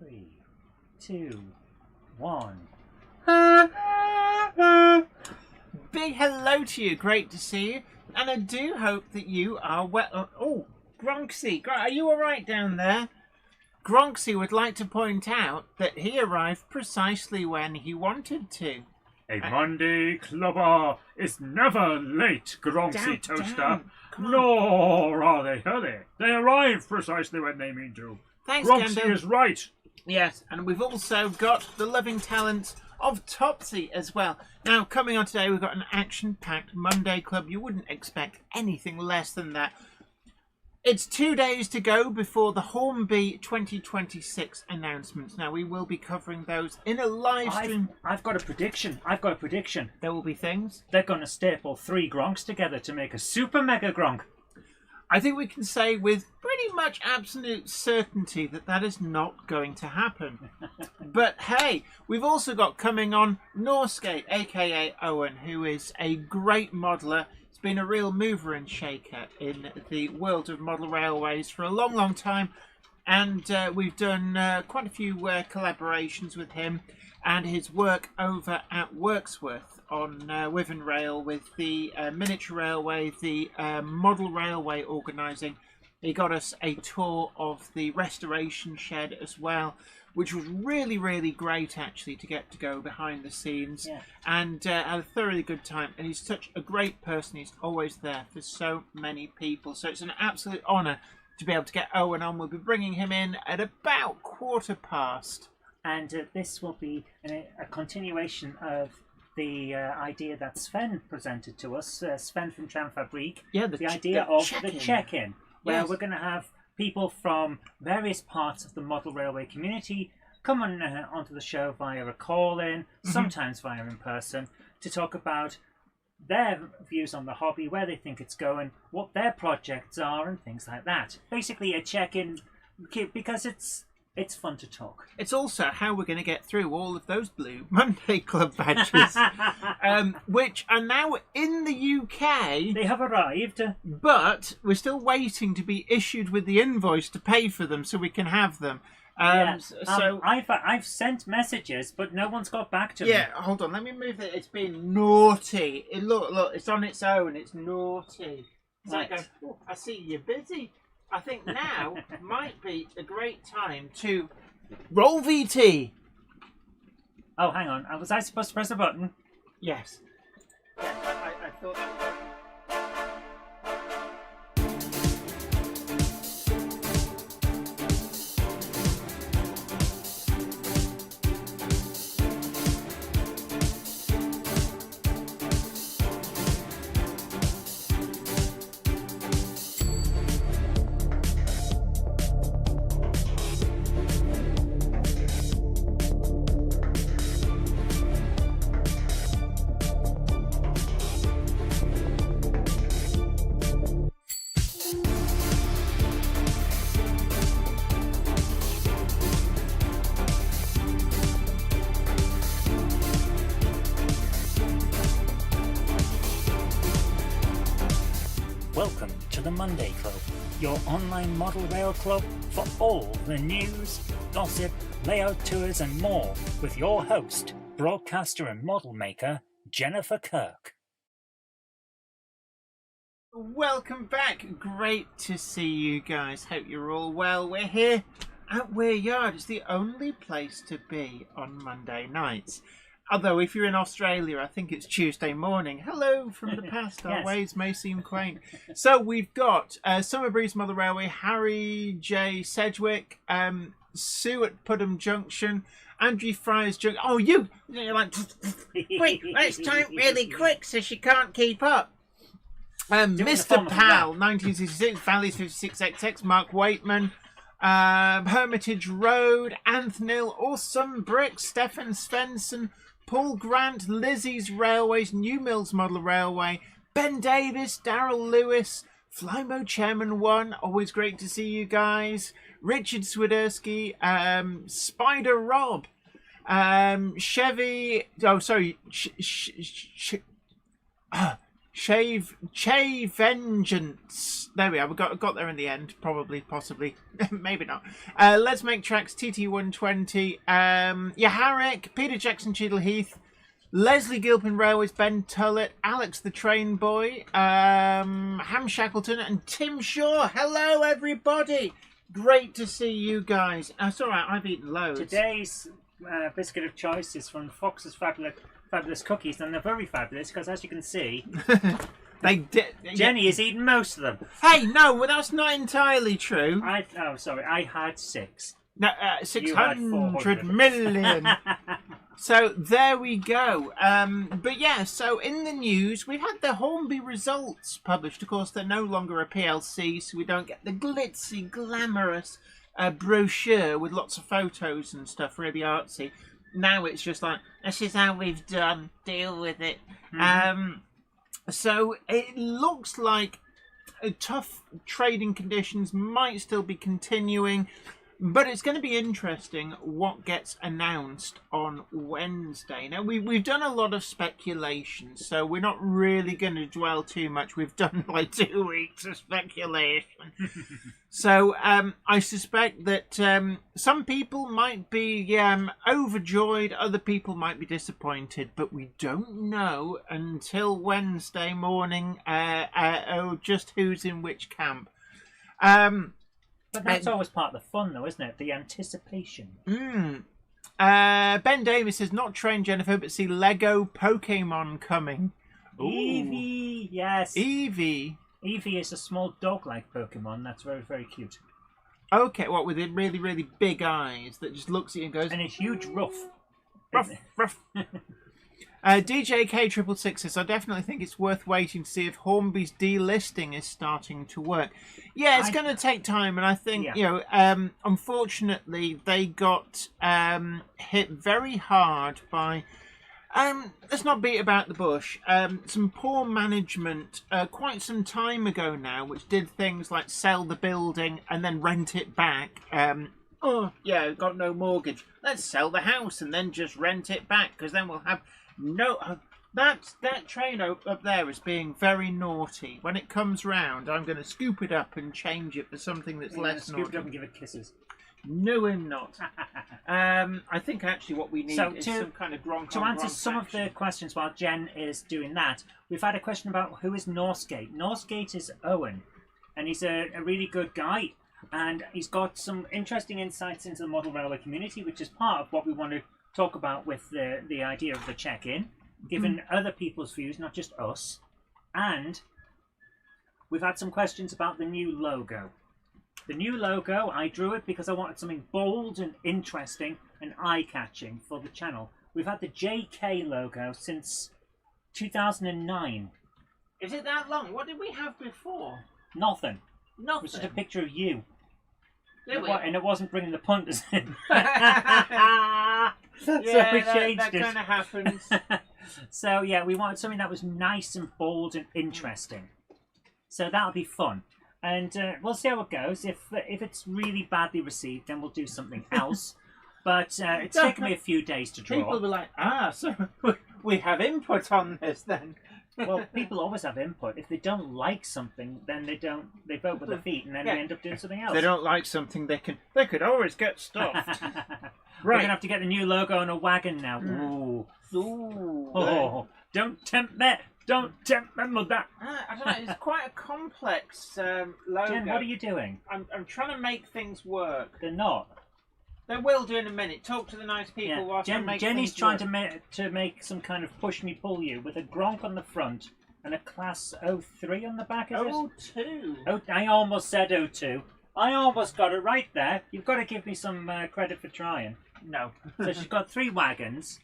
3, 2, 1. Big hello to you, great to see you, and I do hope that you are well. Oh, Gronksy, are you alright down there? Gronksy would like to point out that he arrived precisely when he wanted to. A Monday clubber is never late, Gronksy Toaster. Nor are they early. They arrive precisely when they mean to. Thanks, Gronksy Gandalf. is right. Yes, and we've also got the loving talents of Topsy as well. Now, coming on today, we've got an action-packed Monday Club. You wouldn't expect anything less than that. It's 2 days to go before the Hornby 2026 announcements. Now, we will be covering those in a live stream. I've got a prediction. There will be things. They're going to staple 3 Gronks together to make a super mega Gronk. I think we can say with pretty much absolute certainty that that is not going to happen. But hey, we've also got coming on Norsegate, aka Owen, who is a great modeller. He's been a real mover and shaker in the world of model railways for a long, long time. And we've done quite a few collaborations with him and his work over at Worksworth on Wyvern Rail with the miniature railway, the model railway organising. He got us a tour of the restoration shed as well, which was really, really great actually to get to go behind the scenes. Yeah. And had a thoroughly good time. And he's such a great person. He's always there for so many people. So it's an absolute honour to be able to get Owen on. We'll be bringing him in at about 15:15. And this will be a continuation of the idea that Sven presented to us, Sven from Tramfabrik. Yeah, the idea of the check-in, where we're going to have people from various parts of the model railway community come on onto the show via a call-in, sometimes via in person, to talk about their views on the hobby, where they think it's going, what their projects are, and things like that. Basically, a check-in because it's fun to talk. It's also how we're going to get through all of those blue Monday Club badges, which are now in the UK. They have arrived. But we're still waiting to be issued with the invoice to pay for them so we can have them. So I've sent messages, but no one's got back to me. Yeah, hold on. Let me move it. It's been naughty. Look, it's on its own. It's naughty. So Right. I go, oh, I see you're busy. I think now might be a great time to roll VT. Oh, hang on. Was I supposed to press a button? Yes. Yeah, I thought that was... Welcome to the Monday Club, your online model rail club for all the news, gossip, layout tours and more, with your host, broadcaster and model maker, Jennifer Kirk. Welcome back. Great to see you guys. Hope you're all well. We're here at Weir Yard. It's the only place to be on Monday nights. Although if you're in Australia, I think it's Tuesday morning. Hello from the past. Our Yes. ways may seem quaint. So we've got Summer Breeze Mother Railway, Harry J. Sedgwick, Sue at Pudham Junction, Andrew Fryer's Junction. Oh, you're like, quick, let's type really quick so she can't keep up. Mr. Pal, 1966, Valleys 56XX, Mark Waitman, Hermitage Road, Anthnil, Awesome Brick, Stefan Svensson, Paul Grant, Lizzie's Railways, New Mills Model Railway, Ben Davis, Daryl Lewis, Flymo Chairman 1, always great to see you guys, Richard Swiderski, Spider Rob, Chevy, oh sorry, Che Vengeance. There we are. We got there in the end. Probably, possibly, maybe not. Let's Make Tracks. TT120. Yaharic. Peter Jackson Cheadle Heath. Leslie Gilpin Railways. Ben Tullett. Alex the Train Boy. Ham Shackleton and Tim Shaw. Hello, everybody. Great to see you guys. That's all right. I've eaten loads. Today's biscuit of choice is from Fox's Fabulous Cookies, and they're very fabulous because, as you can see, Jenny has eaten most of them. Hey, no, well, that's not entirely true. I had 6. No, 600 million. So there we go. But yeah, so in the news, we've had the Hornby results published. Of course, they're no longer a PLC, so we don't get the glitzy, glamorous brochure with lots of photos and stuff, really artsy. Now it's just like, this is how we've done, deal with it. Mm-hmm. So it looks like tough trading conditions might still be continuing, but it's going to be interesting what gets announced on Wednesday. Now, we've done a lot of speculation, so we're not really going to dwell too much. We've done like 2 weeks of speculation. So I suspect that some people might be overjoyed, other people might be disappointed, but we don't know until Wednesday morning just who's in which camp. But that's always part of the fun, though, isn't it? The anticipation. Ben Davis says, not Train Jennifer, but see Lego Pokemon coming. Ooh. Eevee, yes. Eevee. Eevee is a small dog-like Pokemon. That's very, very cute. Okay, what, with the really, really big eyes that just looks at you and goes... And a huge ruff. Ruff. DJ K666 says, I definitely think it's worth waiting to see if Hornby's delisting is starting to work. Yeah, it's going to take time, and I think, unfortunately, they got hit very hard by... let's not beat about the bush. Some poor management quite some time ago now, which did things like sell the building and then rent it back. Got no mortgage. Let's sell the house and then just rent it back, because then we'll have no... That train up there is being very naughty. When it comes round, I'm going to scoop it up and change it for something that's less naughty. Scoop it up and give it kisses. No, I'm not. I think actually what we need is some kind of Gronk. To answer some of the questions while Jen is doing that, we've had a question about who is Norsegate. Norsegate is Owen, and he's a really good guy, and he's got some interesting insights into the model railway community, which is part of what we want to talk about with the idea of the check-in, given other people's views, not just us. And we've had some questions about the new logo. The new logo, I drew it because I wanted something bold and interesting and eye-catching for the channel. We've had the JK logo since 2009. Is it that long? What did we have before? Nothing. Nothing. It was just a picture of you. And it wasn't bringing the punters in. So we changed it. That kind of happens. So yeah, we wanted something that was nice and bold and interesting. So that'll be fun. And we'll see how it goes. If it's really badly received, then we'll do something else. But it's taken me a few days to draw. People will be like, so we have input on this then. Well, people always have input. If they don't like something, then they vote with their feet, and then we end up doing something else. If they don't like something, they could always get stuffed. We're going to have to get the new logo on a wagon now. Ooh. Oh, don't tempt me. Don't tempt me, mother. I don't know. It's quite a complex logo. Jen, what are you doing? I'm trying to make things work. They're not. They will do in a minute. Talk to the nice people whilst I make Jenny's things trying work. to make some kind of push me pull you with a Gronk on the front and a class 03 on the back. Is 02. Oh, I almost said 02. I almost got it right there. You've got to give me some credit for trying. No. So she's got 3 wagons.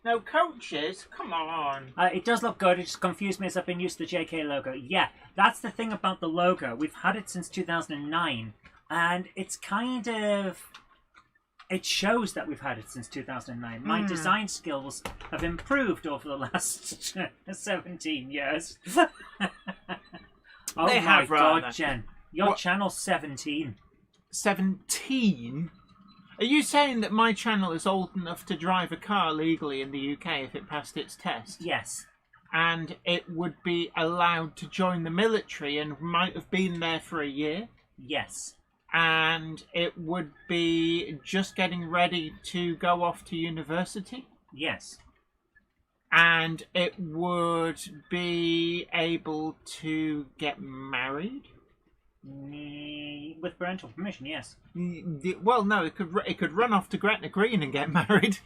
No coaches? Come on. It does look good. It just confused me as I've been used to the JK logo. Yeah, that's the thing about the logo. We've had it since 2009. And it's kind of... It shows that we've had it since 2009. My design skills have improved over the last 17 years. Oh my God, Jen. Your channel's 17. 17? Are you saying that my channel is old enough to drive a car legally in the UK if it passed its test? Yes. and it would be allowed to join the military and might have been there for a year. Yes. And it would be just getting ready to go off to university. Yes. And it would be able to get married. With parental permission, yes. Well, no, it could run off to Gretna Green and get married.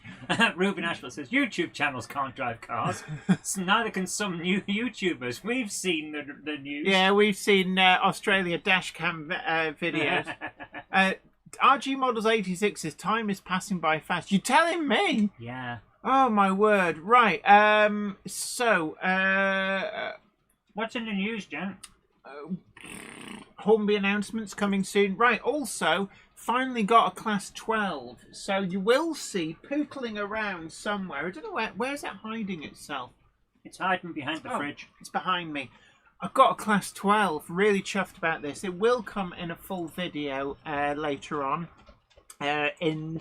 Ruben Ashford says YouTube channels can't drive cars, so neither can some new YouTubers. We've seen the news. Yeah, we've seen Australia dashcam videos. RG Models 86's time is passing by fast. You telling me? Yeah. Oh my word! Right. What's in the news, Jen? Hornby announcements coming soon. Right, also, finally got a Class 12. So you will see pootling around somewhere. I don't know where's it hiding itself? It's hiding behind the fridge. It's behind me. I've got a Class 12. Really chuffed about this. It will come in a full video later on.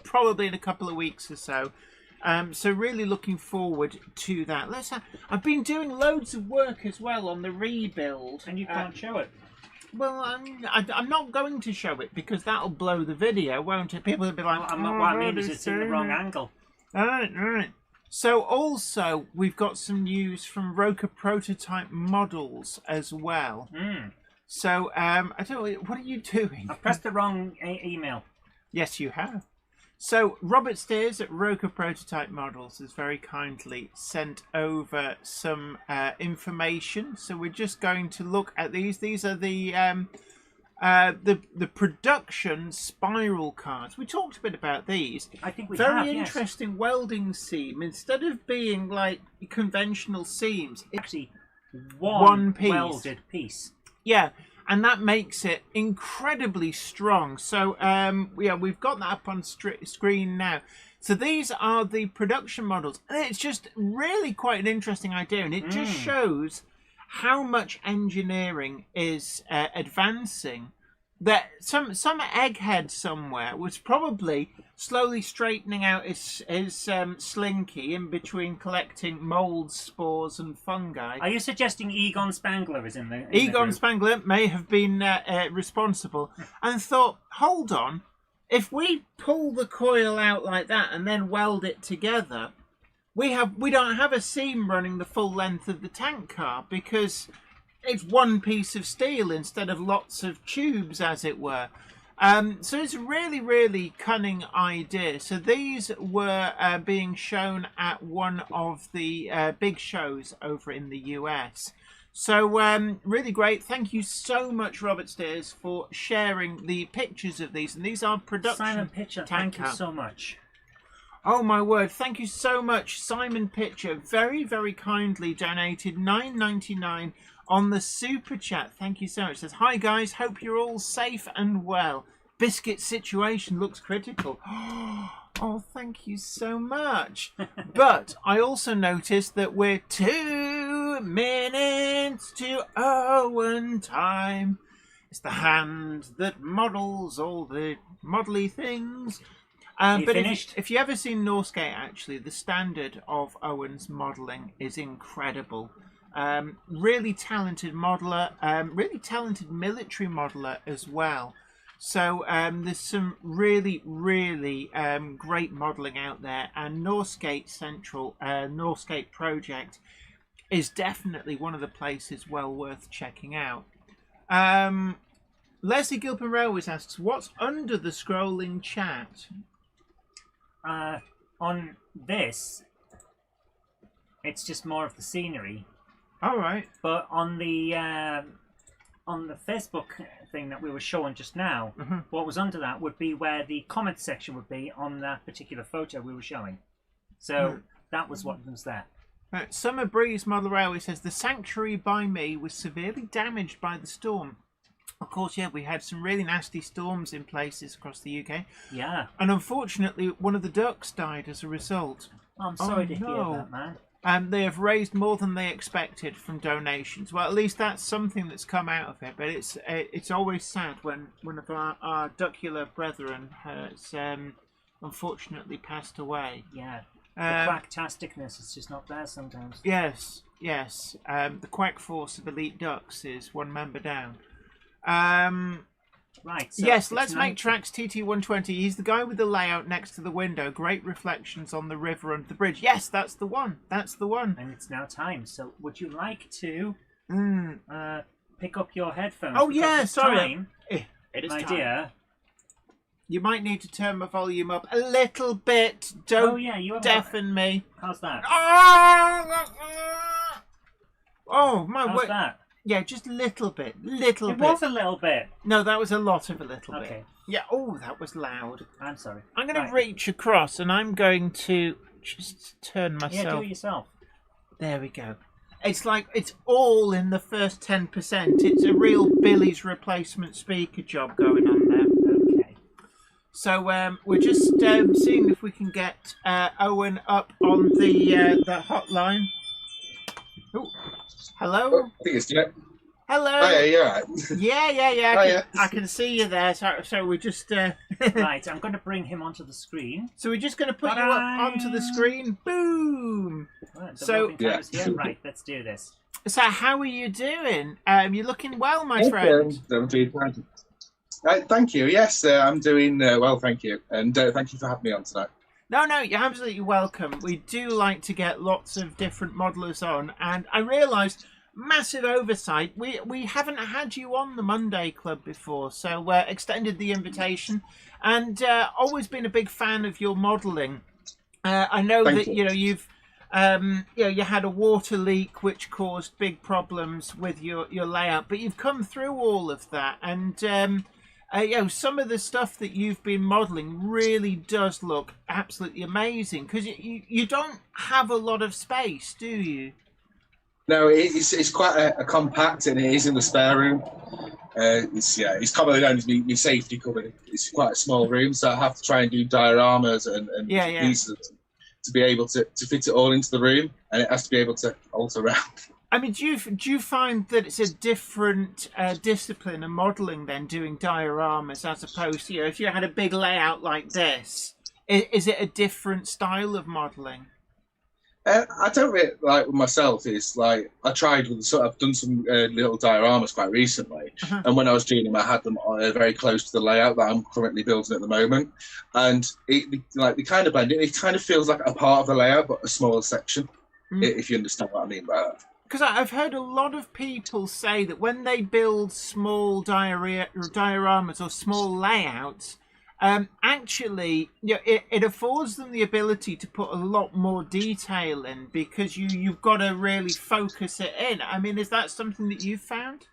Probably in a couple of weeks or so. So really looking forward to that. I've been doing loads of work as well on the rebuild. And you can't show it. Well, I'm not going to show it because that'll blow the video, won't it? People will be like, what I mean is it's in the wrong angle. All right. So also, we've got some news from Roker Prototype Models as well. So, I don't know, what are you doing? I pressed the wrong email. Yes, you have. So, Robert Steers at Roker Prototype Models has very kindly sent over some information. So we're just going to look at these. These are the production spiral cards. We talked a bit about these. I think we very have, interesting welding seam. Instead of being like conventional seams, it's actually one piece. Welded piece. Yeah. And that makes it incredibly strong. So, we've got that up on screen now. So these are the production models. And it's just really quite an interesting idea. And it just shows how much engineering is advancing. That some egghead somewhere was probably slowly straightening out his slinky in between collecting molds, spores and fungi. Are you suggesting Egon Spangler is in the Egon Spangler may have been responsible and thought, hold on, if we pull the coil out like that and then weld it together, we don't have a seam running the full length of the tank car because it's one piece of steel instead of lots of tubes, as it were. So it's a really, really cunning idea. So these were being shown at one of the big shows over in the US. So really great. Thank you so much, Robert Steers, for sharing the pictures of these. And these are production Simon Pitcher, thank you so much. Oh my word, thank you so much, Simon Pitcher. Very, very kindly donated $9.99 on the super chat. Thank you so much. It says, hi guys, hope you're all safe and well. Biscuit situation looks critical. Oh, thank you so much. But I also noticed that we're 2 minutes to Owen time. It's the hand that models all the modelly things. But finished? If you ever seen Norsegate, actually, the standard of Owen's modelling is incredible. Really talented modeller, really talented military modeller as well. So there's some really, really great modelling out there, and Norsegate Central, Norsegate Project, is definitely one of the places well worth checking out. Leslie Gilpin Railways asks, what's under the scrolling chat? On this, it's just more of the scenery. All right. But on the Facebook thing that we were showing just now, what was under that would be where the comment section would be on that particular photo we were showing. So that was what was there. Summer Breeze Model Railway says, the sanctuary by me was severely damaged by the storm. Of course, yeah, we had some really nasty storms in places across the UK. Yeah. And unfortunately, one of the ducks died as a result. I'm sorry to hear that, man. They have raised more than they expected from donations. Well, at least that's something that's come out of it. But it's always sad when one of our duckula brethren has unfortunately passed away. Yeah. quacktasticness is just not there sometimes. Yes. The quack force of elite ducks is one member down. Right. So yes, let's make tracks TT120. He's the guy with the layout next to the window. Great reflections on the river and the bridge. Yes, that's the one. And it's now time. So would you like to pick up your headphones? Oh, yeah, sorry. Time, it is my time. dear. You might need to turn my volume up a little bit. Don't deafen me. How's that? Oh, my word. How's that? Yeah, just a little bit. It was a little bit. No, that was a lot of a little bit. Okay. Yeah, oh, that was loud. I'm sorry. I'm going to reach across and I'm going to just turn myself. Yeah, do it yourself. There we go. It's like it's all in the first 10%. It's a real Billy's replacement speaker job going on there. Okay. So we're just seeing if we can get Owen up on the hotline. Oh. Hello? Oh, I think it's Jack. Hello? Oh, yeah. Yeah. I can see you there. So we're just... Right, I'm going to bring him onto the screen. So we're just going to put you up onto the screen. Boom! Right, yeah. Right, let's do this. So how are you doing? You're looking well, my friend. I'm doing fine. Thank you. Yes, I'm doing well, thank you. And thank you for having me on tonight. No, you're absolutely welcome. We do like to get lots of different modelers on, and I realised, massive oversight, we haven't had you on the Monday Club before, so extended the invitation, and always been a big fan of your modelling. I know that you've you had a water leak which caused big problems with your layout, but you've come through all of that, and some of the stuff that you've been modelling really does look absolutely amazing, because you don't have a lot of space, do you? No, it's quite a compact, and it is in the spare room. It's commonly known as my safety cupboard. It's quite a small room, so I have to try and do dioramas and pieces to be able to fit it all into the room, and it has to be able to alter around. I mean, do you find that it's a different discipline of modelling than doing dioramas, as opposed to, if you had a big layout like this, is it a different style of modelling? I don't really like with myself. It's like I've done some little dioramas quite recently, and when I was doing them, I had them very close to the layout that I'm currently building at the moment, and they kind of blend in. It kind of feels like a part of the layout, but a smaller section. If you understand what I mean by that. Because I've heard a lot of people say that when they build small dioramas or small layouts, actually, it affords them the ability to put a lot more detail in, because you've got to really focus it in. I mean, is that something that you've found?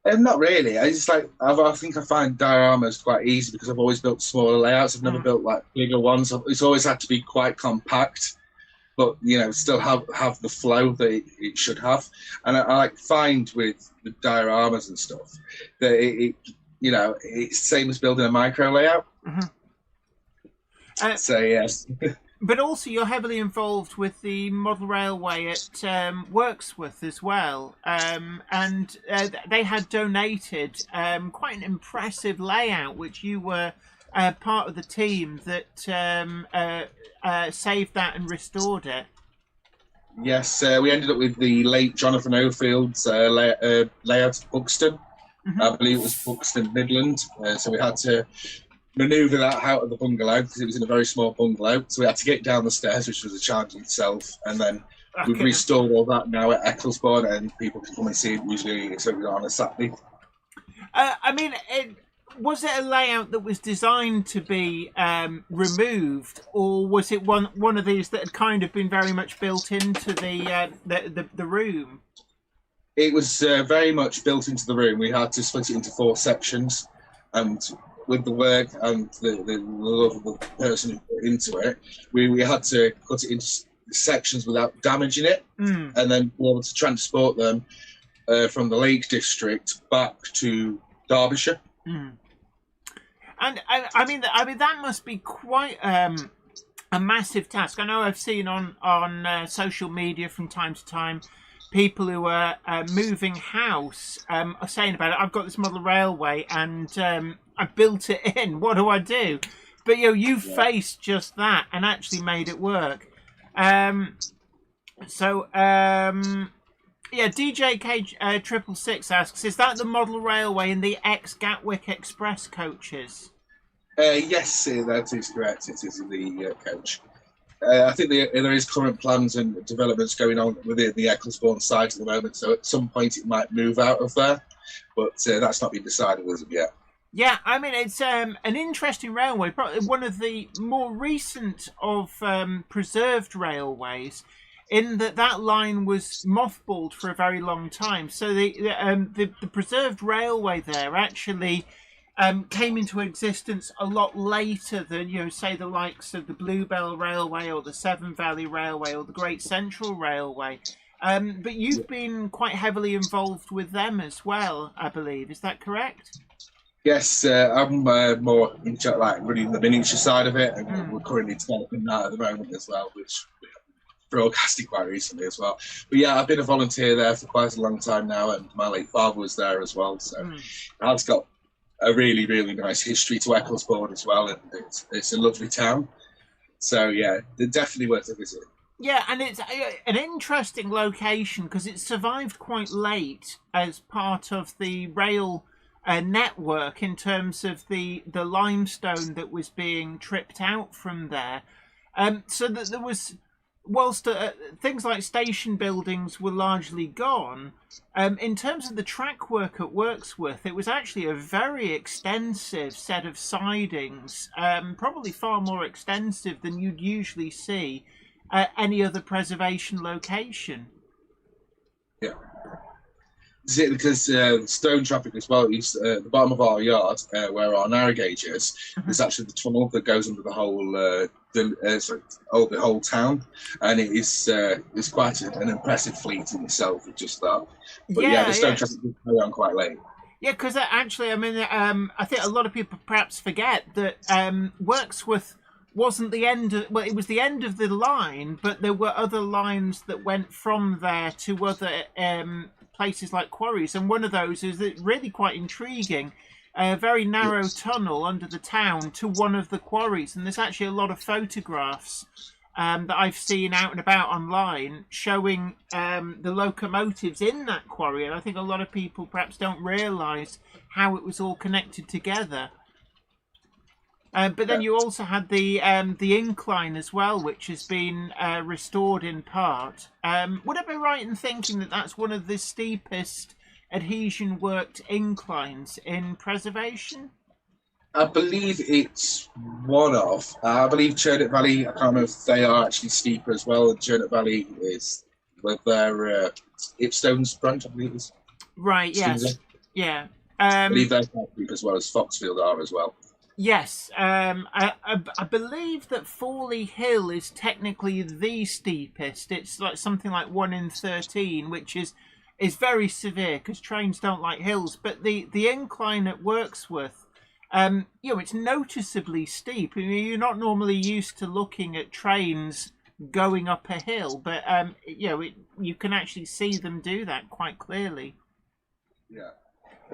Not really. I think I find dioramas quite easy because I've always built smaller layouts. I've never built like bigger ones. It's always had to be quite compact, but still have the flow that it should have. And I find with the dioramas and stuff that it's the same as building a micro layout. So yes. But also, you're heavily involved with the model railway at Worksworth as well, and they had donated quite an impressive layout, which you were part of the team that saved that and restored it. Yes, we ended up with the late Jonathan O'Field's layout of Buxton. I believe it was Buxton Midland, so we had to manoeuvre that out of the bungalow because it was in a very small bungalow. So we had to get down the stairs, which was a challenge in itself, and then we've restored all that now at Ecclesbourne, and people can come and see it usually on a Saturday. I mean, was it a layout that was designed to be removed, or was it one of these that had kind of been very much built into the room? It was very much built into the room. We had to split it into 4 sections, and with the work and the love of the person who put into it, we had to cut it into sections without damaging it, and then be able to transport them from the Lake District back to Derbyshire. And I mean that must be quite a massive task. I know I've seen on social media from time to time people who are moving house are saying about it. I've got this model railway and I built it in. What do I do? But you faced just that and actually made it work. Yeah, DJK666 asks, is that the model railway in the ex-Gatwick Express coaches? Yes, that is correct. It is in the coach. I think there is current plans and developments going on within the Ecclesbourne site at the moment, so at some point it might move out of there, but that's not been decided as of yet. Yeah, I mean, it's an interesting railway, probably one of the more recent of preserved railways, in that line was mothballed for a very long time. So the preserved railway there actually came into existence a lot later than, say, the likes of the Bluebell Railway or the Severn Valley Railway or the Great Central Railway. But you've been quite heavily involved with them as well, I believe. Is that correct? Yes, I'm more into running the miniature side of it, and we're currently developing that at the moment as well, which we broadcasted quite recently as well. But yeah, I've been a volunteer there for quite a long time now, and my late father was there as well, so it's got a really, really nice history to Ecclesbourne as well, and it's a lovely town. So yeah, they're definitely worth a visit. Yeah, and it's an interesting location because it survived quite late as part of the rail network in terms of the limestone that was being tripped out from there. So that there was, whilst things like station buildings were largely gone, in terms of the track work at Wirksworth, it was actually a very extensive set of sidings, probably far more extensive than you'd usually see at any other preservation location. Yeah. Because stone traffic as well is the bottom of our yard, where our narrow gauge is. There's actually the tunnel that goes under the whole the whole town, and it is it's quite an impressive fleet in itself with just that. But yeah, the stone traffic will carry on quite late. Yeah, because actually, I mean, I think a lot of people perhaps forget that Wirksworth wasn't the end of, well, it was the end of the line, but there were other lines that went from there to other places like quarries, and one of those is really quite intriguing, a very narrow tunnel under the town to one of the quarries, and there's actually a lot of photographs that I've seen out and about online showing the locomotives in that quarry, and I think a lot of people perhaps don't realise how it was all connected together. But then you also had the incline as well, which has been restored in part. Would I be right in thinking that that's one of the steepest adhesion-worked inclines in preservation? I believe it's one of. I believe Churnet Valley, I can't remember if they are actually steeper as well. Churnet Valley is with their Ipstones branch, I believe it is. Right, yes. Yeah. I believe they're quite steep as well as Foxfield are as well. Yes, I believe that Fawley Hill is technically the steepest. It's like something like 1 in 13, which is very severe because trains don't like hills. But the incline at Wirksworth, it's noticeably steep. I mean, you're not normally used to looking at trains going up a hill, but you can actually see them do that quite clearly. Yeah.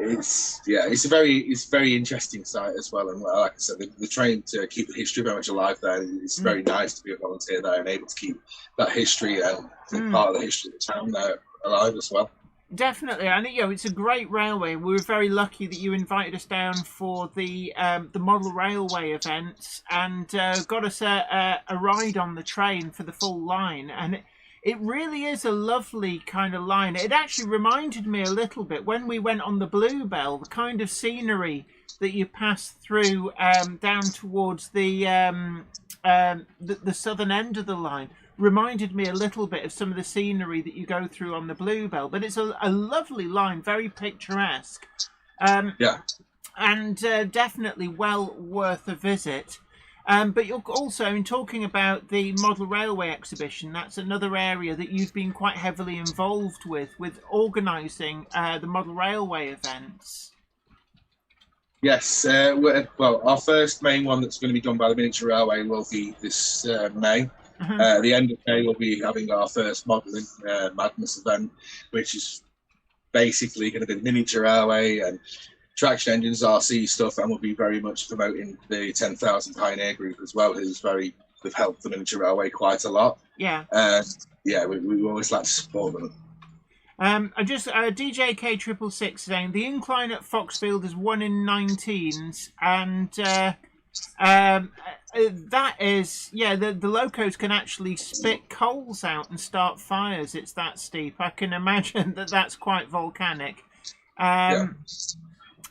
It's a very interesting site as well, and like I said, they're trying to keep the history very much alive there. It's very nice to be a volunteer there and able to keep that history and part of the history of the town there alive as well. Definitely, and it's a great railway. We were very lucky that you invited us down for the model railway events and got us a ride on the train for the full line, and it really is a lovely kind of line. It actually reminded me a little bit when we went on the Bluebell, the kind of scenery that you pass through down towards the southern end of the line reminded me a little bit of some of the scenery that you go through on the Bluebell. But it's a lovely line, very picturesque. And definitely well worth a visit. But you're also, in talking about the model railway exhibition, that's another area that you've been quite heavily involved with organising the model railway events. Yes, well, our first main one that's going to be done by the Miniature Railway will be this May. At the end of May, we'll be having our first Modelling Madness event, which is basically going to be the Miniature Railway and traction engines, RC stuff, and we'll be very much promoting the 10,000 Pioneer group as well, who's very they've helped the miniature railway quite a lot. Yeah. Yeah, we always like to support them. I just DJK666 saying the incline at Foxfield is 1 in 19s, and that is the locos can actually spit coals out and start fires. It's that steep. I can imagine that's quite volcanic. And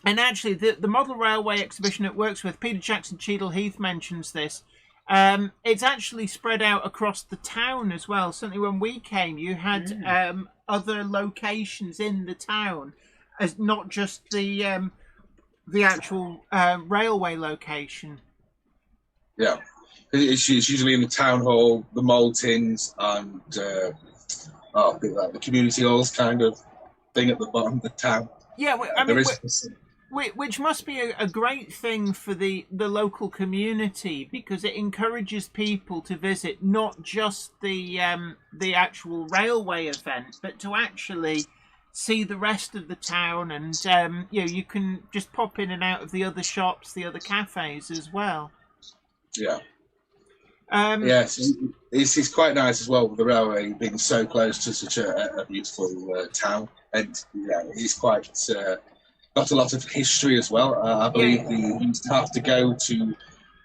actually, the model railway exhibition it works with, Peter Jackson Cheadle Heath mentions this. It's actually spread out across the town as well. Certainly when we came, you had other locations in the town, as not just the actual railway location. Yeah, it's usually in the town hall, the Maltings, and the community halls kind of thing at the bottom of the town. Yeah, I mean, which must be a great thing for the local community, because it encourages people to visit not just the actual railway event, but to actually see the rest of the town, and you can just pop in and out of the other shops, the other cafes as well. Yeah. Yes, it's quite nice as well with the railway being so close to such a beautiful town, and it's quite got a lot of history as well. I believe you used to have to go to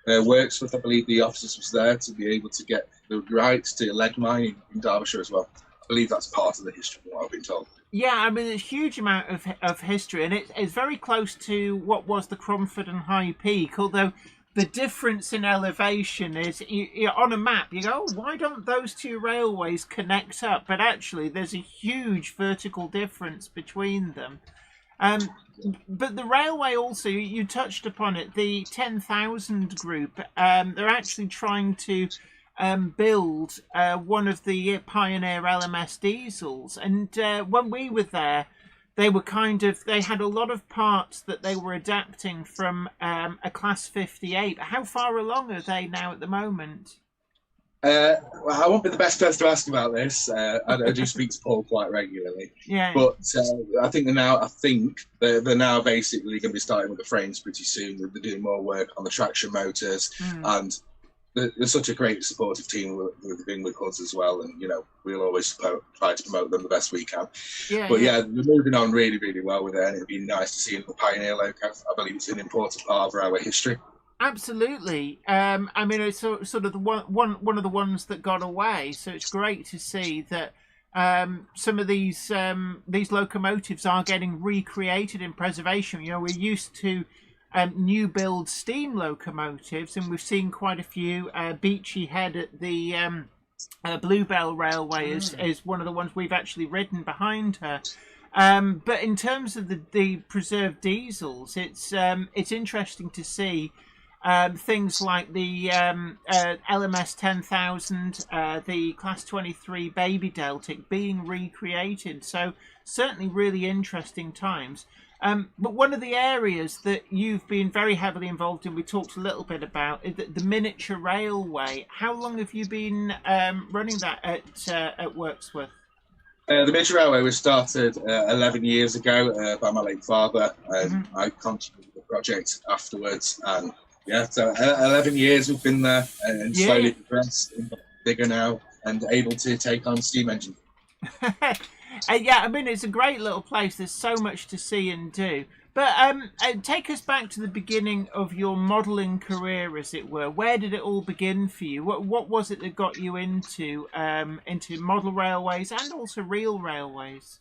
Worksworth. I believe the officers was there to be able to get the rights to lead mine in Derbyshire as well. I believe that's part of the history, from what I've been told. Yeah, I mean, there's a huge amount of history, and it's very close to what was the Cromford and High Peak, although the difference in elevation is, you're on a map, you go, oh, why don't those two railways connect up? But actually, there's a huge vertical difference between them. But the railway also, you touched upon it, the 10,000 group, they're actually trying to build one of the Pioneer LMS diesels. And when we were there, they had a lot of parts that they were adapting from a Class 58. How far along are they now at the moment? Well, I won't be the best person to ask about this. I do speak to Paul quite regularly. Yeah. But I think they're now basically going to be starting with the frames pretty soon. They're doing more work on the traction motors, and they're such a great supportive team with being with us as well. And we'll always try to promote them the best we can. They're moving on really, really well with it, and it'd be nice to see in the Pioneer loco. I believe it's an important part of our history. Absolutely. I mean, it's sort of the one of the ones that got away. So it's great to see that some of these locomotives are getting recreated in preservation. We're used to new build steam locomotives, and we've seen quite a few. Beachy Head at the Bluebell Railway is one of the ones we've actually ridden behind her. But in terms of the preserved diesels, it's interesting to see. Things like the LMS 10,000, the Class 23 Baby Deltic being recreated. So certainly really interesting times. But one of the areas that you've been very heavily involved in, we talked a little bit about, is the miniature railway. How long have you been running that at Worksworth? The miniature railway was started 11 years ago by my late father, and I continued the project afterwards. And so 11 years we've been there, and slowly progressed, bigger now, and able to take on steam engine. I mean, it's a great little place. There's so much to see and do. But take us back to the beginning of your modelling career, as it were. Where did it all begin for you? What was it that got you into model railways and also real railways?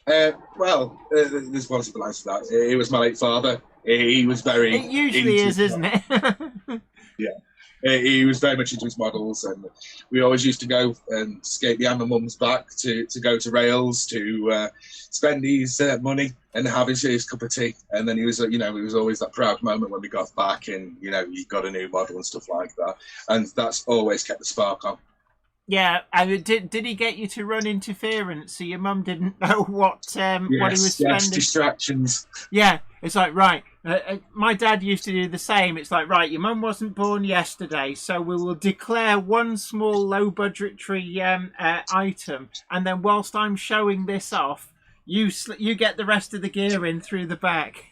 Well, there's one simple answer to that. It was my late father. He was very. It usually is, isn't it? He was very much into his models, and we always used to go and skate behind my mum's back to go to rails to spend his money and have his cup of tea. And then he was always that proud moment when we got back and he got a new model and stuff like that. And that's always kept the spark on. Yeah, I mean, did he get you to run interference so your mum didn't know what he was spending? Yes, distractions. Yeah, it's like, right, my dad used to do the same. It's like, right, your mum wasn't born yesterday, so we will declare one small low-budgetary item, and then whilst I'm showing this off, you get the rest of the gear in through the back.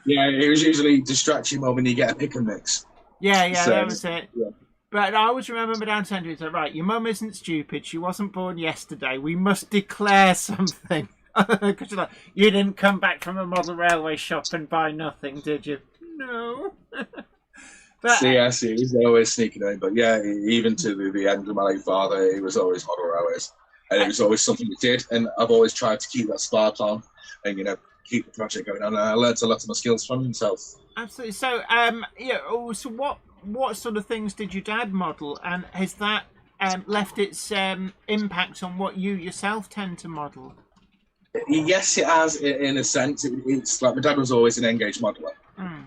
Yeah, it was usually distract your mum and you get a pick and mix. Yeah, so, that was it. Yeah. But I always remember Madame Tender said, right, your mum isn't stupid. She wasn't born yesterday. We must declare something. Because like, you didn't come back from a model railway shop and buy nothing, did you? No. But, yes, he was always sneaking in. But yeah, even to the end of my late father, it was always model railways. And it was always something we did. And I've always tried to keep that spark on and, keep the project going on. And I learned a lot of my skills from himself. Absolutely. So, so what sort of things did your dad model? And has that left its impact on what you yourself tend to model? Yes, it has, in a sense. It's like my dad was always an N-gauge modeler.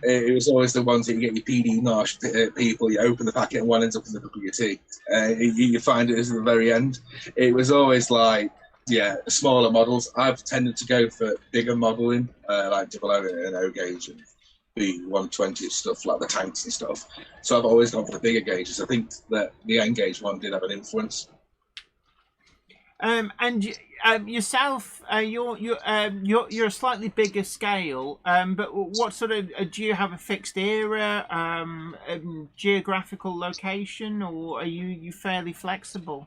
It was always the ones that you get your PD Nosh people, you open the packet and one ends up in the cup of your tea. You find it at the very end. It was always like, smaller models. I've tended to go for bigger modelling, like double O and O-gauge and B120 stuff, like the tanks and stuff. So I've always gone for the bigger gauges. I think that the N-gauge one did have an influence. And yourself, you're a slightly bigger scale, but what sort of do you have a fixed era, geographical location, or are you fairly flexible?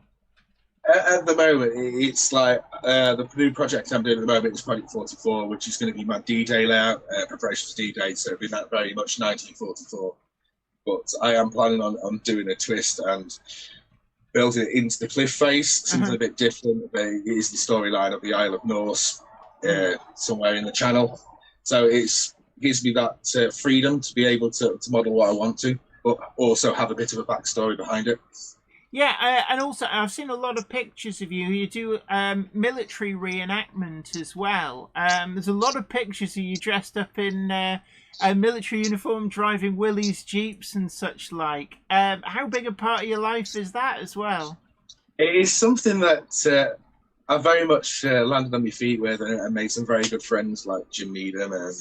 At the moment, it's like the new project I'm doing at the moment is Project 44, which is going to be my D-Day layout, preparation for D-Day, so it'll be that very much 1944. But I am planning on doing a twist and building it into the cliff face, something a bit different. It is the storyline of the Isle of Norse, somewhere in the channel. So it gives me that freedom to be able to model what I want to, but also have a bit of a backstory behind it. Yeah, and also I've seen a lot of pictures of you. You do military reenactment as well. There's a lot of pictures of you dressed up in a military uniform, driving Willys Jeeps and such like. How big a part of your life is that as well? It is something that I very much landed on my feet with and made some very good friends like Jim Needham and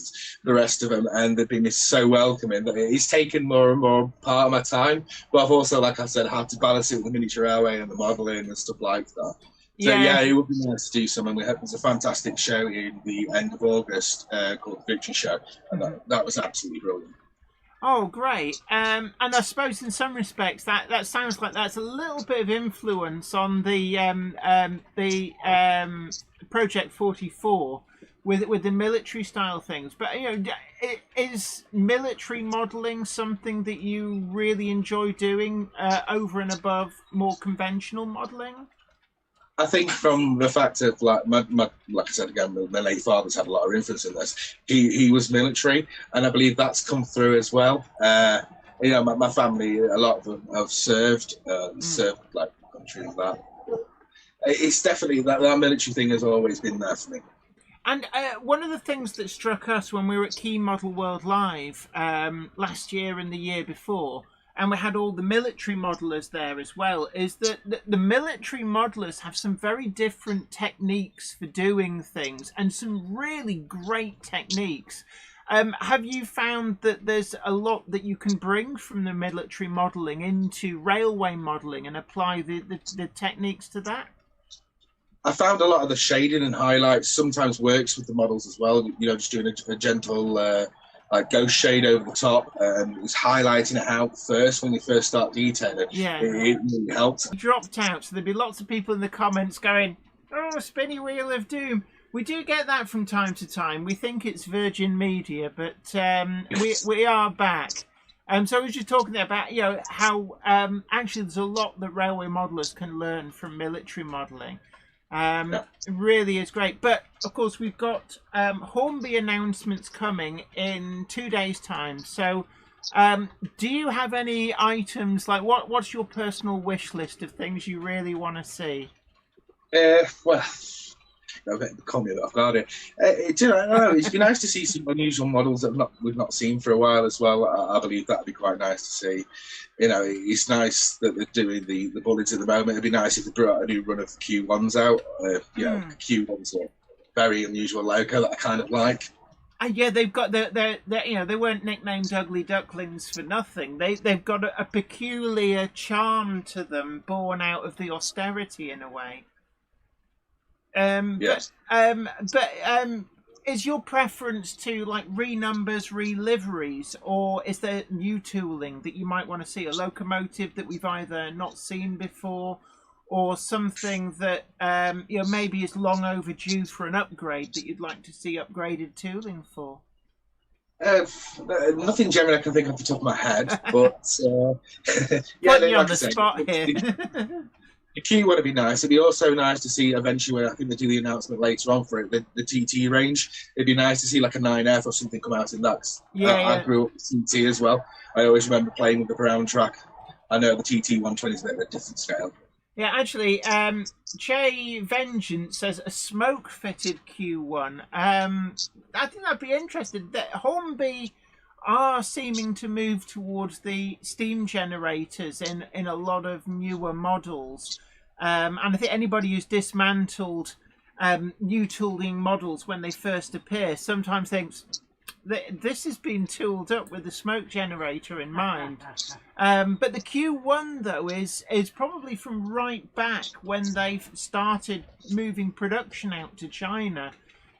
the rest of them, and they've been so welcoming that it's taken more and more part of my time. But I've also, like I said, had to balance it with the miniature railway and the modelling and stuff like that. So yeah, it would be nice to do something. There's a fantastic show in the end of August called the Victory Show, and that was absolutely brilliant. Oh, great. And I suppose in some respects that sounds like that's a little bit of influence on the Project 44 with the military style things. But, is military modelling something that you really enjoy doing over and above more conventional modelling? I think from the fact of like I said again, my late father's had a lot of influence in this. He was military, and I believe that's come through as well. My family, a lot of them have served like country and that. It's definitely that military thing has always been there for me. And one of the things that struck us when we were at Key Model World Live last year and the year before, and we had all the military modelers there as well, is that the military modelers have some very different techniques for doing things and some really great techniques. Have you found that there's a lot that you can bring from the military modelling into railway modelling and apply the techniques to that? I found a lot of the shading and highlights sometimes works with the models as well. Just doing a gentle like ghost shade over the top, it's highlighting it out first when you first start detailing. Yeah, it really helps. Dropped out, so there'd be lots of people in the comments going, "Oh, spinny wheel of doom." We do get that from time to time. We think it's Virgin Media, but we are back. So I was just talking there about how actually there's a lot that railway modelers can learn from military modelling. It really is great. But of course we've got Hornby announcements coming in 2 days' time. So do you have any items, like what's your personal wish list of things you really want to see? Well, call me off guard here. I don't know. It'd be nice to see some unusual models that we've not seen for a while as well. I believe that'd be quite nice to see. It's nice that they're doing the bullets at the moment. It'd be nice if they brought a new run of Q1s out. Q1s are very unusual logo that I kind of like. Yeah, they've got they weren't nicknamed Ugly Ducklings for nothing. They've got a peculiar charm to them, born out of the austerity in a way. Yes. But is your preference to like renumbers, reliveries, or is there new tooling that you might want to see? A locomotive that we've either not seen before, or something that maybe is long overdue for an upgrade that you'd like to see upgraded tooling for? Nothing generally I can think off the top of my head, but Put you on the spot here. The Q one would be nice. It'd be also nice to see eventually, I think they do the announcement later on for it, the TT range. It'd be nice to see like a 9F or something come out in that. I grew up with TT as well. I always remember playing with the brown track. I know the TT 120 is a bit of a different scale. Yeah, actually, Jay Vengeance says a smoke-fitted Q1. I think that'd be interesting. That Hornby are seeming to move towards the steam generators in a lot of newer models. And I think anybody who's dismantled new tooling models when they first appear sometimes thinks that this has been tooled up with the smoke generator in mind. But the Q1, though, is probably from right back when they've started moving production out to China.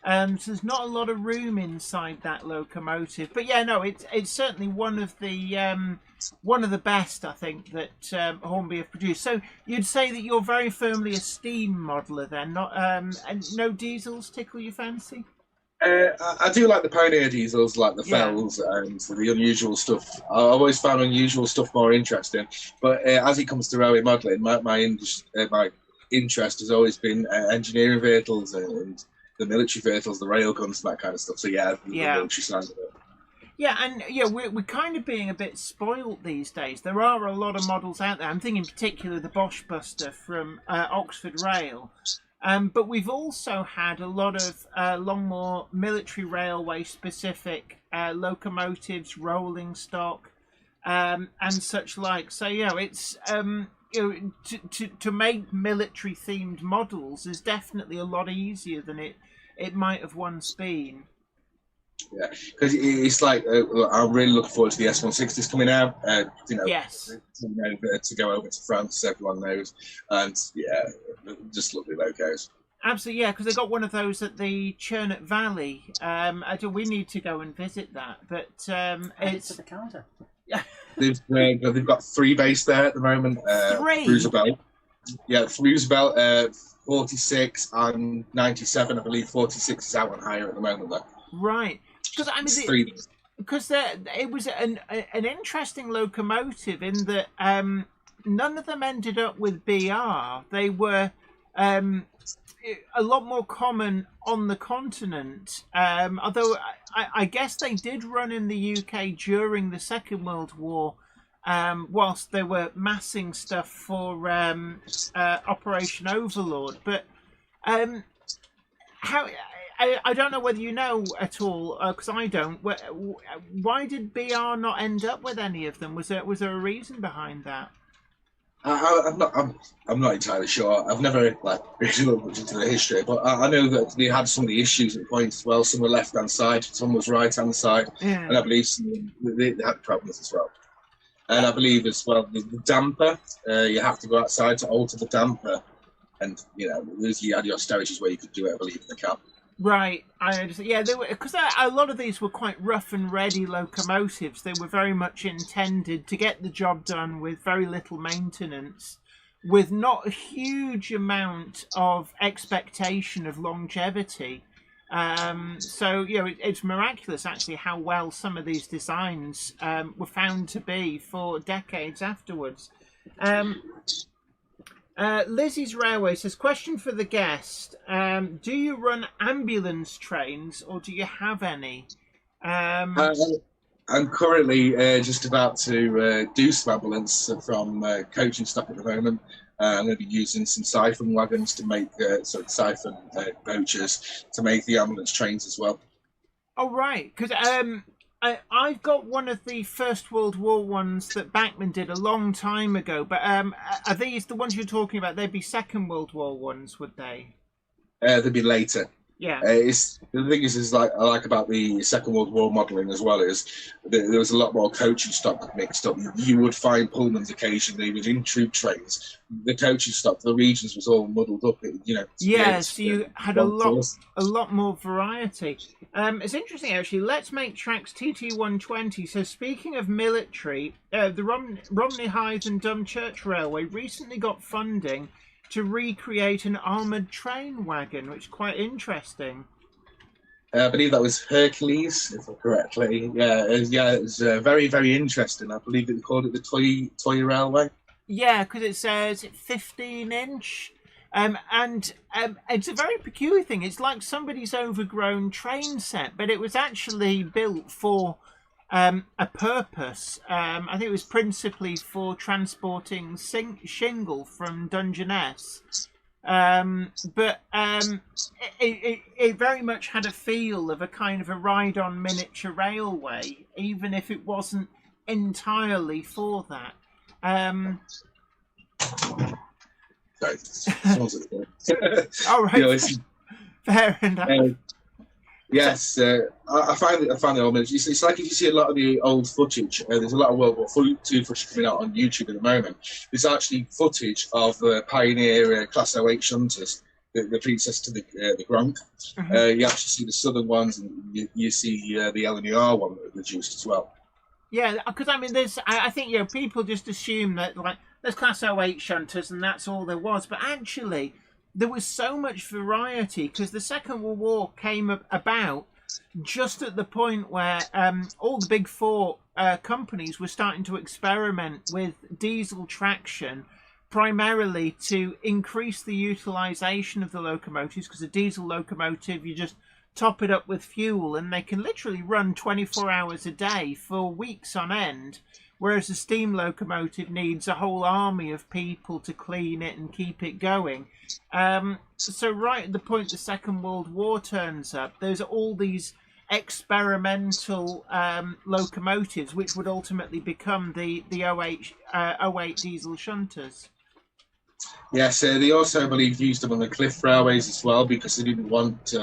So there's not a lot of room inside that locomotive, but yeah, no, it's certainly one of the best, I think, that Hornby have produced. So you'd say that you're very firmly a steam modeler, then, not and no diesels tickle your fancy? I do like the Pioneer diesels, like the Fells and the unusual stuff. I always found unusual stuff more interesting. But as it comes to railway modelling, my interest has always been engineering vehicles and the military vehicles, the railguns, that kind of stuff. So the military side of it. Yeah, and we're kind of being a bit spoilt these days. There are a lot of models out there. I'm thinking in particular the Bosch Buster from Oxford Rail. But we've also had a lot of Longmoor military railway specific locomotives, rolling stock, and such like. So it's to make military themed models is definitely a lot easier than it might have once been. Yeah, because it's like I'm really looking forward to the S160s coming out. Yes, to go over to France, everyone knows, and just lovely locos. Absolutely, yeah, because they got one of those at the Churnet Valley. We need to go and visit that, but it's at the counter. They've got 3 based there at the moment. 3. Roosevelt. Yeah, Roosevelt, 46 and 97. I believe 46 is out on hire at the moment, though. Right, because I mean, because it was an interesting locomotive in that none of them ended up with BR. They were a lot more common on the continent. Although I guess they did run in the UK during the Second World War, whilst they were massing stuff for Operation Overlord. But how? I don't know whether you know at all, because I don't. Why did BR not end up with any of them? Was there a reason behind that? I'm not entirely sure. I've never really looked much into the history, but I know that they had some of the issues at points as well. Some were left hand side, some was right hand side, and I believe they had problems as well. And I believe as well the damper, you have to go outside to alter the damper, and you had your storages where you could do it. I believe in the cab. Right, I understand. Yeah, they were, because a lot of these were quite rough and ready locomotives. They were very much intended to get the job done with very little maintenance, with not a huge amount of expectation of longevity. So it's miraculous actually how well some of these designs were found to be for decades afterwards. Lizzie's Railway says, question for the guest. Do you run ambulance trains or do you have any? I'm currently just about to do some ambulance from coaching stock at the moment. I'm going to be using some siphon wagons to make siphon coaches to make the ambulance trains as well. Oh, right. Because I've got one of the First World War ones that Bachmann did a long time ago, but are these the ones you're talking about? They'd be Second World War ones, would they? They'd be later. Yeah. It's the thing is like I like about the Second World War modelling as well is there was a lot more coaching stock mixed up. You would find Pullmans occasionally within troop trains. The coaching stock, the regions was all muddled up. Yes, you had a lot more variety. It's interesting actually. Let's Make Tracks TT120. So speaking of military, the Romney Hythe and Dumchurch Railway recently got funding to recreate an armoured train wagon, which is quite interesting. I believe that was Hercules, if I'm correctly. Yeah, it was very, very interesting. I believe they called it the Toy Railway. Yeah, because it says 15-inch. And it's a very peculiar thing. It's like somebody's overgrown train set, but it was actually built for a purpose. I think it was principally for transporting shingle from Dungeness. But it very much had a feel of a kind of a ride-on miniature railway, even if it wasn't entirely for that. All right, fair enough. Yes, I find the old minutes. It's like if you see a lot of the old footage. There's a lot of World War II footage coming out on YouTube at the moment. There's actually footage of Pioneer Class 08 shunters, the predecessor to the Gronk. Mm-hmm. You actually see the southern ones, and you see the LNER one that reduced as well. Yeah, because I mean, I think people just assume that like there's Class 08 shunters and that's all there was, but actually there was so much variety because the Second World War came about just at the point where all the big four companies were starting to experiment with diesel traction, primarily to increase the utilisation of the locomotives, because a diesel locomotive, you just top it up with fuel and they can literally run 24 hours a day for weeks on end, whereas a steam locomotive needs a whole army of people to clean it and keep it going. So right at the point the Second World War turns up, there's all these experimental locomotives which would ultimately become the 08 diesel shunters. Yes, they also, I believe, used them on the cliff railways as well because they didn't want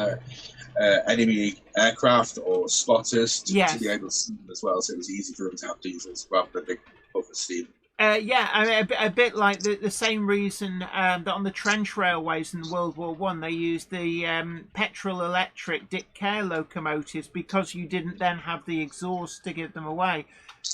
enemy aircraft or spotters to be able to see them as well, so it was easy for them to have diesels rather than big puffer steam. I mean, a bit like the same reason that on the trench railways in World War One they used the petrol-electric Dick Care locomotives because you didn't then have the exhaust to give them away.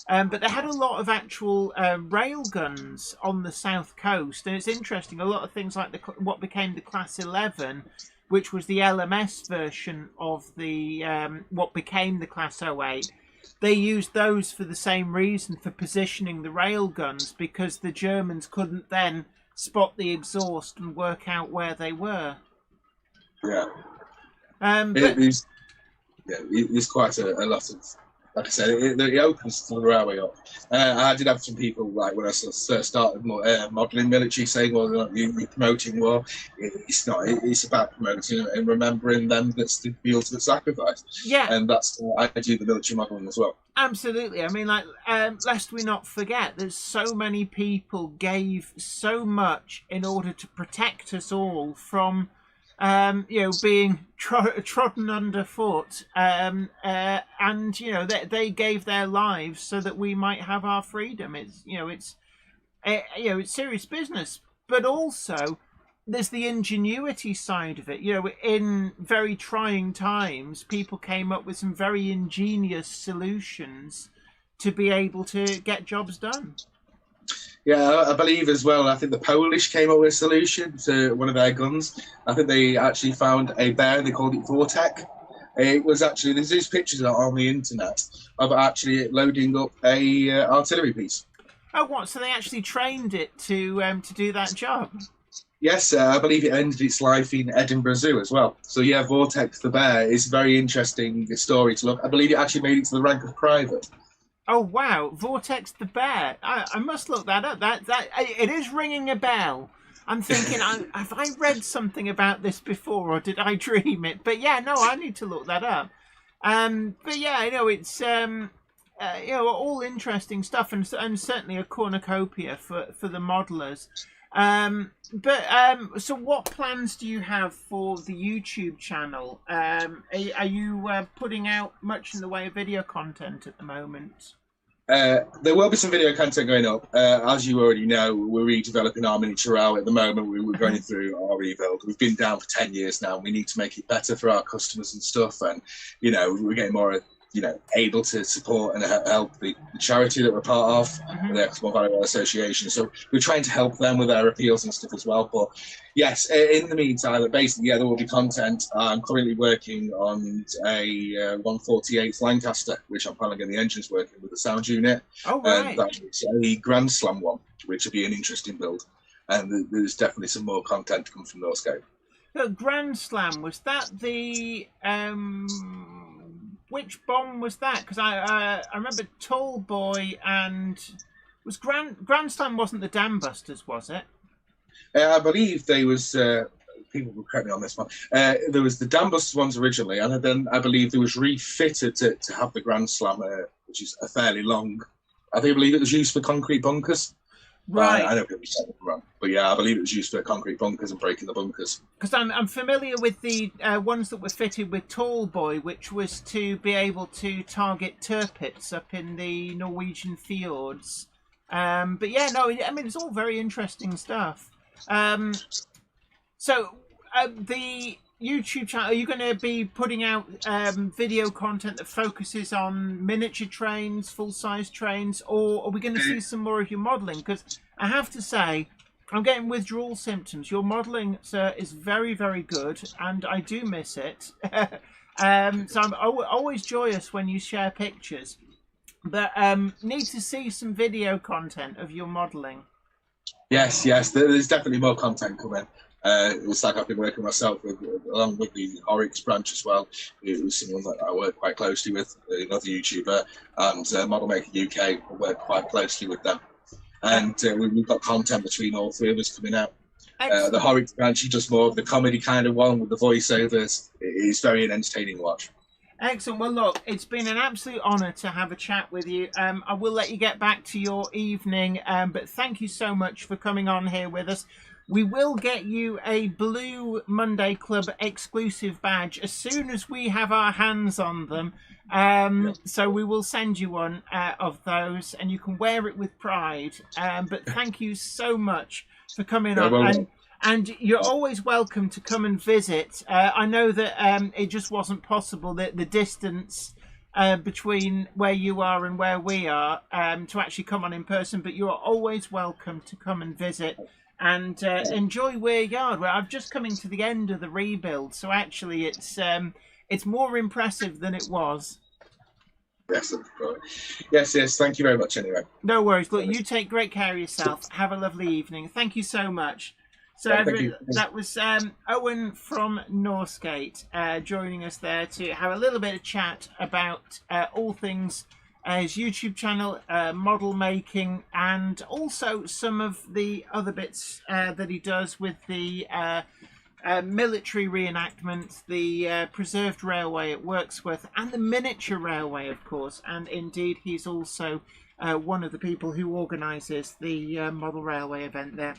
But they had a lot of actual rail guns on the south coast, and it's interesting. A lot of things like what became the Class 11, which was the LMS version of the what became the Class 08. They used those for the same reason, for positioning the rail guns, because the Germans couldn't then spot the exhaust and work out where they were. Yeah. But There's quite a lot of, like I said, it opens the railway up. I did have some people, like when I first started modelling military, saying, well, you're promoting war. It's not. It's about promoting and remembering them that's the ultimate sacrifice. Yeah. And that's why I do the military modelling as well. Absolutely. I mean, like, lest we not forget, there's so many people gave so much in order to protect us all from being trodden underfoot, and they gave their lives so that we might have our freedom. It's serious business, but also there's the ingenuity side of it. In very trying times, people came up with some very ingenious solutions to be able to get jobs done. Yeah, I believe as well. I think the Polish came up with a solution to one of their guns. I think they actually found a bear and they called it Vortec. It was actually, there's these pictures on the internet of actually loading up a artillery piece. Oh, what? So they actually trained it to do that job? Yes, I believe it ended its life in Edinburgh Zoo as well. So yeah, Vortex the bear is a very interesting story to look. I believe it actually made it to the rank of private. Oh wow, Vortex the bear! I must look that up. That it is ringing a bell. I'm thinking, have I read something about this before, or did I dream it? But yeah, no, I need to look that up. But yeah, it's all interesting stuff, and certainly a cornucopia for the modelers. So what plans do you have for the YouTube channel? Are you putting out much in the way of video content at the moment? There will be some video content going up. As you already know, we're redeveloping our miniature rail at the moment. We're going through our rebuild. We've been down for 10 years now, and we need to make it better for our customers and stuff. And, you know, we're getting more, you know, able to support and help the charity that we're part of, the Export Valley Rail Association. So we're trying to help them with their appeals and stuff as well. But yes, in the meantime, basically, yeah, there will be content. I'm currently working on a 148th Lancaster, which I'm planning on the engines working with the sound unit. Oh, right. And that's a Grand Slam one, which will be an interesting build. And there's definitely some more content to come from Norsegate. Grand Slam, was that the... which bomb was that? Because I remember Tall Boy and... Was Grand Slam wasn't the Dam Busters, was it? I believe there was... people will correct me on this one. There was the Dam Busters ones originally, and then I believe there was refitted to have the Grand Slam, which is a fairly long... I believe it was used for concrete bunkers. Right. I know people say it wrong, but yeah, I believe it was used for concrete bunkers and breaking the bunkers. Because I'm familiar with the ones that were fitted with Tall Boy, which was to be able to target turpits up in the Norwegian fjords. But yeah, no, I mean, it's all very interesting stuff. So the YouTube channel, are you going to be putting out video content that focuses on miniature trains, full-size trains, or are we going to see some more of your modelling? Because I have to say, I'm getting withdrawal symptoms. Your modelling, sir, is very, very good, and I do miss it. So I'm always joyous when you share pictures, but need to see some video content of your modelling. Yes, there's definitely more content coming. It's like I've been working myself along with the Oryx branch as well. It was someone that I work quite closely with, another YouTuber, and Model Maker UK. I work quite closely with them. And we've got content between all three of us coming out. The Oryx branch is just more of the comedy kind of one with the voiceovers. It's very an entertaining watch. Excellent. Well, look, it's been an absolute honour to have a chat with you. I will let you get back to your evening, but thank you so much for coming on here with us. We will get you a Blue Monday Club exclusive badge as soon as we have our hands on them. So we will send you one of those, and you can wear it with pride. But thank you so much for coming on. And you're always welcome to come and visit. I know that it just wasn't possible, that the distance between where you are and where we are, to actually come on in person, but you are always welcome to come and visit and enjoy Weir Yard, where I've just coming to the end of the rebuild, so actually it's more impressive than it was. Yes, thank you very much anyway. No worries. Look, you take great care of yourself. Have a lovely evening. Thank you so much. So that was Owen from Norsegate joining us there to have a little bit of chat about all things his YouTube channel, model making, and also some of the other bits that he does with the military reenactment, the preserved railway at Wirksworth, and the miniature railway, of course. And indeed, he's also one of the people who organises the model railway event there.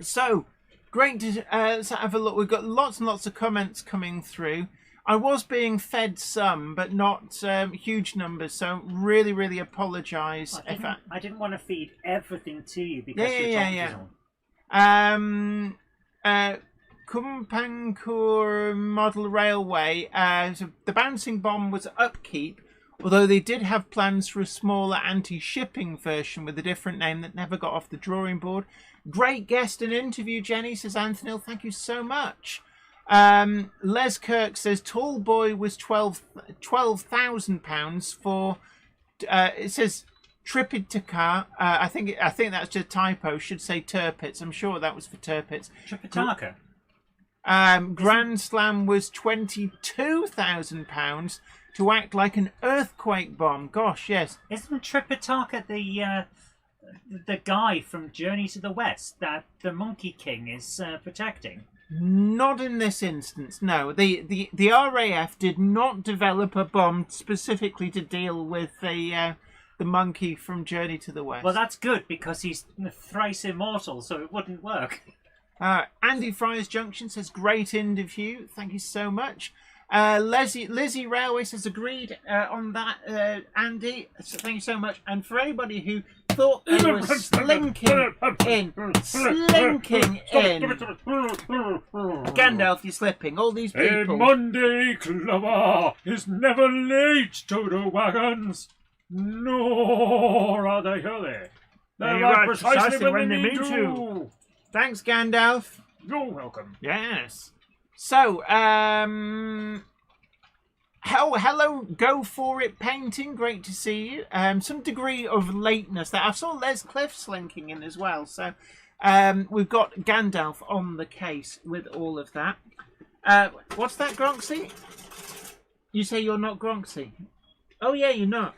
So, great to have a look. We've got lots and lots of comments coming through. I was being fed some, but not huge numbers, so really, really apologise. I didn't want to feed everything to you because your on. Kumpankur Model Railway, so the bouncing bomb was upkeep, although they did have plans for a smaller anti-shipping version with a different name that never got off the drawing board. Great guest and interview, Jenny, says Anthony. Thank you so much. Les Kirk says Tall Boy was £12,000 for it says Tripitaka. I think that's just a typo. Should say Turpits. I'm sure that was for Turpits. Tripitaka. Grand Slam was £22,000 to act like an earthquake bomb. Gosh, yes. Isn't Tripitaka the guy from Journey to the West that the Monkey King is protecting? Not in this instance, no. The RAF did not develop a bomb specifically to deal with the the monkey from Journey to the West. Well, that's good because he's thrice immortal, so it wouldn't work. Andy Fryers Junction says, great interview. Thank you so much. Lizzie Railway says, agreed on that, Andy. So thank you so much. And for anybody who thought they were slinking in, Gandalf, you're slipping. All these people. A Monday clover is never late to the wagons, nor are they early. They arrive precisely when they mean to. Thanks, Gandalf. You're welcome. Yes. So, hello, Go For It Painting. Great to see you. Some degree of lateness there. I saw Les Cliff slinking in as well. So, we've got Gandalf on the case with all of that. What's that, Gronksy? You say you're not Gronksy? Oh, yeah, you're not.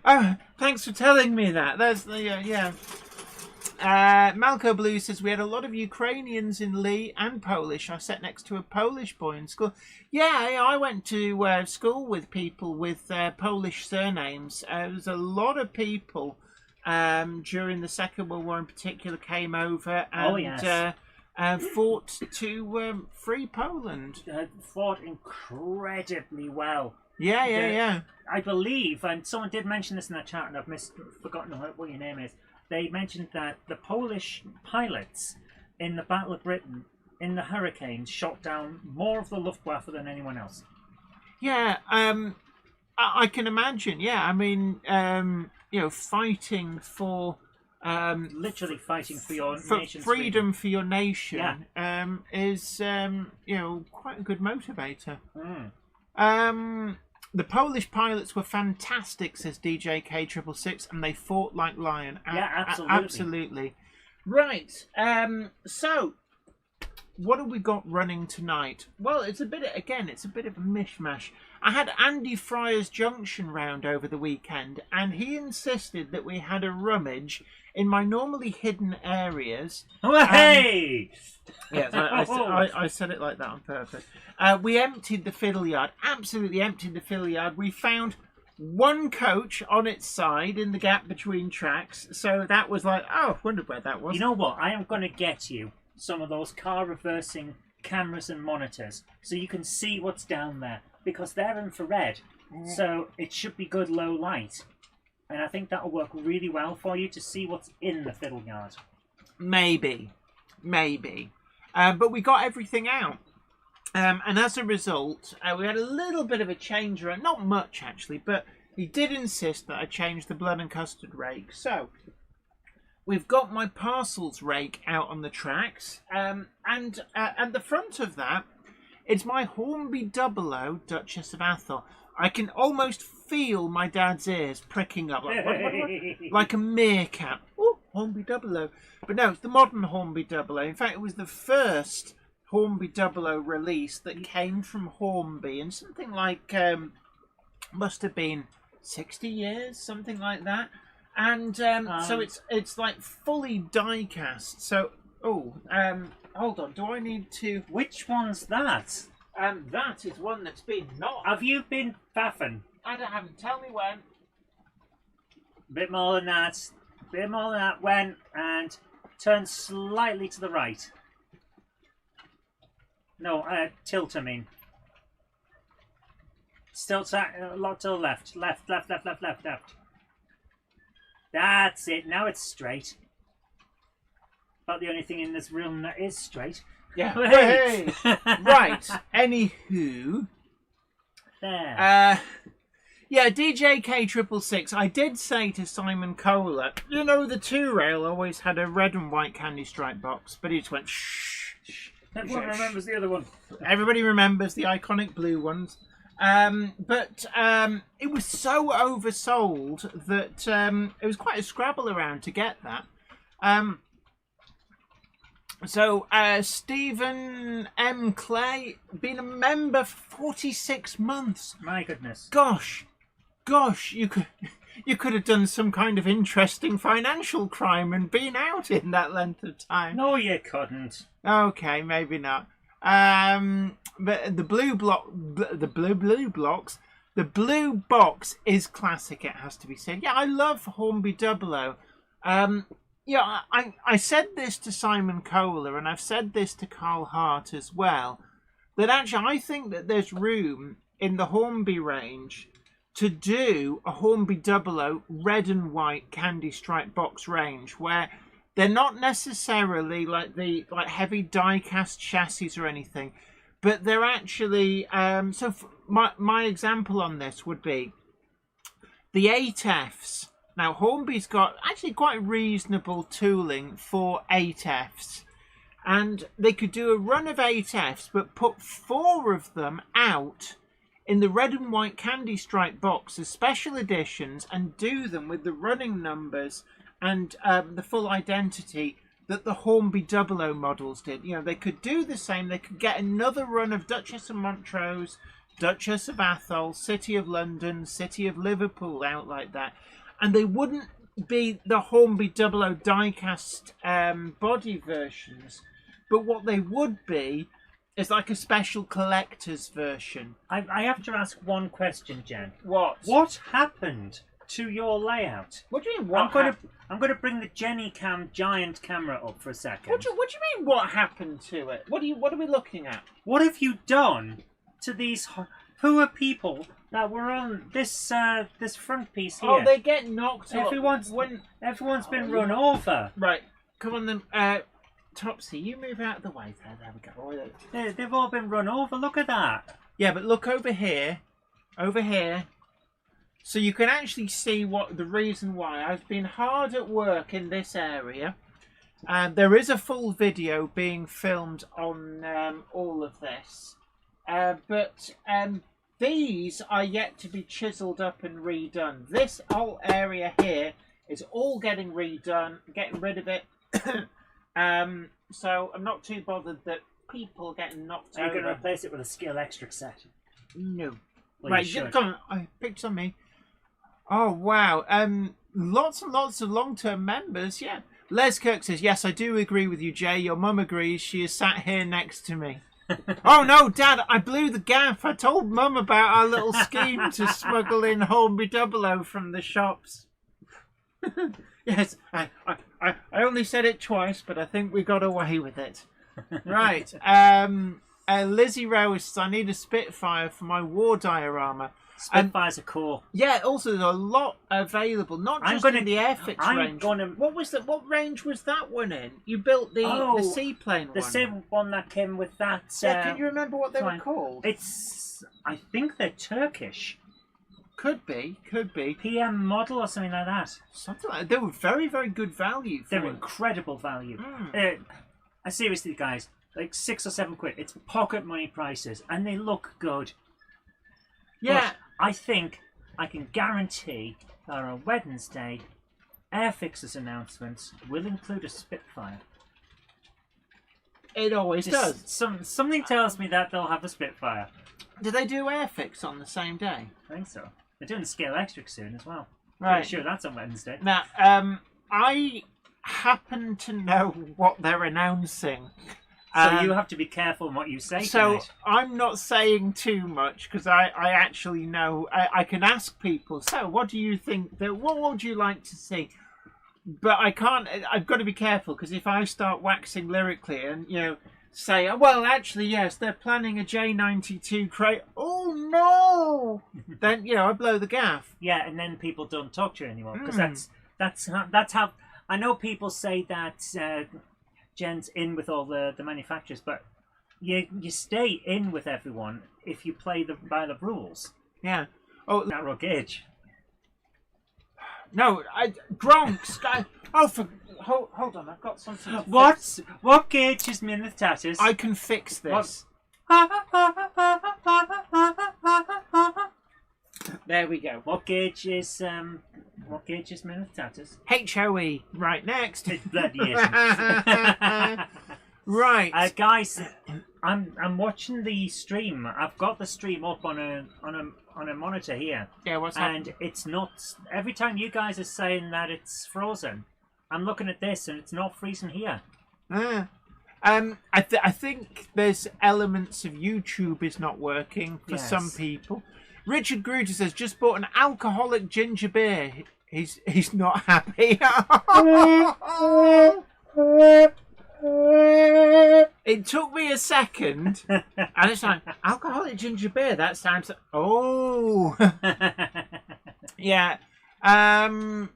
Oh, thanks for telling me that. That's the, yeah. Malco Blue says, we had a lot of Ukrainians in Lee and Polish. I sat next to a Polish boy in school. Yeah, I went to school with people with Polish surnames. There was a lot of people during the Second World War in particular came over and fought to free Poland. Fought incredibly well. Yeah. I believe, and someone did mention this in the chat, and I've forgotten what your name is. They mentioned that the Polish pilots in the Battle of Britain, in the Hurricanes, shot down more of the Luftwaffe than anyone else. Yeah, I can imagine. Yeah, I mean, fighting for literally fighting for your nation's freedom for your nation is quite a good motivator. The Polish pilots were fantastic, says DJ K666, and they fought like lion. Absolutely. Right. So, what have we got running tonight? Well, it's a bit of a mishmash. I had Andy Fryer's Junction round over the weekend, and he insisted that we had a rummage in my normally hidden areas. Oh, hey! Yes, I said it like that on purpose. We emptied the fiddle yard, absolutely emptied the fiddle yard. We found one coach on its side in the gap between tracks, so that was like, oh, wondered where that was. You know what? I am going to get you some of those car reversing cameras and monitors so you can see what's down there, because they're infrared, so it should be good low light. And I think that'll work really well for you to see what's in the fiddle yard. Maybe. But we got everything out. And as a result, we had a little bit of a change around. Not much, actually, but he did insist that I change the blood and custard rake. So, we've got my parcels rake out on the tracks. And at the front of that, it's my Hornby 00 Duchess of Atholl. I can almost feel my dad's ears pricking up like a meerkat. Oh, Hornby 00. But no, it's the modern Hornby 00. In fact, it was the first Hornby 00 release that came from Hornby in something like, must have been 60 years, something like that. And so it's like fully die cast. So, hold on, do I need to... Which one's that? That is one that's been not... Have you been faffing? I haven't. Tell me when. Bit more than that. When, and turn slightly to the right. No, tilt, I mean. Still a lot to the left. Left. That's it. Now it's straight. About the only thing in this room that is straight. Yeah. Hey. Right. Anywho. There. Yeah, DJ K666. I did say to Simon Kohler, you know, the 2-rail always had a red and white candy stripe box, but he just went shh. Everyone remembers the other one. Everybody remembers the iconic blue ones. But it was so oversold that it was quite a scrabble around to get that. So Stephen M. Clay, been a member for 46 months. My goodness. Gosh, you could have done some kind of interesting financial crime and been out in that length of time. No, you couldn't. Okay, maybe not. But the blue blocks, The blue box is classic, it has to be said. Yeah, I love Hornby 00. Yeah, I said this to Simon Kohler, and I've said this to Carl Hart as well, that actually I think that there's room in the Hornby range to do a Hornby 00 red and white candy stripe box range, where they're not necessarily like heavy die-cast chassis or anything, but they're actually... my example on this would be the 8Fs. Now, Hornby's got actually quite reasonable tooling for 8Fs. And they could do a run of 8Fs, but put 4 of them out in the red and white candy stripe box as special editions, and do them with the running numbers and the full identity that the Hornby 00 models did. You know, they could do the same. They could get another run of Duchess of Montrose, Duchess of Atholl, City of London, City of Liverpool out like that. And they wouldn't be the Hornby 00 die-cast body versions, but what they would be is like a special collector's version. I have to ask one question, Jen. What? What happened to your layout? What do you mean? I'm going to bring the Jenny Cam giant camera up for a second. What do you mean? What happened to it? What are we looking at? What have you done to these poor people that were on this this front piece here? Oh, they get knocked off. Everyone's been run over. Right, come on then. Topsy, you move out of the way. There we go. They've all been run over. Look at that. Yeah, but look over here. Over here. So you can actually see what the reason why. I've been hard at work in this area. There is a full video being filmed on all of this. But these are yet to be chiselled up and redone. This whole area here is all getting redone, getting rid of it. So I'm not too bothered that people getting knocked over. Are you going to replace it with a Skill Extra set? No. Well, right, come on. I picked on me. Oh, wow. Lots and lots of long-term members, yeah. Les Kirk says, yes, I do agree with you, Jay. Your mum agrees. She is sat here next to me. Oh no, Dad, I blew the gaff. I told Mum about our little scheme to smuggle in Hornby 00 from the shops. Yes, I only said it twice, but I think we got away with it. Right. Lizzie Rose says, I need a Spitfire for my war diorama. Spitfires are cool. Yeah, also there's a lot available, not just in the Airfix range. What range was that one in? You built the seaplane one. The same one that came with that. Yeah, can you remember what they were called? I think they're Turkish. Could be. PM model or something like that. Something like that. They were very, very good value. They're incredible value. Seriously, guys, like £6 or £7. It's pocket money prices, and they look good. Yeah. But I think I can guarantee that on Wednesday, Airfix's announcements will include a Spitfire. It always does. Something tells me that they'll have a Spitfire. Do they do Airfix on the same day? I think so. They're doing the Scale Extra soon as well. Right. Pretty sure that's on Wednesday. Now, I happen to know what they're announcing. So you have to be careful in what you say tonight. So I'm not saying too much because I actually know. I can ask people, so what do you think? What would you like to see? But I can't. I've got to be careful because if I start waxing lyrically and, say, well, actually, yes, they're planning a J92 crate. Oh, no! Then, I blow the gaff. Yeah, and then people don't talk to you anymore because that's how... I know people say that Jen's in with all the manufacturers, but you stay in with everyone if you play by the rules. Yeah. Oh, narrow gauge. No, Gronks. Hold on, I've got something. What gauge is Minute Tatters? I can fix this. There we go. What gauge is Minute Tatters? HOE. Right, next. It bloody isn't. Right, guys, I'm watching the stream. I've got the stream up on a monitor here. Yeah, what's happening? And it's not. Every time you guys are saying that it's frozen, I'm looking at this and it's not freezing here. I think there's elements of YouTube is not working for some people. Richard Gruder says, just bought an alcoholic ginger beer. He's not happy. It took me a second, and it's like, alcoholic ginger beer, that sounds... Oh! Yeah. Malco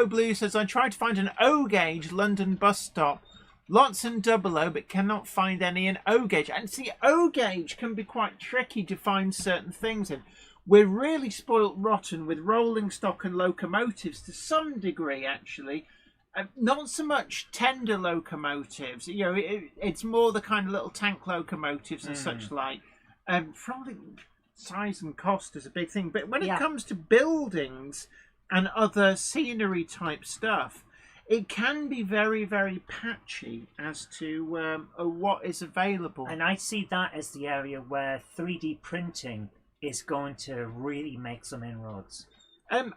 Blue says, I tried to find an O-gauge London bus stop. Lots in 00, but cannot find any in O-gauge. And see, O-gauge can be quite tricky to find certain things in. We're really spoilt rotten with rolling stock and locomotives to some degree, actually. Not so much tender locomotives. You know, it's more the kind of little tank locomotives and such like. Probably size and cost is a big thing. But when it comes to buildings and other scenery type stuff, it can be very, very patchy as to what is available. And I see that as the area where 3D printing is going to really make some inroads.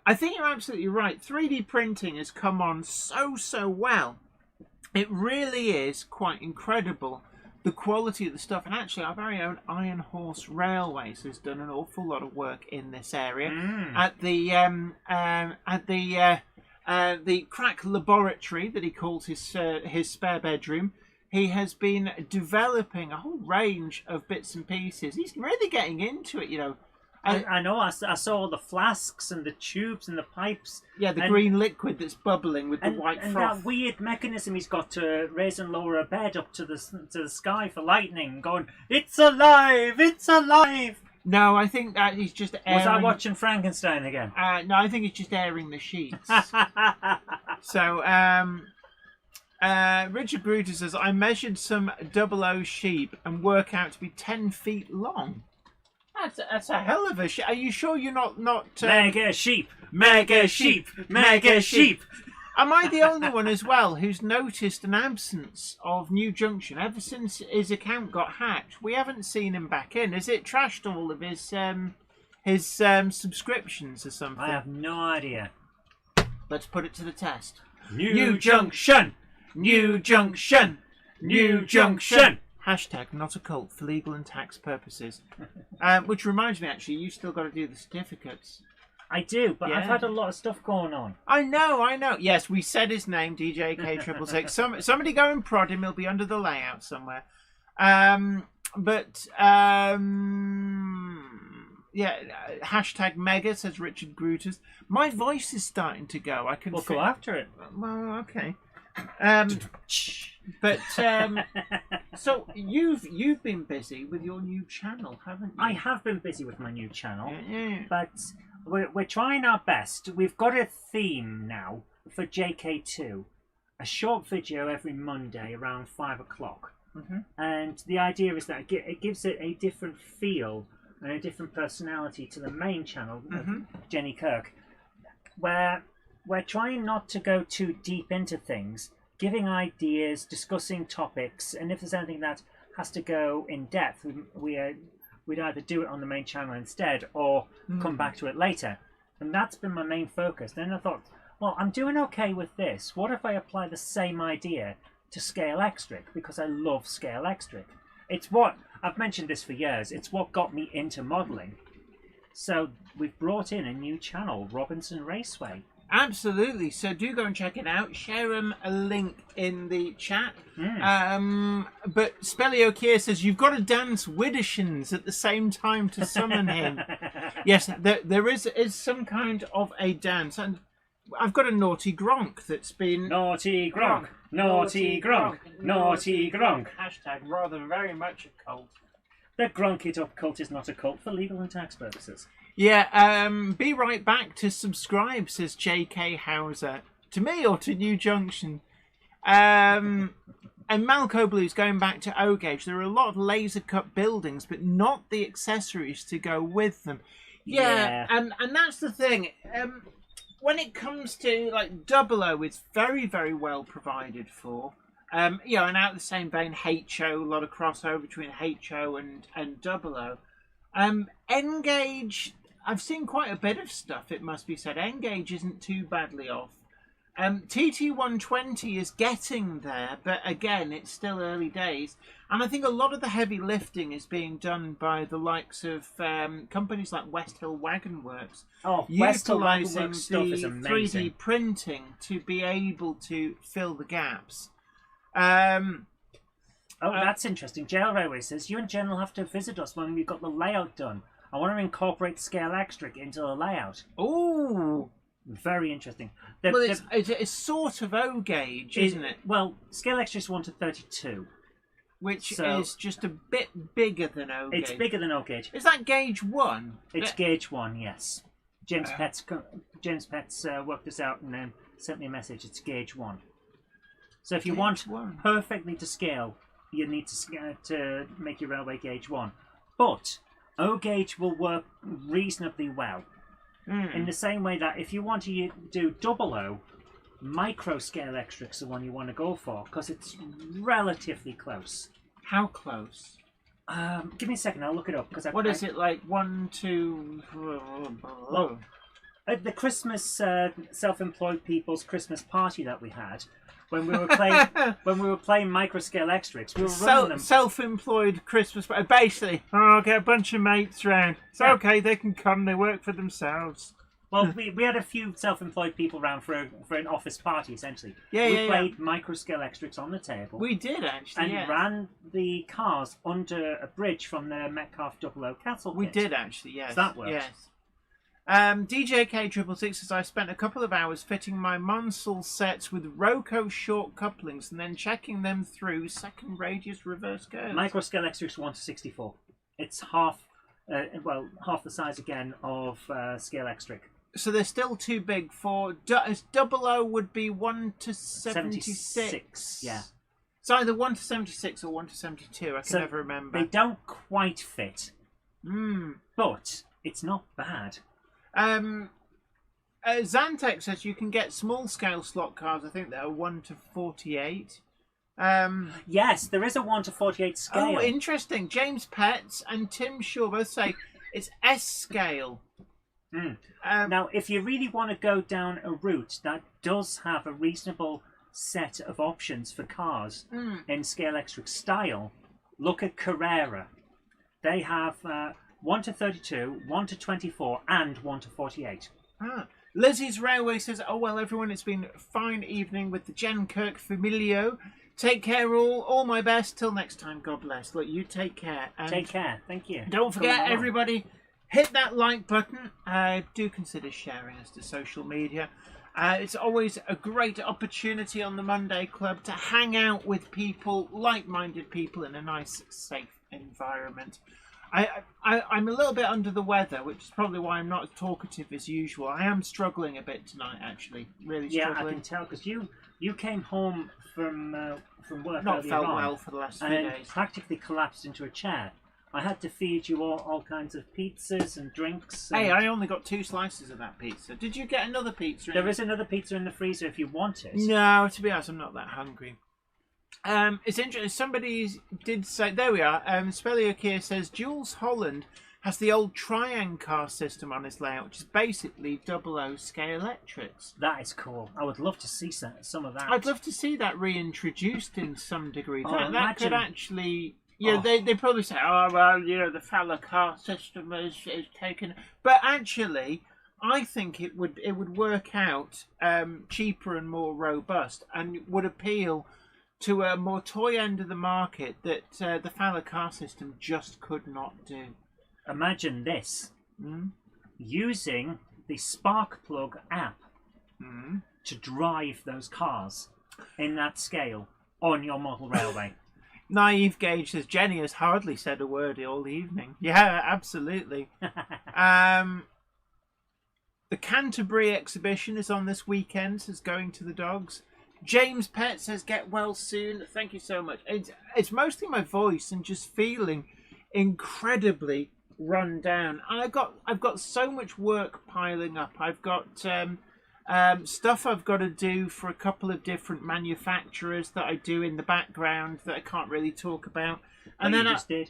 I think you're absolutely right. 3D printing has come on so well. It really is quite incredible, the quality of the stuff. And actually, our very own Iron Horse Railways has done an awful lot of work in this area. At the crack laboratory that he calls his spare bedroom, he has been developing a whole range of bits and pieces. He's really getting into it, you know. I know. I saw all the flasks and the tubes and the pipes. Yeah, the green liquid that's bubbling with the white and froth. that weird mechanism he's got to raise and lower a bed up to the sky for lightning, going, "It's alive! It's alive!" No, I think that he's just airing... Was I watching Frankenstein again? No, I think he's just airing the sheets. So, Richard Gruder says, I measured some 00 sheep and work out to be 10 feet long. That's a hell of a sheep. Are you sure you're not Mega sheep! Mega sheep! Mega sheep! Am I the only one as well who's noticed an absence of New Junction ever since his account got hacked? We haven't seen him back in. Has it trashed all of his subscriptions or something? I have no idea. Let's put it to the test. New Junction! New Junction! New Junction! Hashtag not a cult for legal and tax purposes. Which reminds me, actually, you've still got to do the certificates. I do, but Yeah. I've had a lot of stuff going on. I know. Yes, we said his name, DJK666. Somebody go and prod him. He'll be under the layout somewhere. Yeah, hashtag mega, says Richard Gruters. My voice is starting to go. I can We'll go after it. Well, okay. But so you've been busy with your new channel, haven't you? I have been busy with my new channel, Yeah. but we're trying our best. We've got a theme now for JK2, a short video every Monday around 5 o'clock. And the idea is that it gives it a different feel and a different personality to the main channel, Jenny Kirk, where we're trying not to go too deep into things, giving ideas, discussing topics, and if there's anything that has to go in depth, we'd either do it on the main channel instead or come back to it later. And that's been my main focus. Then I thought, well, I'm doing okay with this. What if I apply the same idea to Scale Extric? Because I love Scale Extric. It's what, I've mentioned this for years, it's what got me into modelling. So we've brought in a new channel, Robinson Raceway. Absolutely. So do go and check it out. Share a link in the chat. But Spelio Kier says you've got to dance Widdershins at the same time to summon him. Yes, there is some kind of a dance, and I've got a naughty Gronk that's been Naughty Gronk, naughty Gronk, naughty Gronk. Hashtag rather very much a cult. The Gronk It Up cult is not a cult for legal and tax purposes. Yeah, be right back to subscribe, says J.K. Hauser. To me or to New Junction? And Malco Blues, going back to O-Gauge, there are a lot of laser cut buildings, but not the accessories to go with them. Yeah. And that's the thing. When it comes to, like, 00, it's very, very well provided for. And out of the same vein, HO, a lot of crossover between HO and 00. N-Gauge, I've seen quite a bit of stuff, it must be said. N-Gauge isn't too badly off. TT120 is getting there, but again, it's still early days. And I think a lot of the heavy lifting is being done by the likes of companies like West Hill Wagon Works, West Hill Wagon utilising Works stuff is the amazing. 3D printing to be able to fill the gaps. That's interesting. JL Railway says, you and Jen will have to visit us when we've got the layout done. I want to incorporate scale extra into the layout. Oh, very interesting. It's sort of O gauge, isn't it? Well, scale extra is 1:32. Which is just a bit bigger than O gauge. It's bigger than O gauge. Is that gauge 1? It's gauge 1, yes. James Petts worked this out and then sent me a message. It's gauge 1. So if you want perfectly to scale, you need to make your railway gauge 1. But O gauge will work reasonably well. In the same way that if you want to do double O, micro scale extra is the one you want to go for because it's relatively close. How close? Give me a second, I'll look it up. What is it like? 1, 2. Well, at the Christmas self-employed people's Christmas party that we had, when we were playing micro scale extras, we were running them. Self-employed Christmas party. Basically, I'll get a bunch of mates round. It's okay, they can come. They work for themselves. Well, we had a few self-employed people around for an office party, essentially. We played micro-scale extras on the table. We did, actually, and ran the cars under a bridge from the Metcalfe 00 Castle We pit. did, actually, yes. So that worked. Yes. DJK666 says, I spent a couple of hours fitting my Monsell sets with Roco short couplings and then checking them through second radius reverse curves. Micro-scale extras 1:64. It's half the size again of scale extra. So they're still too big for... 00 would be 1:76. Yeah. It's either 1:76 or 1:72. I can never remember. They don't quite fit. But it's not bad. Zantex says you can get small scale slot cars, I think that are 1:48. Yes, there is a 1:48 scale. Oh, interesting. James Petts and Tim Shaw both say it's S scale. Now, if you really want to go down a route that does have a reasonable set of options for cars in scale extra style, look at Carrera. They have 1:32, 1:24, and 1:48. Lizzie's Railway says, oh, well, everyone, it's been a fine evening with the Jen Kirk Familio. Take care, all my best. Till next time, God bless. Look, you take care. And take care. Thank you. Don't forget, everybody, hit that like button. Do consider sharing us to social media. It's always a great opportunity on the Monday Club to hang out with people, like-minded people in a nice, safe environment. I'm a little bit under the weather, which is probably why I'm not as talkative as usual. I am struggling a bit tonight, actually. Really struggling. Yeah, I can tell, because you came home from work not earlier felt on well for the last few and days. practically collapsed into a chair. I had to feed you all kinds of pizzas and drinks. Hey, I only got 2 slices of that pizza. Did you get another pizza? There is another pizza in the freezer if you want it. No, to be honest, I'm not that hungry. It's interesting. Somebody did say, there we are. Spelliok says Jules Holland has the old Triang car system on his layout, which is basically 00 scale electrics. That is cool. I would love to see some of that. I'd love to see that reintroduced in some degree. That could actually... Yeah, they probably say, oh, well, the Fowler car system is taken. But actually, I think it would work out cheaper and more robust and would appeal to a more toy end of the market that the Fowler car system just could not do. Imagine this. Using the Sparkplug app to drive those cars in that scale on your model railway. Naive Gage says, Jenny has hardly said a word all evening. Yeah, absolutely. The Canterbury exhibition is on this weekend, says Going to the Dogs. James Pett says, get well soon. Thank you so much. It's mostly my voice and just feeling incredibly run down. And I've got so much work piling up. I've got stuff I've got to do for a couple of different manufacturers that I do in the background that I can't really talk about. And Well, then you just did.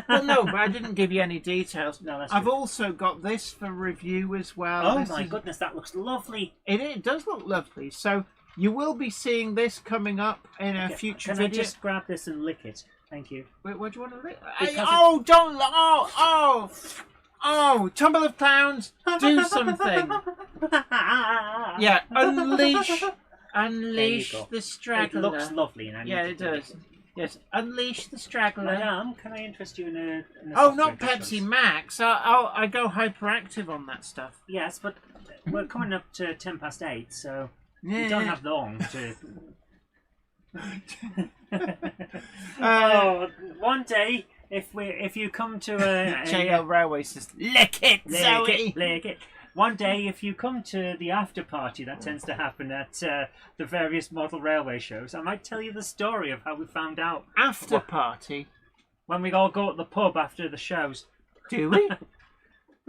well, no, but I didn't give you any details. No, that's I've true. also got this for review as well. Oh This my is- goodness, that looks lovely. It does look lovely. So you will be seeing this coming up in a Okay, future Can video. I just grab this and lick it? Thank you. Wait, what do you want to read? Because Oh, don't! Oh! Tumble of Clowns, do something! Yeah, unleash go. the It straggler. looks lovely. And I Yeah, need it to lick does. Yes, unleash the straggler. Madame, can I interest you in a Oh, soft not drink of Pepsi choice? Max. I go hyperactive on that stuff. Yes, but we're coming up to 8:10, so Yeah. we don't have long to. Uh, One day, if you come to a JL Railway says, lick it, Zoe! lick it. One day, if you come to the after party that tends to happen at the various model railway shows, I might tell you the story of how we found out After party? when we all go to the pub after the shows. Do we?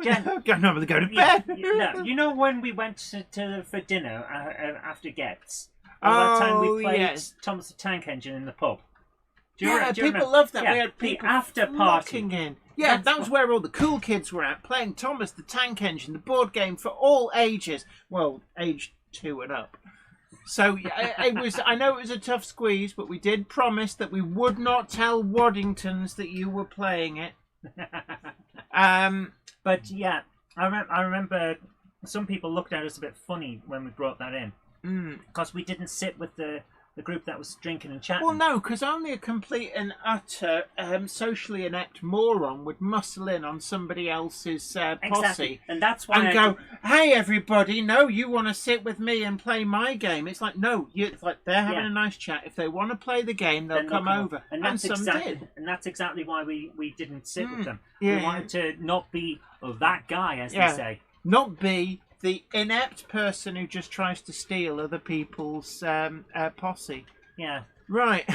Jen, Go to bed. you know when we went for dinner after Gets? That time we played yes. Thomas the Tank Engine in the pub. Do you Yeah, do you people remember? love that. Yeah, We had the people after party. flocking in. Yeah, That's that was where all the cool kids were at, playing Thomas the Tank Engine, the board game for all ages. Well, age 2 and up. So it was. I know it was a tough squeeze, but we did promise that we would not tell Waddingtons that you were playing it. But yeah, I remember some people looked at us a bit funny when we brought that in because we didn't sit with the group that was drinking and chatting. Well, no, because only a complete and utter socially inept moron would muscle in on somebody else's posse. Exactly, and that's why And go, hey everybody, no, you want to sit with me and play my game. It's like, no, it's like they're having Yeah. a nice chat. If they want to play the game, they'll then come over. and And that's some exactly did. and that's exactly why we didn't sit with them. Yeah, We wanted to not be that guy, as Yeah. they say. Not be the inept person who just tries to steal other people's posse. Yeah. Right.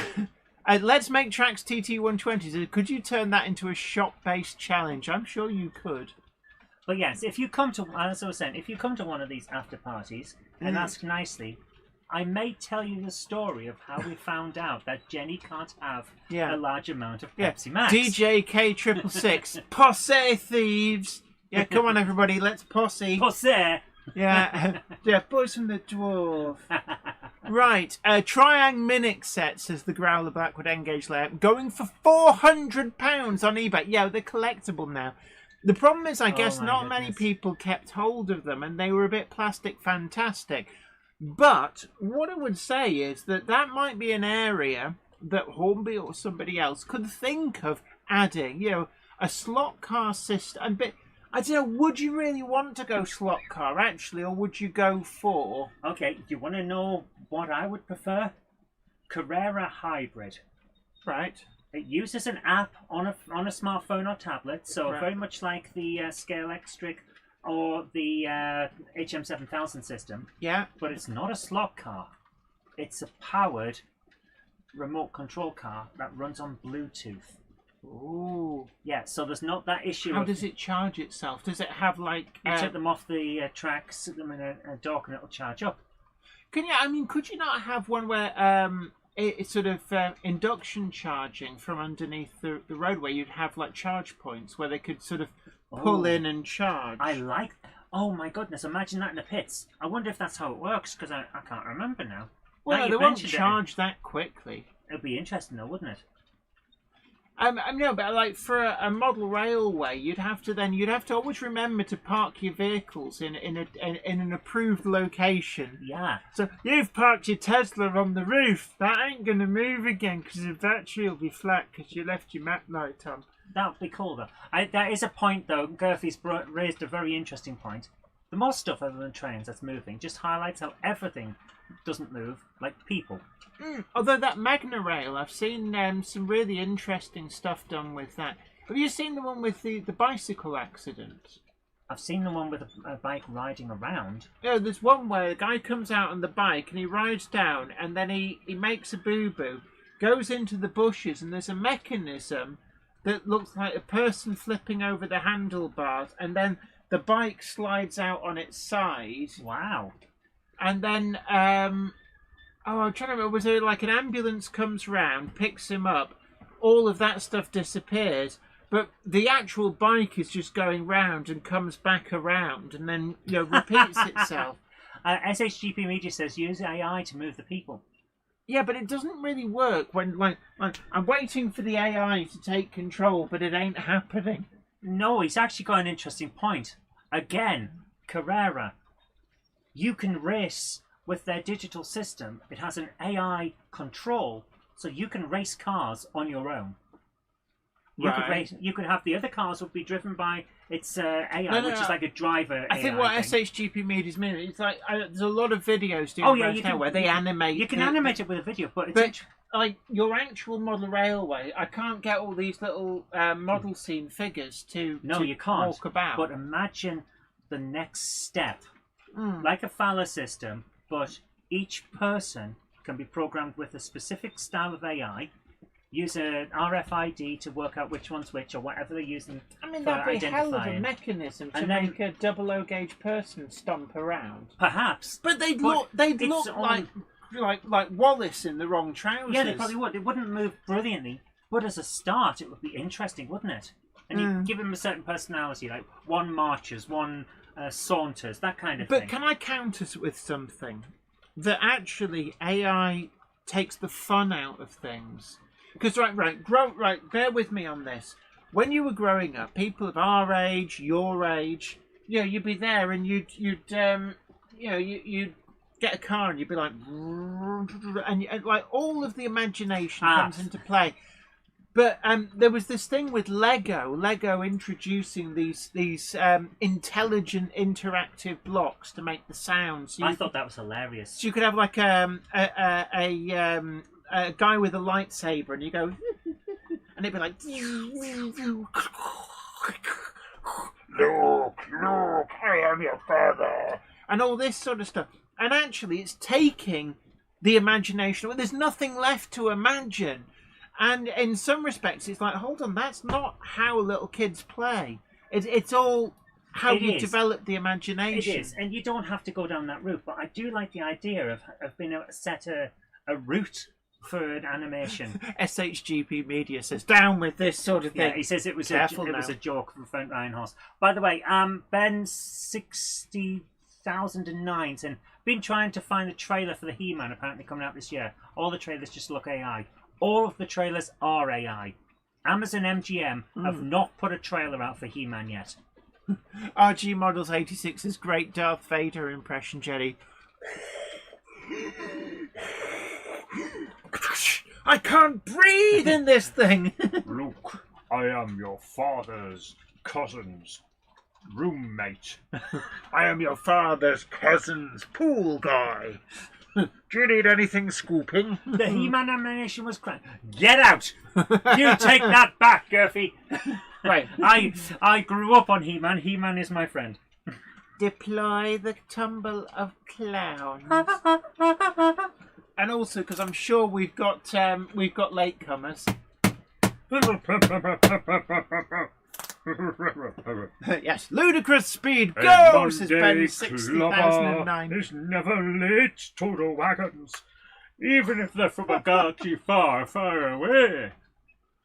Let's make tracks TT120s. Could you turn that into a shop-based challenge? I'm sure you could. But yes, if you come to, as I was saying, if you come to one of these after parties and ask nicely, I may tell you the story of how we found out that Jenny can't have Yeah. a large amount of Yeah. Pepsi Max. DJK666. Posse thieves. Yeah, come on everybody, let's posse. Posse. Yeah, yeah, boys from the dwarf. Right, Triang Minix set, says the Growler Backward Engage layout, going for £400 on eBay. Yeah, they're collectible now. The problem is, I guess, my not many goodness. people kept hold of them, and they were a bit plastic fantastic. But what I would say is that might be an area that Hornby or somebody else could think of adding, a slot car system. But I don't know, would you really want to go slot car, actually, or would you go for... Okay, do you want to know what I would prefer? Carrera Hybrid. Right. It uses an app on a smartphone or tablet, so Right. very much like the Scale Extric or the HM7000 system, Yeah. but it's not a slot car. It's a powered remote control car that runs on Bluetooth. Ooh. Yeah, so there's not that issue. How of does it charge itself? Does it have, like... you take them off the tracks, sit them in a dock, and it'll charge up. could you not have one where it's sort of induction charging from underneath the roadway? You'd have, like, charge points where they could sort of pull in and charge. I like. Oh my goodness! Imagine that in the pits. I wonder if that's how it works because I can't remember now. Well, Now no, they you've won't mentioned it. charge that quickly. It'd be interesting though, wouldn't it? No, but like for a model railway, you'd have to always remember to park your vehicles in an approved location. Yeah. So you've parked your Tesla on the roof. That ain't gonna move again because the battery will be flat because you left your map light on. That would be cool though. That is a point though. Gerthy's raised a very interesting point. The more stuff other than trains that's moving just highlights how everything doesn't move like people. Although that Magna Rail, I've seen some really interesting stuff done with that. Have you seen the one with the bicycle accident? I've seen the one with a bike riding around. Yeah, there's one where the guy comes out on the bike and he rides down and then he makes a boo-boo, goes into the bushes, and there's a mechanism that looks like a person flipping over the handlebars, and then the bike slides out on its side. Wow. And then, I'm trying to remember, was there like an ambulance comes round, picks him up, all of that stuff disappears, but the actual bike is just going round and comes back around and then, repeats itself. SHGP Media says use AI to move the people. Yeah, but it doesn't really work when, like I'm waiting for the AI to take control, but it ain't happening. No, he's actually got an interesting point. Again, Carrera. You can race with their digital system. It has an AI control, so you can race cars on your own. You could have the other cars would be driven by its AI, which is like a driver. I think what SHGP Media's meaning, it's like there's a lot of videos doing where they animate. You can animate it with a video, but like your actual model railway, I can't get all these little model scene figures to you can't walk about. But imagine the next step, like a Fowler system, but each person can be programmed with a specific style of AI. Use an RFID to work out which one's which or whatever they're using. I mean, that'd be a hell of a mechanism to make a 00 gauge person stomp around. Perhaps, but they'd look like Wallace in the wrong trousers. Yeah, they probably would. It wouldn't move brilliantly, but as a start, it would be interesting, wouldn't it? And you give him a certain personality, like one marches, one saunters, that kind of thing. But can I counter with something that actually AI takes the fun out of things? Because bear with me on this. When you were growing up, people of our age, your age, you'd be there and you'd get a car and you'd be like, and like all of the imagination comes into play. But there was this thing with Lego introducing these intelligent interactive blocks to make the sounds. I thought that was hilarious. So you could have like a guy with a lightsaber, and you go, and it'd be like, look, I am your father, and all this sort of stuff. And actually, it's taking the imagination. Well, there's nothing left to imagine. And in some respects, it's like, hold on, that's not how little kids play. It's all how you develop the imagination. It is, and you don't have to go down that route. But I do like the idea of being able to set a route for an animation. SHGP Media says, down with this sort of thing. Yeah, he says it was a joke from Frank Reinhorst. By the way, Ben 60,009 and been trying to find a trailer for the He-Man apparently coming out this year. All the trailers just look AI. All of the trailers are AI. Amazon MGM have not put a trailer out for He-Man yet. RG Models 86's great Darth Vader impression, Jerry. I can't breathe in this thing. Luke, I am your father's cousin's roommate. I am your father's cousin's pool guy. Do you need anything scooping? The He-Man animation was crap. Get out! You take that back, Gurphy. Right. I grew up on He-Man. He-Man is my friend. Deploy the tumble of clowns. And also, because I'm sure we've got latecomers. Yes, ludicrous speed goes, says Ben 60,009. Is never late to the wagons, even if they're from a galaxy far, far away.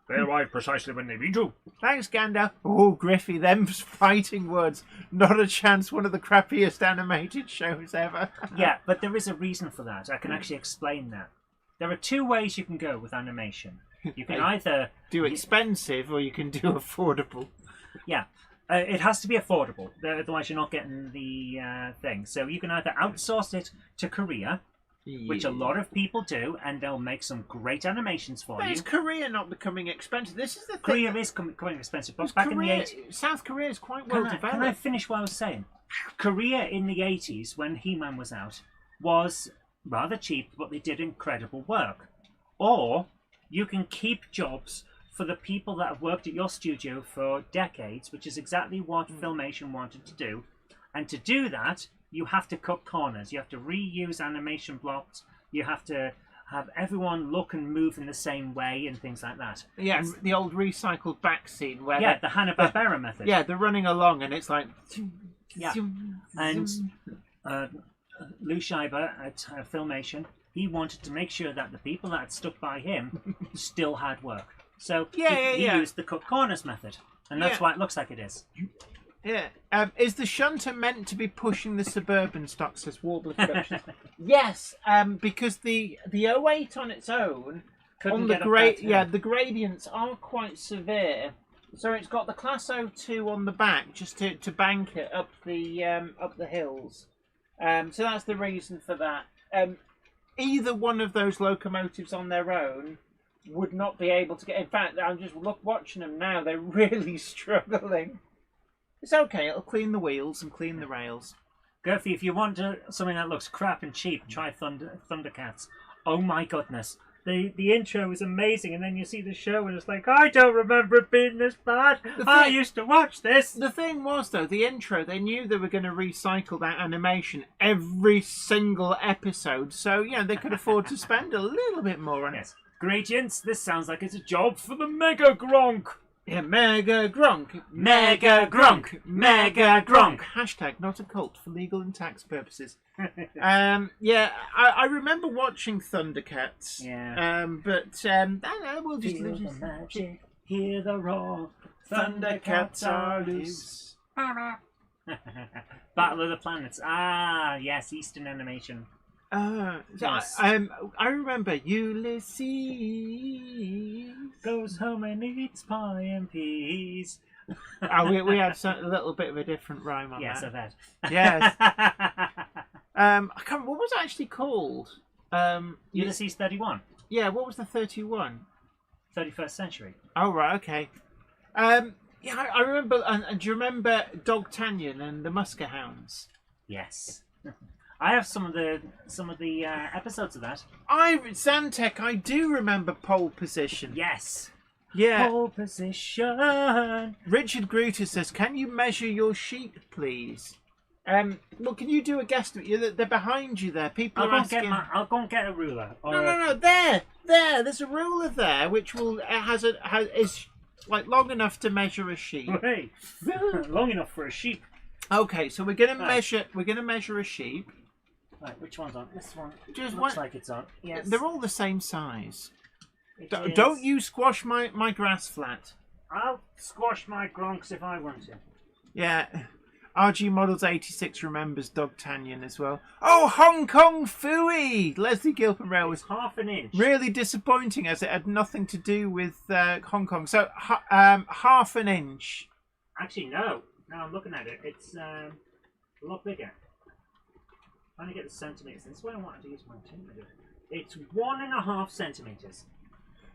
They arrive precisely when they mean to. Thanks, Gandalf. Oh, Griffey, them's fighting words. Not a chance. One of the crappiest animated shows ever. Yeah, but there is a reason for that. I can actually explain that. There are two ways you can go with animation. You can either do expensive or you can do affordable. Yeah, it has to be affordable. Otherwise, you're not getting the thing. So you can either outsource it to Korea, which a lot of people do, and they'll make some great animations for you. Is Korea not becoming expensive? This is the thing. Korea is becoming expensive, but back in the 80s... South Korea is quite well developed. Can I finish what I was saying? Korea in the 80s, when He-Man was out, was rather cheap, but they did incredible work. Or you can keep jobs for the people that have worked at your studio for decades, which is exactly what Filmation wanted to do. And to do that, you have to cut corners. You have to reuse animation blocks. You have to have everyone look and move in the same way and things like that. Yeah, and the old recycled back scene where... Yeah, the Hanna-Barbera method. Yeah, they're running along and it's like... Yeah, and Lou Scheiber at Filmation, he wanted to make sure that the people that had stuck by him still had work. So he used the cut corners method, and that's why it looks like it is. Yeah. Is the shunter meant to be pushing the suburban stock, says Warbler Productions? Yes, because the 08 on its own, the gradients are quite severe. So it's got the Class 02 on the back just to bank it up the hills. So that's the reason for that. Either one of those locomotives on their own would not be able to get... In fact, I'm just watching them now. They're really struggling. It's okay. It'll clean the wheels and clean the rails. Goofy, if you want something that looks crap and cheap, try Thundercats. Oh my goodness. The intro is amazing, and then you see the show and it's like, I don't remember it being this bad. I used to watch this. The thing was, though, the intro, they knew they were going to recycle that animation every single episode. So, they could afford to spend a little bit more on it. Gradients, this sounds like it's a job for the Mega Gronk. Yeah, Mega Gronk. Mega Gronk. Mega Gronk. Hashtag not a cult for legal and tax purposes. I remember watching Thundercats. Yeah. We'll just feel the magic, hear the roar. Thundercats are loose. Battle of the Planets. Ah, yes, Eastern animation. Yes. I remember Ulysses goes home and eats pie and peas. We had a little bit of a different rhyme on that. Yes, I bet. Yes. I can't remember, what was it actually called? Ulysses 31. Yeah, what was the 31? 31st century. Oh, right, okay. I remember. And do you remember Dogtanyan and the Musker Hounds? Yes. I have some of the episodes of that. Zantec, I do remember Pole Position. Yes. Yeah. Pole Position. Richard Gruter says, "Can you measure your sheep, please?" Well, can you do a guesstimate? They're behind you there. People are asking. I'll go and get a ruler. No. There. There's a ruler there, which is like long enough to measure a sheep. Hey, long enough for a sheep. Okay, so we're gonna measure. We're gonna measure a sheep. Right, which one's on? This one. Just looks like it's on. Yes. They're all the same size. Don't you squash my grass flat. I'll squash my gronks if I want to. Yeah. RG Models 86 remembers Dogtanyan as well. Oh, Hong Kong Phooey! Leslie Gilpin Rail was half an inch. Really disappointing as it had nothing to do with Hong Kong. So, half an inch. Actually, no. Now I'm looking at it. It's a lot bigger. I'm trying to get the centimetres. This is why I wanted to use my centimetre. It's 1.5 centimetres.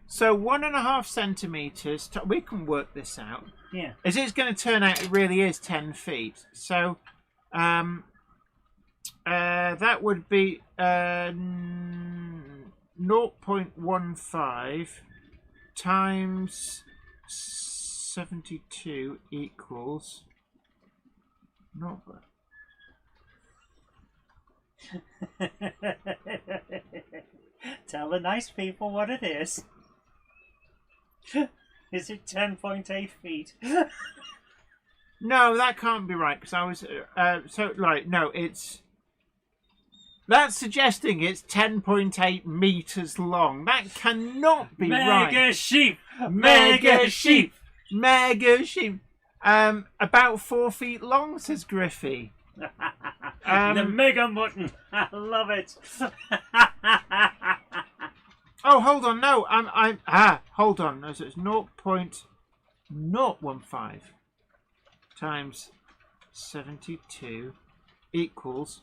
So 1.5 centimetres. We can work this out. Yeah. As it's going to turn out, it really is 10 feet. So, that would be 0.15 times 72 equals. Tell the nice people what it is. Is it 10.8 feet? No, that can't be right because I was that's suggesting it's 10.8 meters long. That cannot be right. Mega sheep. Mega sheep. Mega sheep. About 4 feet long, says Griffey. The mega mutton. I love it. Oh, hold on. No, hold on. No, so it's 0.015 times 72 equals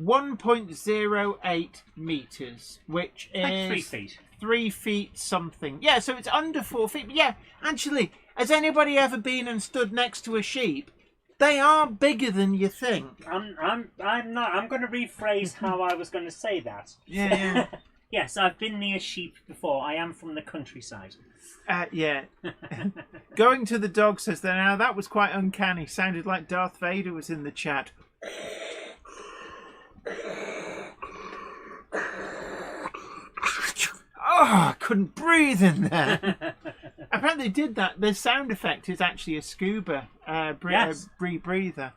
1.08 meters, which is like 3 feet. 3 feet something. Yeah, so it's under 4 feet. But yeah, actually, has anybody ever been and stood next to a sheep? They are bigger than you think. I'm not. I'm going to rephrase how I was going to say that. Yeah. Yes, I've been near sheep before. I am from the countryside. Yeah. Going to the dog says that now that was quite uncanny. Sounded like Darth Vader was in the chat. Oh, I couldn't breathe in there. Apparently they did that. The sound effect is actually a scuba breather.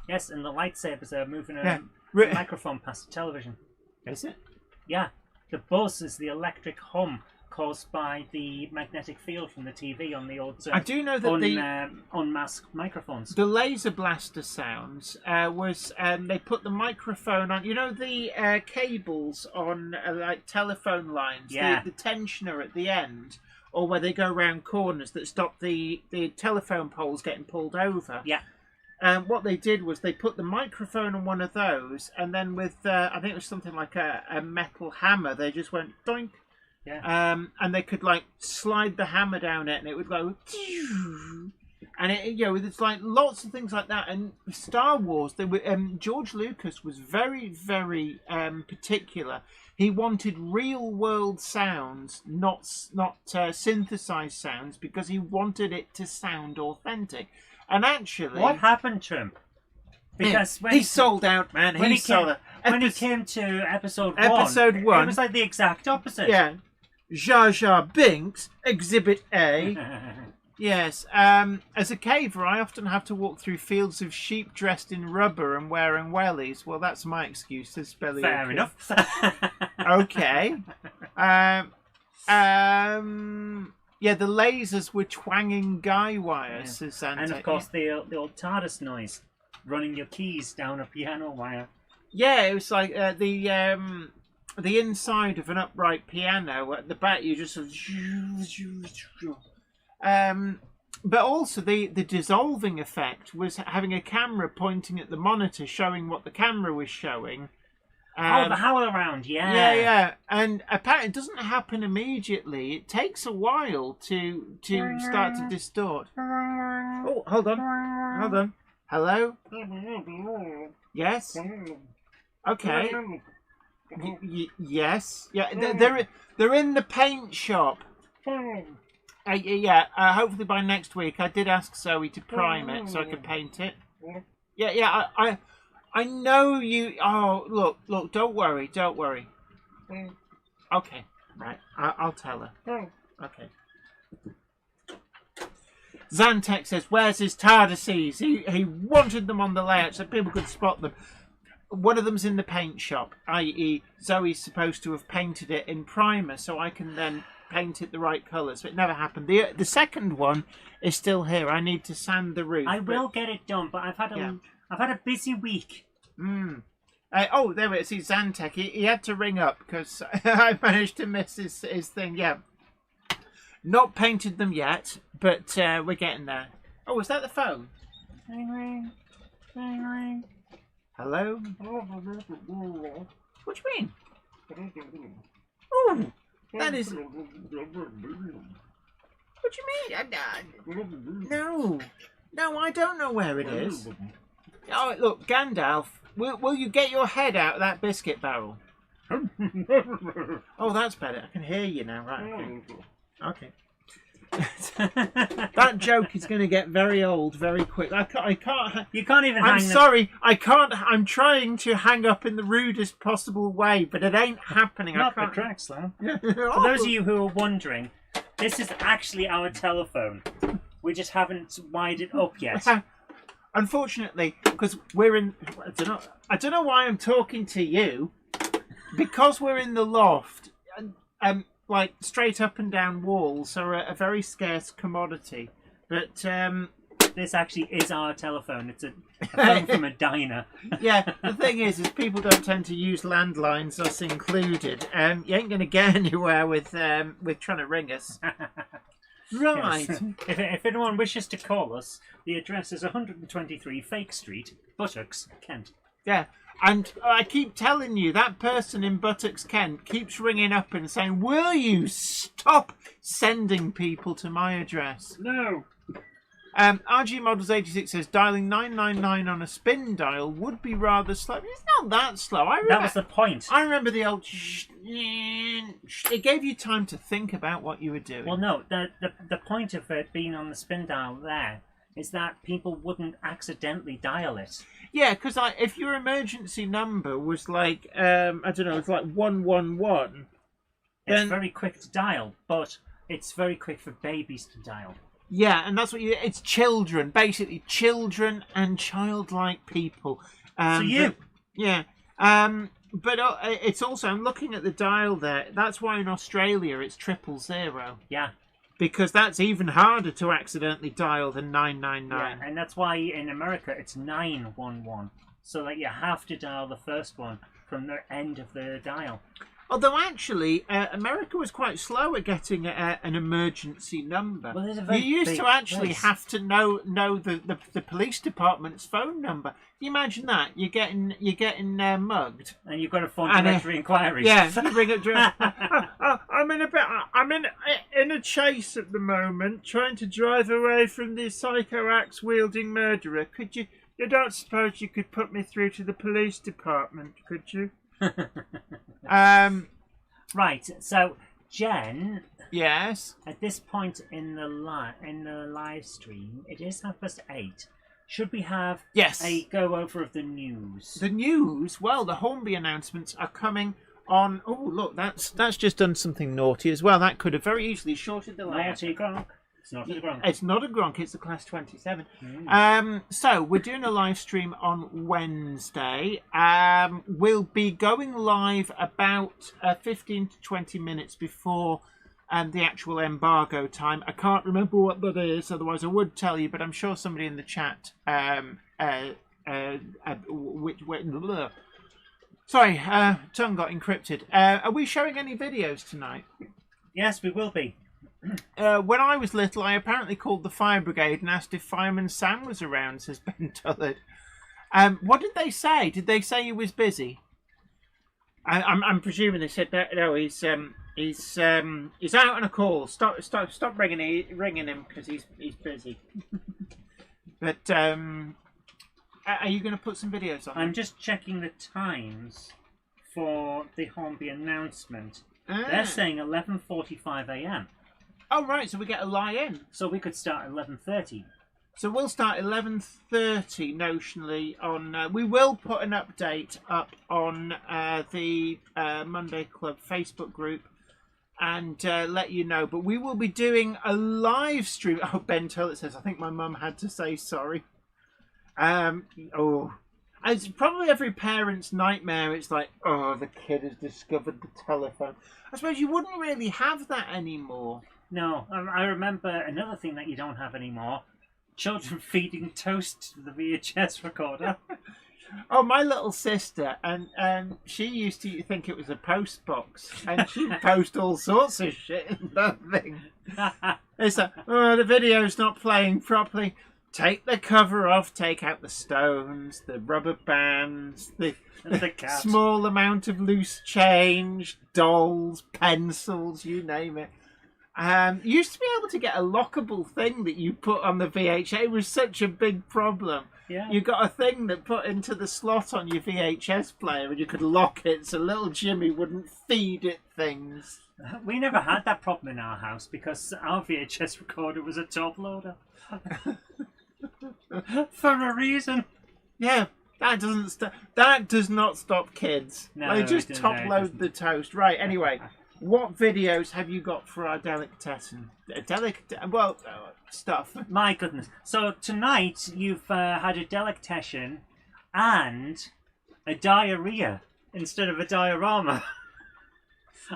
Yes, and the lightsabers are moving Yeah. the microphone past the television. Is it? Yeah. The buzz is the electric hum caused by the magnetic field from the TV on the old I do know that unmasked microphones. The laser blaster sounds was they put the microphone on. You know the cables on like telephone lines. Yeah. The tensioner at the end, or where they go around corners that stop the telephone poles getting pulled over. Yeah. What they did was they put the microphone on one of those, and then with I think it was something like a metal hammer, they just went doink. Yeah. And they could like slide the hammer down it, and it would go, and it, it's like lots of things like that. And Star Wars, they were George Lucas was very, very particular. He wanted real world sounds, not synthesized sounds, because he wanted it to sound authentic. And actually, what happened to him? Because he sold out, man. When he came to episode 1, it was like the exact opposite. Yeah. Jar Jar Binks, Exhibit A. Yes. As a caver, I often have to walk through fields of sheep dressed in rubber and wearing wellies. Well, that's my excuse to spell it. Fair enough. Okay. Yeah, the lasers were twanging guy wires, says Santa. And of course, the old TARDIS noise, running your keys down a piano wire. Yeah, it was like the inside of an upright piano. At the back, you just sort of... but also the dissolving effect was having a camera pointing at the monitor, showing what the camera was showing. The howl around, yeah. Yeah. And apparently it doesn't happen immediately. It takes a while to start to distort. Oh, hold on. Hello? Yes? Okay. Yes. Yeah, they're in the paint shop. Hopefully by next week. I did ask Zoe to prime it so I could paint it. Yeah. I know you. Oh, look. Don't worry. Okay, right. I'll tell her. Okay. Zantek says, "Where's his TARDISes? He wanted them on the layout so people could spot them. One of them's in the paint shop, i.e., Zoe's supposed to have painted it in primer, so I can then paint it the right colours. But it never happened. The second one is still here. I need to sand the roof. I will get it done, but I've had a busy week. There it is. See, Zantek. He had to ring up because I managed to miss his thing. Yeah. Not painted them yet, but we're getting there. Oh, is that the phone? Ring, ring. Hello? What do you mean? Oh, that is... What do you mean? No, I don't know where it is. Oh, look, Gandalf, will you get your head out of that biscuit barrel? Oh, that's better. I can hear you now. Right. Okay. That joke is going to get very old very quick. I can't. You can't even. I'm sorry. I can't. I'm trying to hang up in the rudest possible way, but it ain't happening. Not the cracks, though. For those of you who are wondering, this is actually our telephone. We just haven't wired it up yet. Unfortunately, because we're in. I don't know why I'm talking to you. Because we're in the loft. Like straight up and down walls are a very scarce commodity. But this actually is our telephone. It's a phone from a diner. Yeah, the thing is people don't tend to use landlines, us included. You ain't going to get anywhere with trying to ring us. Right. Yes. If anyone wishes to call us, the address is 123 Fake Street, Buttocks, Kent. Yeah. And I keep telling you, that person in Buttocks, Kent, keeps ringing up and saying, "Will you stop sending people to my address?" No. RG Models 86 says, "Dialing 999 on a spin dial would be rather slow." It's not that slow. That was the point. I remember the old... It gave you time to think about what you were doing. Well, no. The point of it being on the spin dial there is that people wouldn't accidentally dial it. Yeah, because if your emergency number was like, I don't know, it's like 111... It's very quick to dial, but it's very quick for babies to dial. Yeah, and that's what it's children, basically children and childlike people. So you? Yeah. But it's also, I'm looking at the dial there. That's why in Australia it's 000. Yeah. Because that's even harder to accidentally dial than 999. Yeah, and that's why in America it's 911. So that you have to dial the first one from the end of the dial. Although actually, America was quite slow at getting an emergency number. Well, there's a very you used big to actually place. have to know the police department's phone number. Can you imagine that? You're getting mugged, And you've got to phone And, directory inquiries. yeah. You bring it. I'm in a chase at the moment, trying to drive away from the psycho axe wielding murderer. Could you? You don't suppose you could put me through to the police department, could you? Right, so Jen, Yes. at this point in the live stream, it is 8:30. Should we have Yes. a go over of the news? The news. Well, the Hornby announcements are coming on. Oh, look, that's just done something naughty as well. That could have very easily shorted the layout. Naughty Gronk. It's not a Gronk. It's not a Gronk, it's a Class 27. Mm. So, we're doing a live stream on Wednesday. We'll be going live about 15 to 20 minutes before the actual embargo time. I can't remember what that is, otherwise I would tell you, but I'm sure somebody in the chat... Sorry, tongue got encrypted. Are we showing any videos tonight? Yes, we will be. When I was little, I apparently called the fire brigade and asked if Fireman Sam was around, says Ben Tullard. What did they say? Did they say he was busy? I'm presuming they said that. No, he's out on a call. Stop ringing him because he's busy. But are you going to put some videos on? I'm just checking the times for the Hornby announcement. They're saying 11:45 a.m. Oh, right, so we get a lie-in. So we could start at 11:30. So we'll start 11:30 notionally on... we will put an update up on the Monday Club Facebook group and let you know. But we will be doing a live stream. Oh, Ben Tullett says, I think my mum had to say sorry. It's probably every parent's nightmare. It's like, oh, the kid has discovered the telephone. I suppose you wouldn't really have that anymore. No, I remember another thing that you don't have anymore. Children feeding toast to the VHS recorder. Oh, my little sister, and she used to think it was a post box, and she'd post all sorts of shit in that thing. It's like, oh, the video's not playing properly. Take the cover off, take out the stones, the rubber bands, the cat. Small amount of loose change, dolls, pencils, you name it. You used to be able to get a lockable thing that you put on the VHS. It was such a big problem. Yeah. You got a thing that put into the slot on your VHS player and you could lock it so little Jimmy wouldn't feed it things. We never had that problem in our house because our VHS recorder was a top loader. For a reason. Yeah, that does not stop kids. No, They just it doesn't, top no, it load doesn't. the toast. Right, anyway. What videos have you got for our delicatessen? Stuff. My goodness. So tonight you've had a delicatessen and a diarrhea instead of a diorama.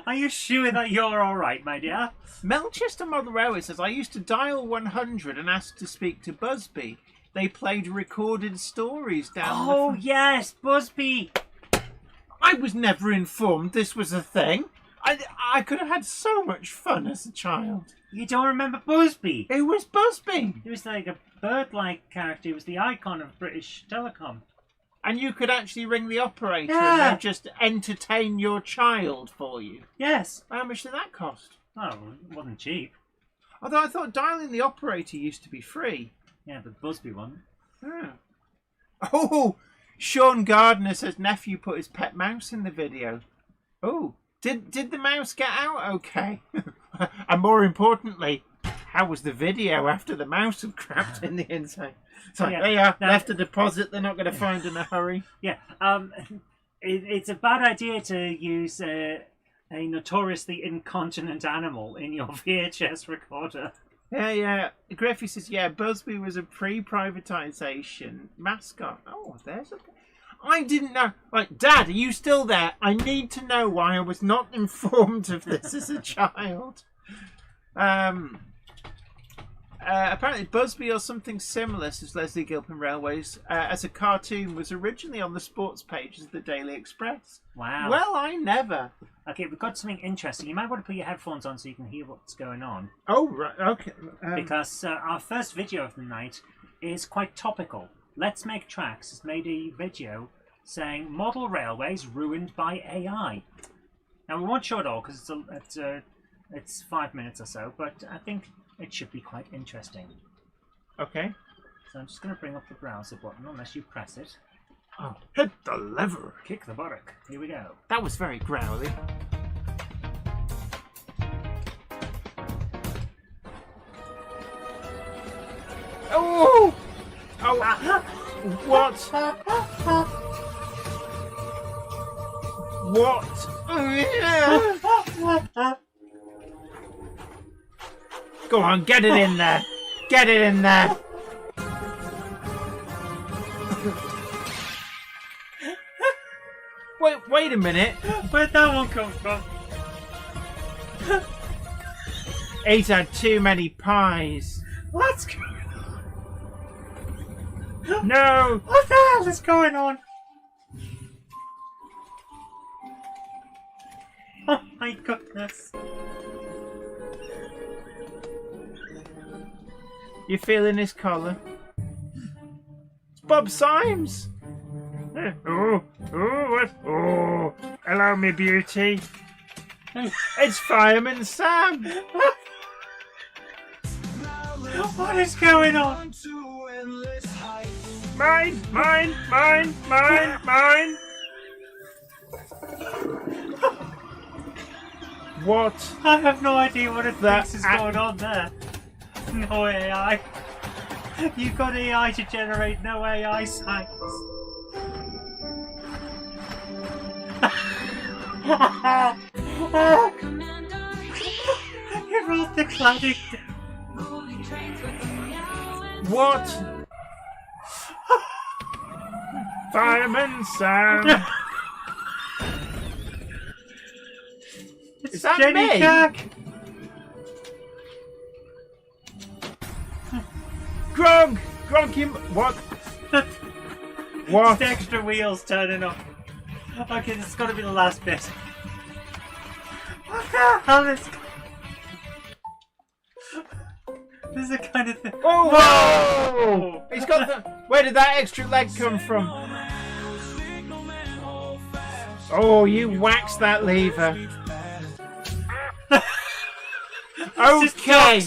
Are you sure that you're alright, my dear? Melchester Motherella says, I used to dial 100 and ask to speak to Busby. They played recorded stories down the Oh, yes, Busby. I was never informed this was a thing. I could have had so much fun as a child. You don't remember Busby? It was Busby. He was like a bird-like character. He was the icon of British Telecom. And you could actually ring the operator Yeah. and they'd just entertain your child for you. Yes. How much did that cost? Oh, it wasn't cheap. Although I thought dialing the operator used to be free. Yeah, but Busby wasn't. Oh, Sean Gardner says nephew put his pet mouse in the video. Oh, did the mouse get out okay? And more importantly, how was the video after the mouse had crapped in the inside? So Yeah. there you are, Now- left a deposit they're not going to find in a hurry. Yeah. It's a bad idea to use a notoriously incontinent animal in your VHS recorder. Yeah. Griffey says, yeah, Busby was a pre-privatisation mascot. Oh, there's a... I didn't know. Like, Dad, are you still there? I need to know why I was not informed of this as a child. Apparently, Busby or something similar, says Leslie Gilpin Railways, as a cartoon, was originally on the sports pages of the Daily Express. Wow. Well, I never. Okay, we've got something interesting. You might want to put your headphones on so you can hear what's going on. Oh, right. Okay. Because our first video of the night is quite topical. Let's Make Tracks has made a video saying model railways ruined by AI. Now, we won't show it all because it's 5 minutes or so, but I think it should be quite interesting. Okay. So I'm just going to bring up the browser button, unless you press it. Oh, hit the lever. Kick the buttock. Here we go. That was very growly. Oh! Oh! What? What? Go on, get it in there. Get it in there. Wait a minute. Where'd that one come from? He's had too many pies. What's going on? No! What the hell is going on? Oh my goodness. You feeling his collar? It's Bob Symes! Oh, what? Oh, hello, me beauty. It's Fireman Sam. What is going on? Mine. What? I have no idea what it That thinks is going on there. No AI. You've got AI to generate no AI signs. You wrote the cladding down. What? Fireman Sam. Is that Jenny me? Kirk. Gronk, you... What? What? It's the extra wheels turning up. Okay, this has got to be the last bit. What the hell is... This is the kind of thing... Oh, whoa! He's got the... Where did that extra leg come from? Oh, you waxed that lever. Okay.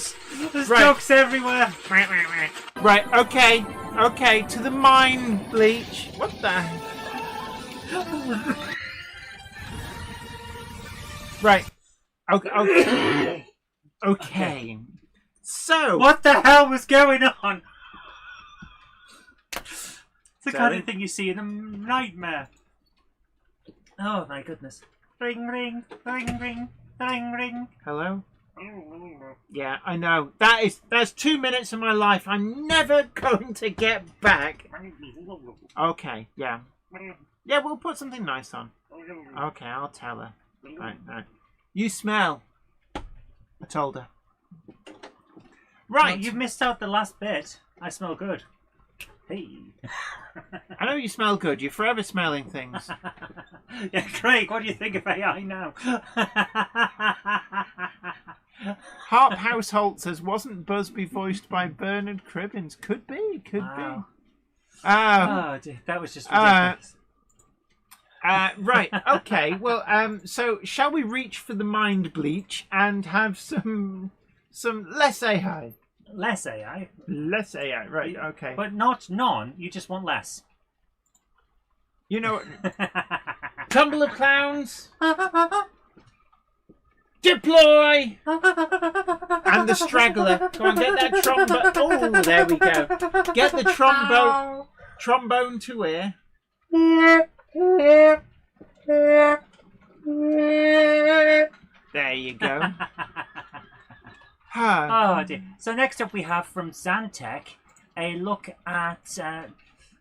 There's Right. ducks everywhere. Right, okay, to the mine bleach. What the? Right. Okay. So. What the hell was going on? It's the kind Sorry? of thing you see in a nightmare. Oh my goodness. Ring, ring, ring, ring, ring, ring. Hello? Yeah, I know. That's 2 minutes of my life I'm never going to get back. Okay, yeah. Yeah, we'll put something nice on. Okay, I'll tell her. Right. You smell. I told her. Right. You've missed out the last bit. I smell good. Hey. I know you smell good. You're forever smelling things. Yeah, Craig, what do you think of AI now? Harp Household says, wasn't Busby voiced by Bernard Cribbins? Could be. Wow. Oh, dear, that was just ridiculous. Right, okay. Well, so shall we reach for the mind bleach and have some less AI? Less AI. Less AI, right, okay. But not none, you just want less. You know, Tumble of Clowns, deploy, and the Straggler. Come on, get that trombone. Oh, there we go. Get the trombone to ear. There you go. Oh dear. So next up we have from Zantech a look at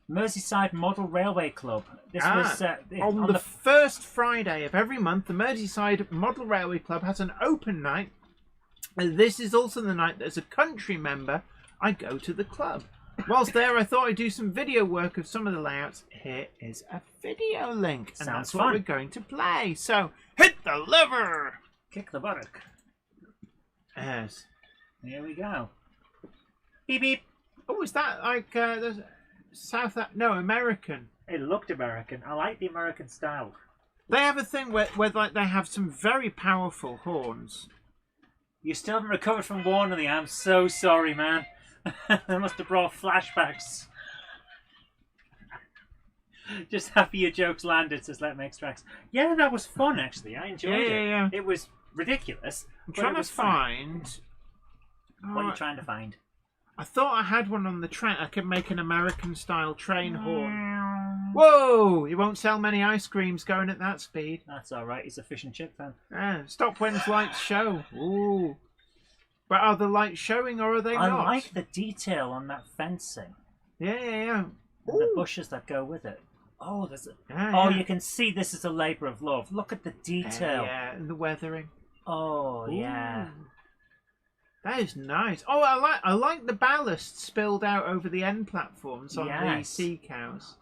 Merseyside Model Railway Club. This was on the first Friday of every month. The Merseyside Model Railway Club has an open night. And this is also the night that, as a country member, I go to the club. Whilst there, I thought I'd do some video work of some of the layouts. Here is a video link, and Sounds that's what fun. we're going to play. So, hit the lever! Kick the buttock. Yes. Here we go. Beep beep. Oh, is that like American? It looked American. I like the American style. They have a thing where like they have some very powerful horns. You still haven't recovered from Warnerly. I'm so sorry, man. They must have brought flashbacks. Just happy your jokes landed, says Let Me Extracts. Yeah, that was fun, actually. I enjoyed it. Yeah. It was ridiculous. I'm but trying it to was fun. find. What are you trying to find? I thought I had one on the train. I could make an American-style train horn. Whoa! You won't sell many ice creams going at that speed. That's all right. He's a fish and chip fan. Stop when lights show. Ooh. But are the lights showing or are they I not? like the detail on that fencing. Yeah. And the bushes that go with it. Oh, you can see this is a labour of love. Look at the detail. Yeah, and the weathering. Oh, yeah. Ooh. That is nice. Oh, I like the ballast spilled out over the end platforms on the sea cows.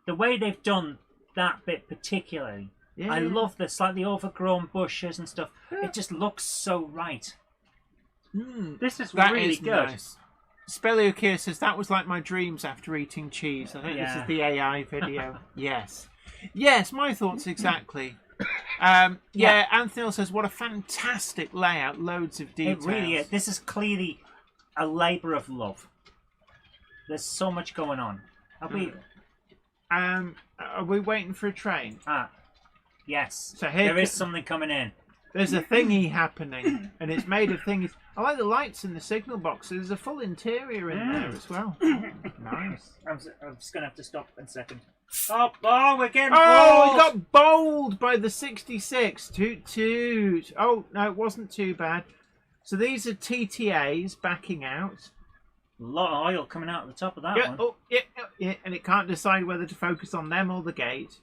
The way they've done that bit particularly. Yeah. I love the slightly overgrown bushes and stuff. Yeah. It just looks so right. This is really good. Nice. Speleokir says that was like my dreams after eating cheese. I think this is the AI video. Yes, my thoughts exactly. Anthony says what a fantastic layout, loads of details. It really is. This is clearly a labour of love. There's so much going on. Are we waiting for a train? Yes. So there is something coming in. There's a thingy happening, and it's made of things. I like the lights in the signal box. There's a full interior in there as well. Nice. I'm just going to have to stop in a second. Oh, we're getting bowled! bowled! We got bowled by the 66. Toot toot. Oh, no, it wasn't too bad. So these are TTAs backing out. A lot of oil coming out of the top of that one. Oh, yeah, and it can't decide whether to focus on them or the gate.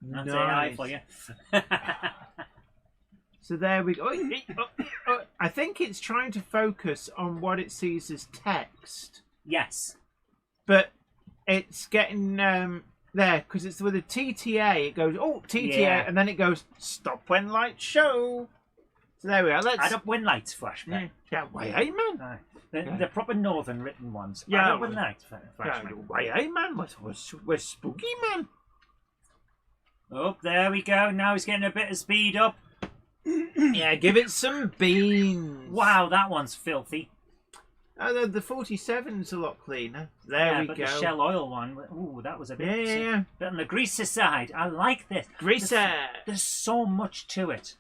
That's AI for you. So there we go. I think it's trying to focus on what it sees as text. Yes. But it's getting there because it's with a TTA. It goes, TTA, and then it goes, stop when lights show. So there we are. Add up when lights flashback. Yeah, why, hey, man? The proper northern written ones. Yeah, Add up when lights flashback. Why, hey, man? We're spooky, man. Oh, there we go. Now he's getting a bit of speed up. Yeah, give it some beans. Wow, that one's filthy. Oh, the 47's a lot cleaner. There we but go. The Shell Oil one, ooh, that was a bit... Yeah. But on the greaser side, I like this. Greaser. There's so much to it.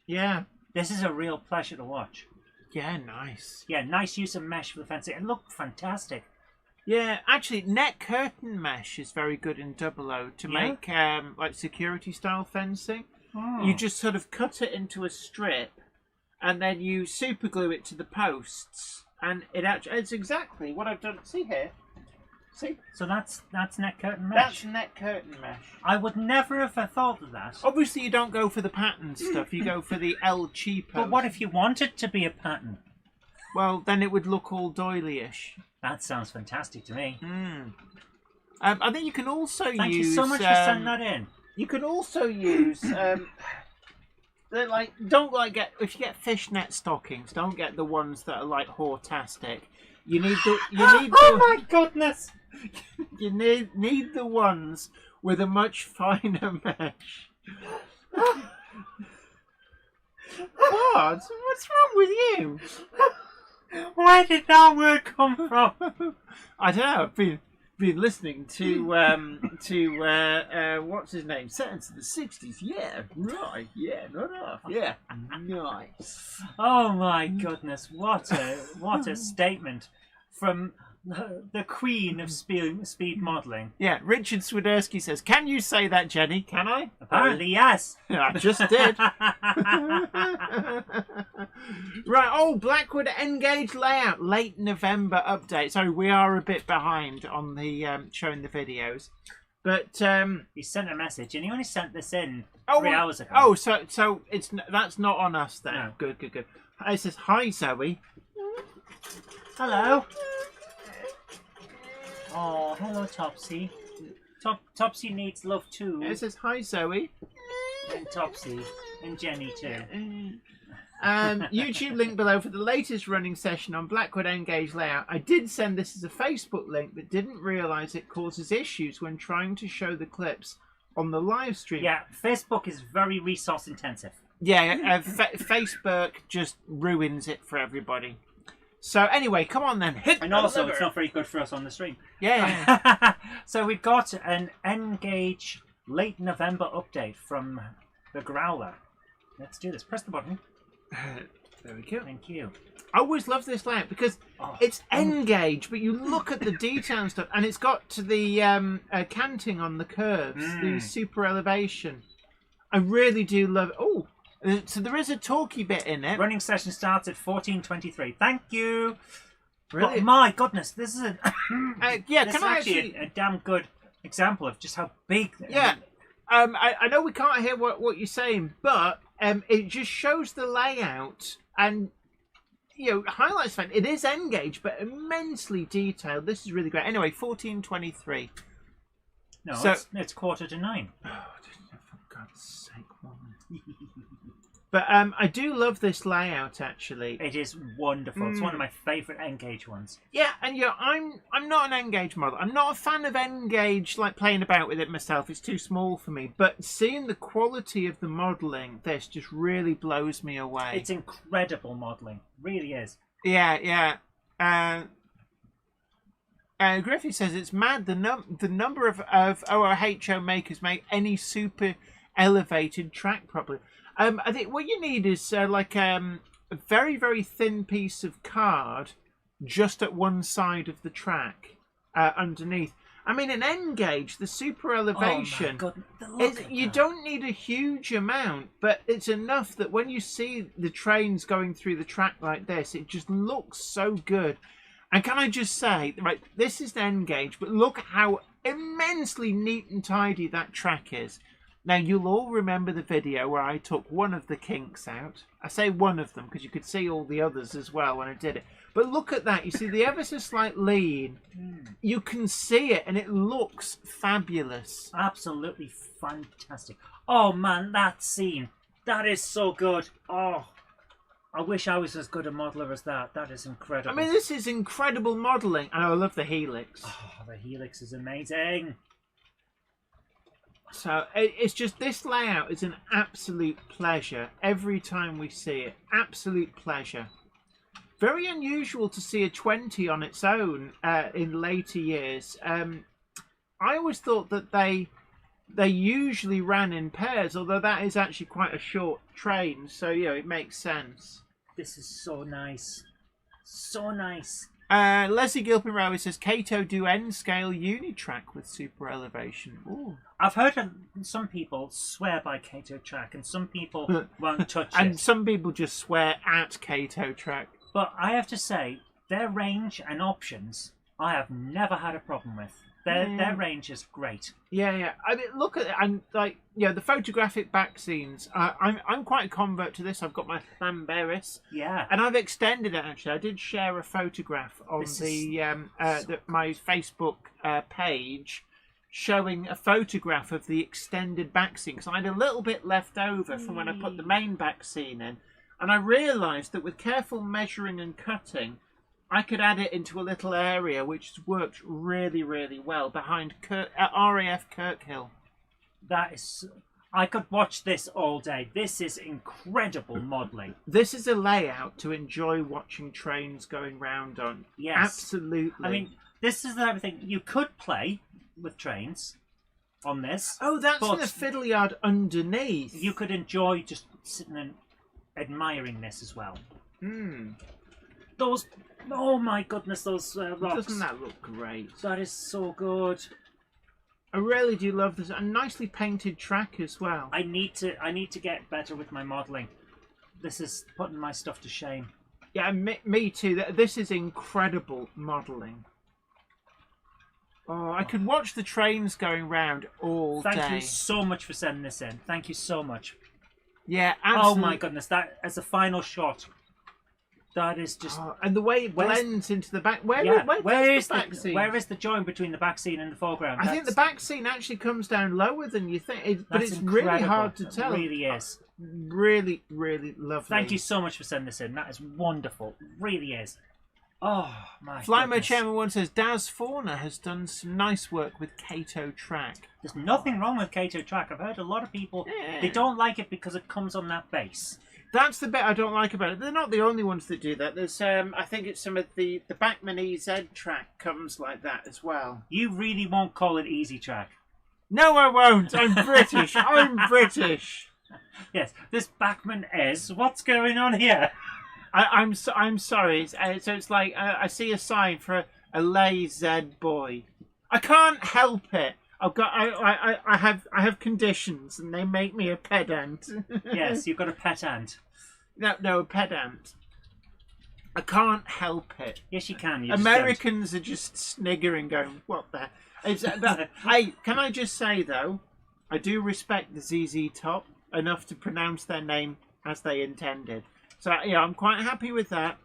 Yeah. This is a real pleasure to watch. Yeah, nice. Yeah, nice use of mesh for the fencing. It looked fantastic. Yeah, actually, net curtain mesh is very good in 00 to make like security style fencing. You just sort of cut it into a strip, and then you super glue it to the posts, and it's exactly what I've done. See here, see. So that's net curtain mesh. That's net curtain mesh. I would never have thought of that. Obviously, you don't go for the pattern stuff. You go for the El Cheapo. But what if you want it to be a pattern? Well, then it would look all doily-ish. That sounds fantastic to me. I think you can also use. Thank you so much for sending that in. You can also use don't get if you get fishnet stockings, don't get the ones that are like hortastic. You need oh my goodness! You need the ones with a much finer mesh. What? What's wrong with you? Where did that word come from? I don't know. I've been listening to what's his name? Set into the 60s. Yeah, right. Yeah, not off. Yeah, nice. Oh my goodness! What a statement from the queen of speed modelling. Yeah, Richard Swiderski says, "Can you say that, Jenny?" Can I? Apparently, yes. I just did. Right. Oh, Blackwood Engage layout late November update. Sorry, we are a bit behind on the showing the videos, but he sent a message, and he only sent this in 3 well, hours ago. Oh, so that's not on us then. No. Good. It says, "Hi, Zoe." Hello. Oh, hello, Topsy. Topsy needs love too. It says, "Hi, Zoe." And Topsy. And Jenny too. YouTube link below for the latest running session on Blackwood Engage layout. I did send this as a Facebook link, but didn't realise it causes issues when trying to show the clips on the live stream. Yeah, Facebook is very resource intensive. Yeah, Facebook just ruins it for everybody. So anyway, come on then. Hit And the also, liver. it's not very good for us on the stream. Yeah. So we've got an Engage late November update from the Growler. Let's do this. Press the button. There we go. Thank you. I always love this layout because it's Engage, but you look at the detail and stuff, and it's got to the canting on the curves, the super elevation. I really do love it. Oh, so there is a talky bit in it. Running session starts at 14:23. Thank you. Really? But my goodness, this is Yeah, this can is I actually a damn good example of just how big. Yeah. I know we can't hear what you're saying, but it just shows the layout and, highlights fine. It is Engage, but immensely detailed. This is really great. Anyway, 14:23. No, So- it's 8:45. Oh, for God's sake, woman. But I do love this layout, actually. It is wonderful. It's one of my favourite Engage ones. Yeah, and I'm not an Engage model. I'm not a fan of Engage, like playing about with it myself. It's too small for me. But seeing the quality of the modelling, this just really blows me away. It's incredible modelling. Really is. Yeah. Griffey says it's mad the number of OOHO makers make any super elevated track properly. I think what you need is like a very, very thin piece of card just at one side of the track underneath. I mean, an Engage, the super elevation, oh my God, you don't need a huge amount, but it's enough that when you see the trains going through the track like this, it just looks so good. And can I just say, right, this is an Engage, but look how immensely neat and tidy that track is. Now, you'll all remember the video where I took one of the kinks out. I say one of them because you could see all the others as well when I did it. But look at that. You see the ever so slight lean. You can see it and it looks fabulous. Absolutely fantastic. Oh, man, that scene. That is so good. Oh, I wish I was as good a modeller as that. That is incredible. I mean, this is incredible modelling. And I love the helix. Oh, the helix is amazing. So it's just, this layout is an absolute pleasure every time we see it. Absolute pleasure. Very unusual to see a 20 on its own in later years. I always thought that they usually ran in pairs, although that is actually quite a short train, so it makes sense. This is so nice. So nice. Leslie Gilpin Rowe says, Kato do N-scale unitrack with super elevation. Ooh. I've heard some people swear by Kato track, and some people won't touch And it. some people just swear at Kato track. But I have to say, their range and options, I have never had a problem with. Their range is great. Yeah. I mean, look at it, and the photographic back scenes. I'm quite a convert to this. I've got my Thamberis. Yeah. And I've extended it, actually. I did share a photograph on my Facebook page showing a photograph of the extended back scene, because I had a little bit left over from when I put the main back scene in. And I realised that with careful measuring and cutting, I could add it into a little area which worked really, really well behind RAF Kirkhill. That is... I could watch this all day. This is incredible modelling. This is a layout to enjoy watching trains going round on. Yes. Absolutely. I mean, this is the type of thing you could play with trains on this. Oh, that's but in the fiddle yard underneath. you could enjoy just sitting and admiring this as well. Those, oh my goodness, those rocks. Doesn't that look great? That is so good. I really do love this. A nicely painted track as well. I need to get better with my modelling. This is putting my stuff to shame. Yeah, me too. This is incredible modelling. Oh, I could watch the trains going round all day. Thank you so much for sending this in. Thank you so much. Yeah, absolutely. Oh my goodness, that as a final shot. That is just... and the way it blends into the back... Where is the back scene? Where is the join between the back scene and the foreground? I think the back scene actually comes down lower than you think. But it's really hard to tell. It really is. Really, really lovely. Thank you so much for sending this in. That is wonderful. It really is. Oh, my Flymo Chairman 1 says, Daz Fauna has done some nice work with Kato Track. There's nothing wrong with Kato Track. I've heard a lot of people, they don't like it because it comes on that bass. That's the bit I don't like about it. They're not the only ones that do that. There's, I think it's some of the Bachman EZ track comes like that as well. You really won't call it Easy Track. No, I won't. I'm British. I'm British. Yes, this Bachman is. What's going on here? I'm sorry. So it's like I see a sign for a lay Z boy. I can't help it. I have conditions and they make me a pedant. Yes, you've got a pet ant. No, a pedant. I can't help it. Yes, you can. You Americans are just sniggering, going, "What the?" Hey, can I just say though, I do respect the ZZ Top enough to pronounce their name as they intended. So yeah, I'm quite happy with that.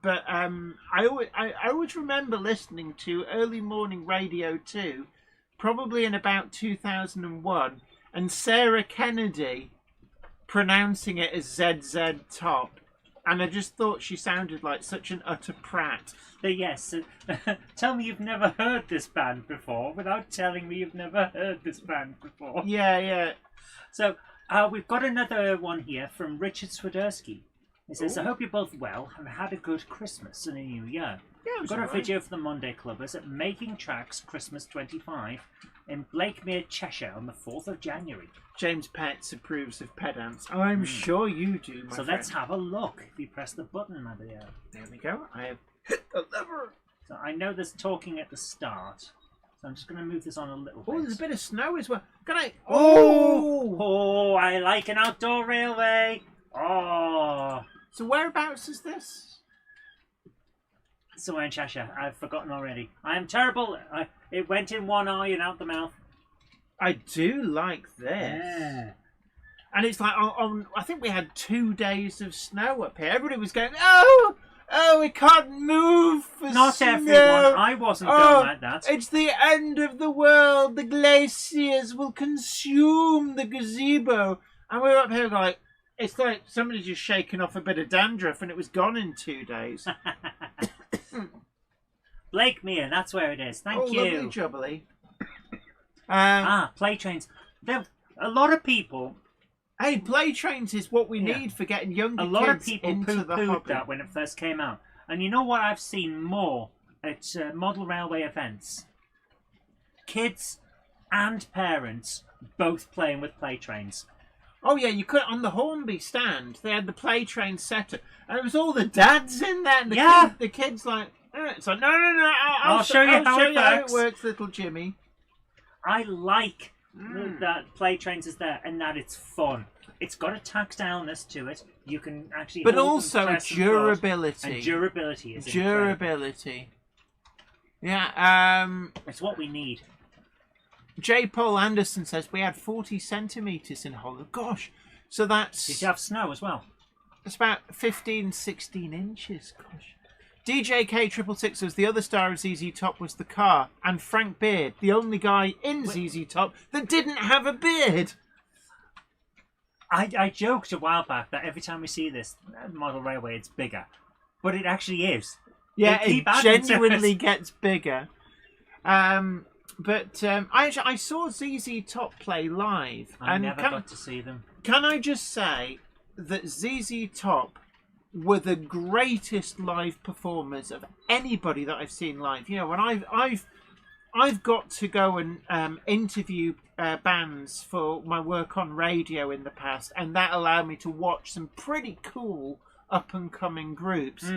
But I always remember listening to Early Morning Radio 2, probably in about 2001, and Sarah Kennedy pronouncing it as ZZ Top. And I just thought she sounded like such an utter prat. Yes. Tell me you've never heard this band before without telling me you've never heard this band before. Yeah. So we've got another one here from Richard Swiderski. He says, I hope you're both well and had a good Christmas and a new year. Yeah, We've got a video for the Monday Clubbers at Making Tracks Christmas 25 in Blakemere, Cheshire on the 4th of January. James Petts approves of pedants. I'm sure you do, my friend. Let's have a look. If you press the button, my dear. There we go. I have hit the lever. So I know there's talking at the start. So I'm just going to move this on a little bit. Oh, there's a bit of snow as well. Can I... Oh, I like an outdoor railway. Oh. So whereabouts is this? Somewhere in Cheshire. I've forgotten already. I am terrible. It went in one eye and out the mouth. I do like this. Yeah. And it's like, I think we had 2 days of snow up here. Everybody was going, oh, we can't move for Not snow. everyone. I wasn't going like that. It's the end of the world. The glaciers will consume the gazebo. And we were up here like, it's like somebody just shaking off a bit of dandruff and it was gone in 2 days. Blakemere, that's where it is. Thank you. Lovely jubbly. Play trains. A lot of people... Hey, play trains is what we need for getting younger kids into the hobby. A lot of people poo-pooed that when it first came out. And you know what I've seen more at model railway events? Kids and parents both playing with play trains. Oh yeah, you could on the Hornby stand. They had the play train set up, and it was all the dads in there. And the kids like, it's like, no. I'll show you how it works, little Jimmy. I like that play trains is there, and that it's fun. It's got a tactileness to it. You can actually, but also durability. And durability is durability. Yeah, it's what we need. J. Paul Anderson says we had 40 centimetres in Holland. Gosh, so that's... Did you have snow as well? It's about 15, 16 inches. Gosh. DJ K666 says the other star of ZZ Top was the car, and Frank Beard, the only guy in ZZ Top that didn't have a beard. I joked a while back that every time we see this model railway, it's bigger. But it actually is. Yeah, it genuinely gets bigger. But I saw ZZ Top play live. I never got to see them. Can I just say that ZZ Top were the greatest live performers of anybody that I've seen live. You know, when I've got to go and interview bands for my work on radio in the past, and that allowed me to watch some pretty cool up and coming groups.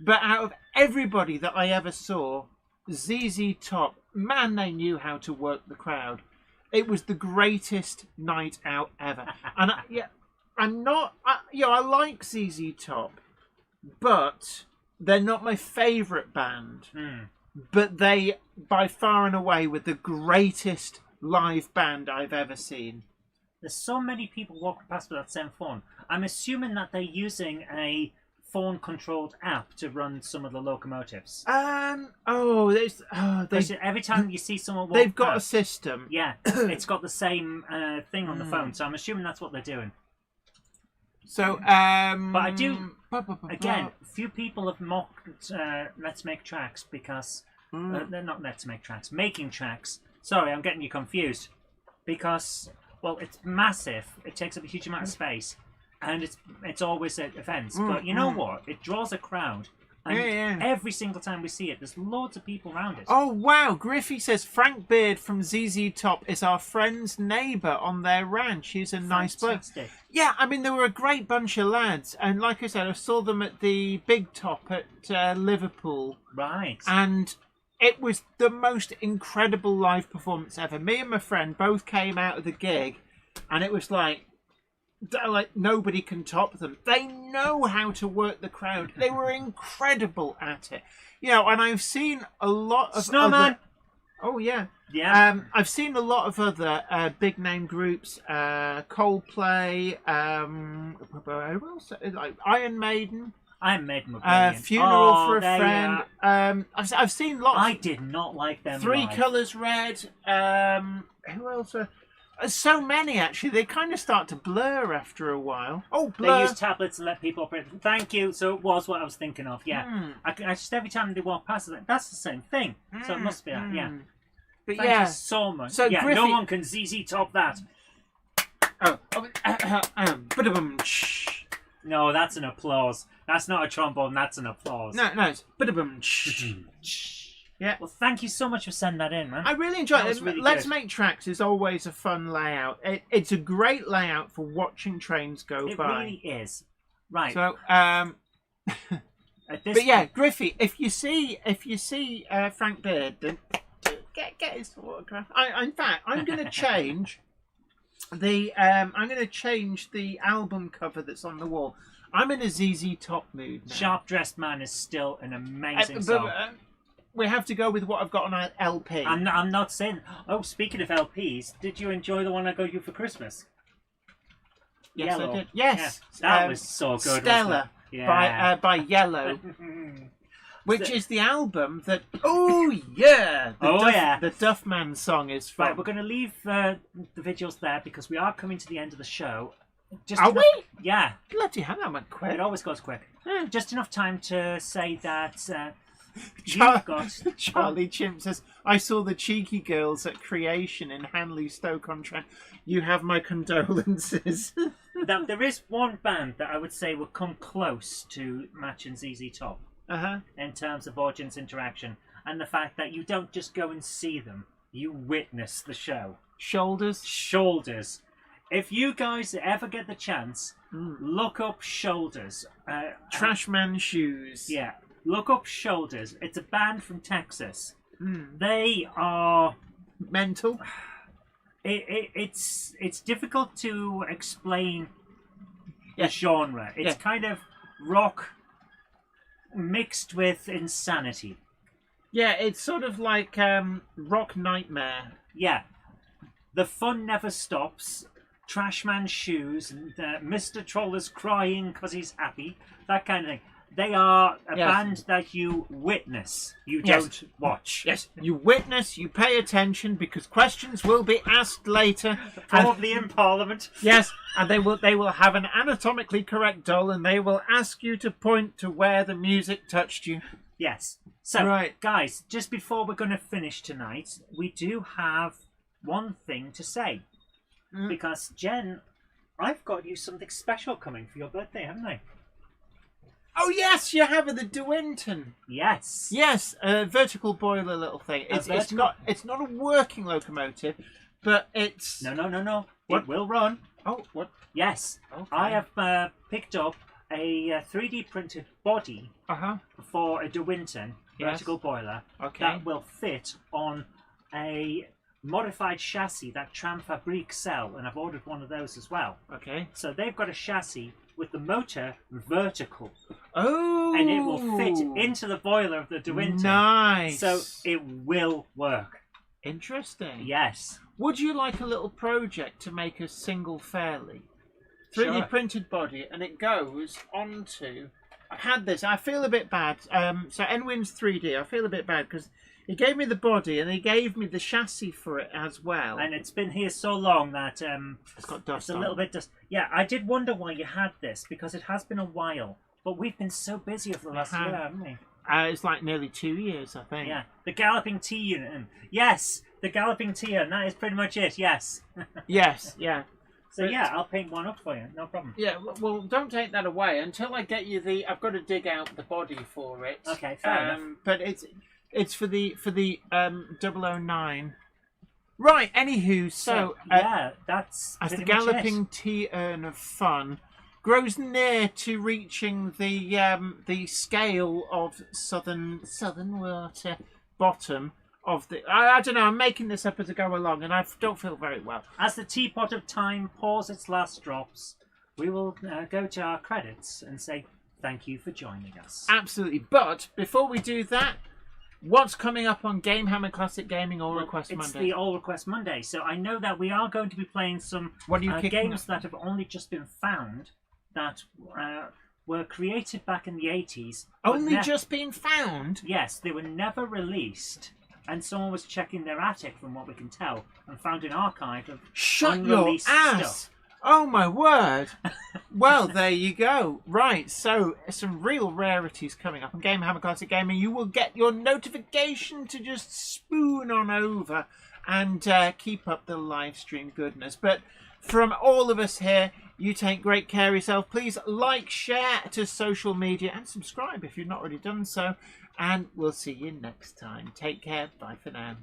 But out of everybody that I ever saw, ZZ Top, man, they knew how to work the crowd. It was the greatest night out ever. And I like ZZ Top, but they're not my favourite band. But they, by far and away, were the greatest live band I've ever seen. There's so many people walking past with that same phone. I'm assuming that they're using a phone-controlled app to run some of the locomotives. Every time you see someone walk they've got past, a system. Yeah, it's got the same thing on the phone, so I'm assuming that's what they're doing. So, But I do, again, few people have mocked Let's Make Tracks because... they're not Let's Make Tracks, Making Tracks. Sorry, I'm getting you confused. Because, well, it's massive. It takes up a huge amount of space. And it's always at events. But you know what? It draws a crowd. And every single time we see it, there's loads of people around it. Oh, wow. Griffey says Frank Beard from ZZ Top is our friend's neighbour on their ranch. He's a nice bloke. Yeah, I mean, they were a great bunch of lads. And like I said, I saw them at the Big Top at Liverpool. Right. And it was the most incredible live performance ever. Me and my friend both came out of the gig, and it was like nobody can top them. They know how to work the crowd. They were incredible at it. You know, and I've seen a lot of Snowman. Oh yeah. Yeah. I've seen a lot of other big name groups, Coldplay, who else? Like Iron Maiden. Iron Maiden were brilliant. Funeral for a Friend. I've seen lots. I did not like them. Three live. Colours Red. Who else? So many, actually. They kind of start to blur after a while. Oh, Blur. They use tablets and let people operate. Thank you. So it was what I was thinking of. Yeah. I just every time they walk past, that's the same thing. So it must be that. Yeah. But Thank you so much. So yeah, Griffey... no one can ZZ Top that. No, that's an applause. That's not a trombone. That's an applause. No, it's yeah. Well, thank you so much for sending that in, man. I really enjoyed it. Really Let's good. Make Tracks is always a fun layout. It's a great layout for watching trains go by. It really is. Right. So, At this but yeah, Griffey, if you see Frank Beard, then get his autograph. In fact, I'm going to change the album cover that's on the wall. I'm in a ZZ Top mood now. Sharp Dressed Man is still an amazing song. We have to go with what I've got on our LP. I'm not saying... Oh, speaking of LPs, did you enjoy the one I got you for Christmas? Yes, Yellow. I did. Yes. Yeah. That was so good, Stella wasn't it? by Yellow. Which is the album that... Oh, yeah! The Duffman song is from... Right, we're going to leave the videos there because we are coming to the end of the show. Are we? Yeah. Bloody hell, that went quick. It always goes quick. Just enough time to say that Charlie Chimp says, I saw the Cheeky Girls at Creation in Hanley, Stoke-on-Trent. You have my condolences. Now, there is one band that I would say would come close to matching ZZ Top in terms of audience interaction and the fact that you don't just go and see them, you witness the show. Shoulders. If you guys ever get the chance, look up Shoulders. Trashman Shoes. Yeah. Look up Shoulders. It's a band from Texas. They are mental. It's difficult to explain the genre. It's kind of rock mixed with insanity. Yeah, it's sort of like Rock Nightmare. Yeah. The fun never stops. Trashman Shoes and Mr. Troller's crying because he's happy. That kind of thing. They are a band that you witness. You don't watch. Yes, you witness, you pay attention because questions will be asked later. Probably in Parliament. Yes, and they will have an anatomically correct doll and they will ask you to point to where the music touched you. Yes. So, guys, just before we're going to finish tonight, we do have one thing to say. Because, Jen, I've got you something special coming for your birthday, haven't I? Oh yes, you have the De Winton. Yes. Yes, a vertical boiler little thing. It's not a working locomotive, but it's No. It will run. Oh, what? Yes. Okay. I have picked up a 3D printed body for a De Winton vertical boiler Okay. that will fit on a modified chassis that Tram Fabrique sell, and I've ordered one of those as well. Okay. So they've got a chassis with the motor vertical, Oh. and it will fit into the boiler of the De Winton. Nice. So it will work. Interesting. Yes. Would you like a little project to make a single fairly 3D Sure. printed body, and it goes onto? I've had this. I feel a bit bad. So Nwin's 3D. I feel a bit bad because he gave me the body and he gave me the chassis for it as well. And it's been here so long that It's got dust it's a on little it. bit dust. Yeah, I did wonder why you had this because it has been a while. But we've been so busy over the last have. year, haven't we? It's like nearly 2 years, I think. Yeah. The Galloping Tea Unit. Yes, the Galloping Tea, and that is pretty much it. Yes. Yes. Yeah. So yeah, I'll paint one up for you. No problem. Yeah. Well, don't take that away until I get you the. I've got to dig out the body for it. Okay, fair enough. But it's for the 009. Right. Anywho, so yeah, that's as the pretty much galloping tea urn of fun grows near to reaching the scale of southern water bottom of the. I don't know. I'm making this up as I go along, and I don't feel very well. As the teapot of time pours its last drops, we will go to our credits and say thank you for joining us. Absolutely. But before we do that, what's coming up on Game Hammer Classic Gaming All Request It's Monday? the All Request Monday, so I know that we are going to be playing some What are you kicking games up? that have only just been found that were created back in the 80s. but Only just been found? Yes, they were never released. And someone was checking their attic, from what we can tell, and found an archive of Shut your unreleased ass! stuff. Oh my word! Well, there you go. Right, so some real rarities coming up on Game Hammer Classic Gaming. You will get your notification to just spoon on over and keep up the live stream goodness. But from all of us here, you take great care of yourself. Please like, share to social media, and subscribe if you've not already done so. And we'll see you next time. Take care. Bye for now.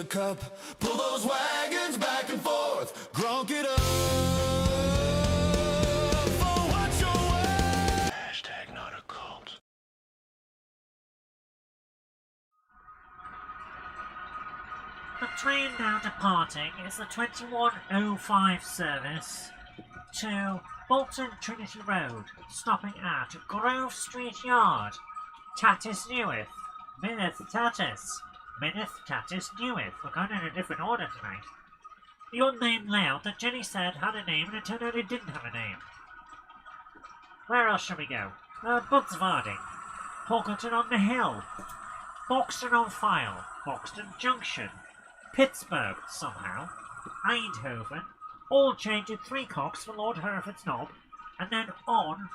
the cup. Pull those wagons back and forth. Grunk it up. For what you're worth. Hashtag not a cult. The train now departing is the 21:05 service to Bolton Trinity Road, stopping at Grove Street Yard, Tatis Newith, Minith Tatis, Newith. We're going in a different order tonight. The unnamed layout that Jenny said had a name and it turned out it didn't have a name. Where else shall we go? Budsvarding, Pockelton on the Hill, Boxton on File, Boxton Junction, Pittsburgh somehow, Eindhoven, all changed at 3 cocks for Lord Hereford's Knob, and then on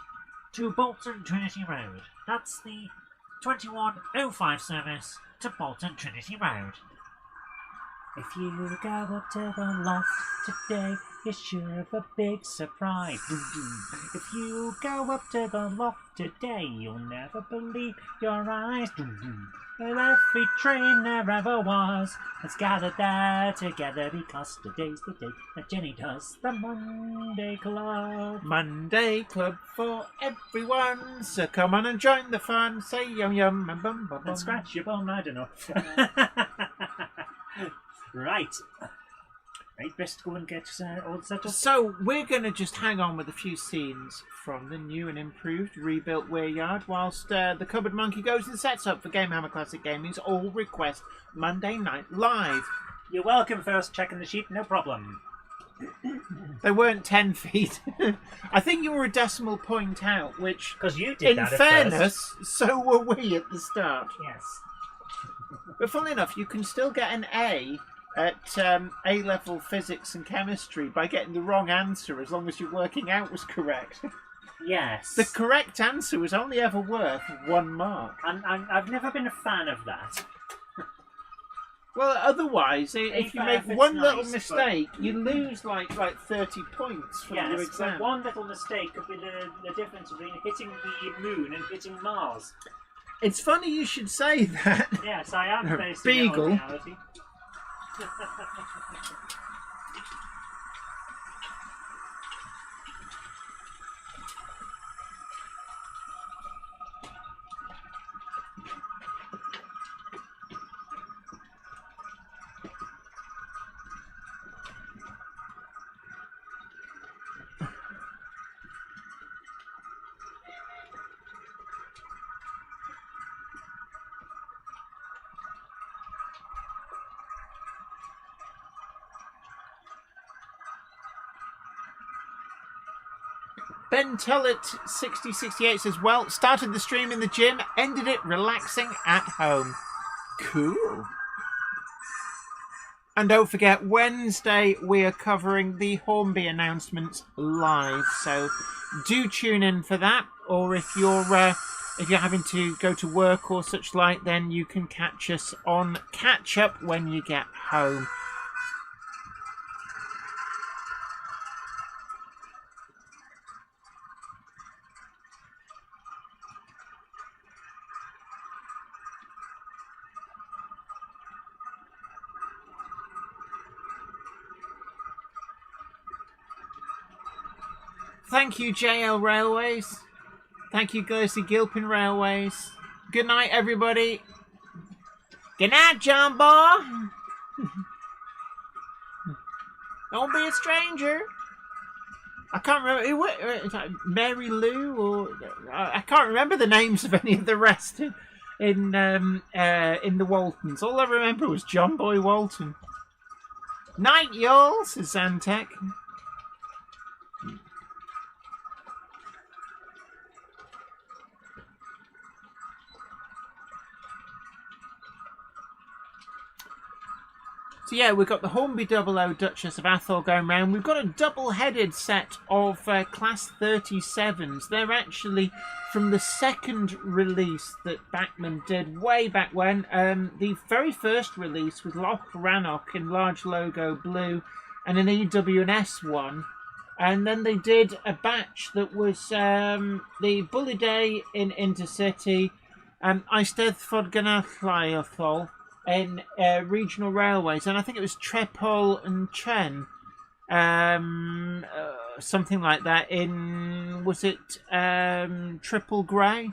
to Bolton Trinity Road. That's the 21:05 service to Bolton Trinity Road. If you go up to the loft today, you're sure of a big surprise. If you go up to the loft today, you'll never believe your eyes. And every train there ever was has gathered there together because today's the day that Jenny does the Monday Club. Monday Club for everyone, so come on and join the fun. Say yum yum and bum bum bum. And scratch your bum, I don't know. Right. Right, best go and get all set up. So we're going to just hang on with a few scenes from the new and improved rebuilt Weir Yard whilst the Cupboard Monkey goes and sets up for Game Hammer Classic Gaming's All Request Monday Night Live. You're welcome, first checking the sheet, no problem. They weren't 10 feet. I think you were a decimal point out, which, because you did in that at fairness, first. so were we at the start. Yes. But funnily enough, you can still get an A at A-level physics and chemistry by getting the wrong answer as long as your working out was correct. Yes. The correct answer was only ever worth 1 mark. I've never been a fan of that. Well, otherwise, if you make one little mistake, you lose like 30 points from your Yes, exam. but one little mistake could be the difference between hitting the moon and hitting Mars. It's funny you should say that. Yes, I am basing Beagle. it on reality. Ben Tullett 6068 says, well, started the stream in the gym, ended it relaxing at home. Cool. And don't forget, Wednesday we are covering the Hornby announcements live, so do tune in for that. Or if you're having to go to work or such like, then you can catch us on Catch Up when you get home. Thank you, JL Railways. Thank you, Glersey Gilpin Railways. Good night, everybody. Good night, John Boy. Don't be a stranger. I can't remember. Mary Lou, or I can't remember the names of any of the rest in the Waltons. All I remember was John Boy Walton. Night, y'all, says Zantec. So yeah, we've got the Hornby 00 Duchess of Athol going round. We've got a double-headed set of Class 37s. They're actually from the second release that Bachmann did way back when. The very first release with Loch Rannoch in large logo blue and an EW&S one. And then they did a batch that was the Bully Day in Intercity, Eisteddfod Ganathliothol, in regional railways, and I think it was Trepol and Chen, something like that. Was it Triple Grey?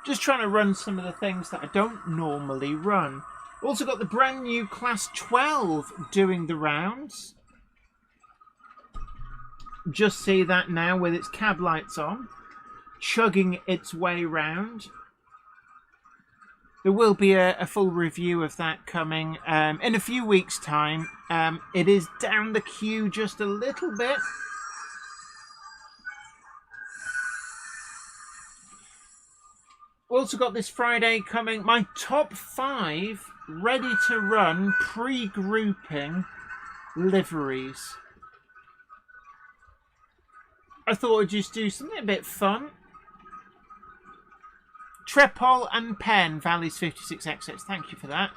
Just trying to run some of the things that I don't normally run. Also got the brand new Class 12 doing the rounds. Just see that now with its cab lights on, chugging its way round. There will be a full review of that coming in a few weeks' time. It is down the queue just a little bit. Also got this Friday coming my top 5 ready to run pre-grouping liveries. I thought I'd just do something a bit fun. Trepol and Penn, Valleys 56XX, thank you for that.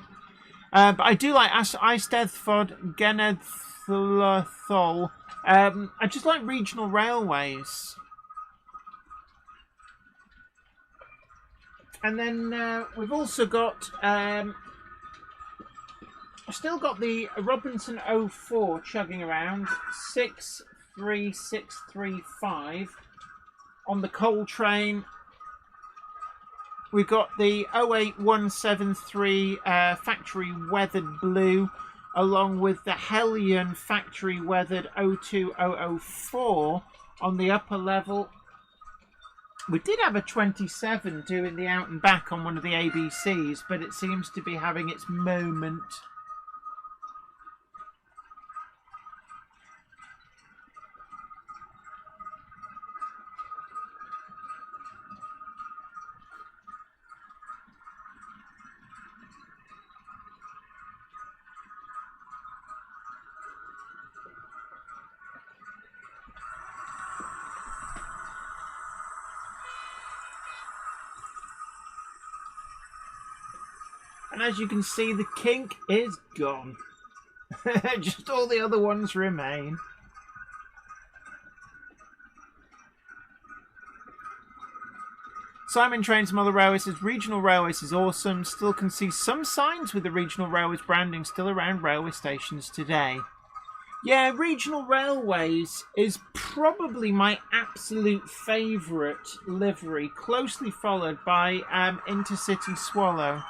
But I do like Eisteddfod, Genedlaethol. I just like regional railways. And then we've also got, I've still got the Robinson 04 chugging around, 63635 on the coal train. We've got the 08173 factory weathered blue, along with the Hellion factory weathered 02004 on the upper level. We did have a 27 doing the out and back on one of the ABCs, but it seems to be having its moment. And as you can see, the kink is gone. Just all the other ones remain. Simon Trains Mother Railway says, regional railways is awesome. Still can see some signs with the regional railways branding still around railway stations today. Yeah, regional railways is probably my absolute favourite livery, closely followed by Intercity Swallow.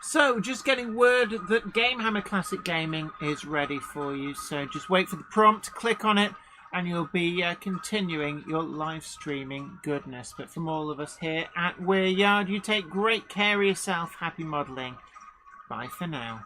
So, just getting word that Gamehammer Classic Gaming is ready for you. So, just wait for the prompt, click on it, and you'll be continuing your live streaming goodness. But from all of us here at Weir Yard, you take great care of yourself. Happy modelling. Bye for now.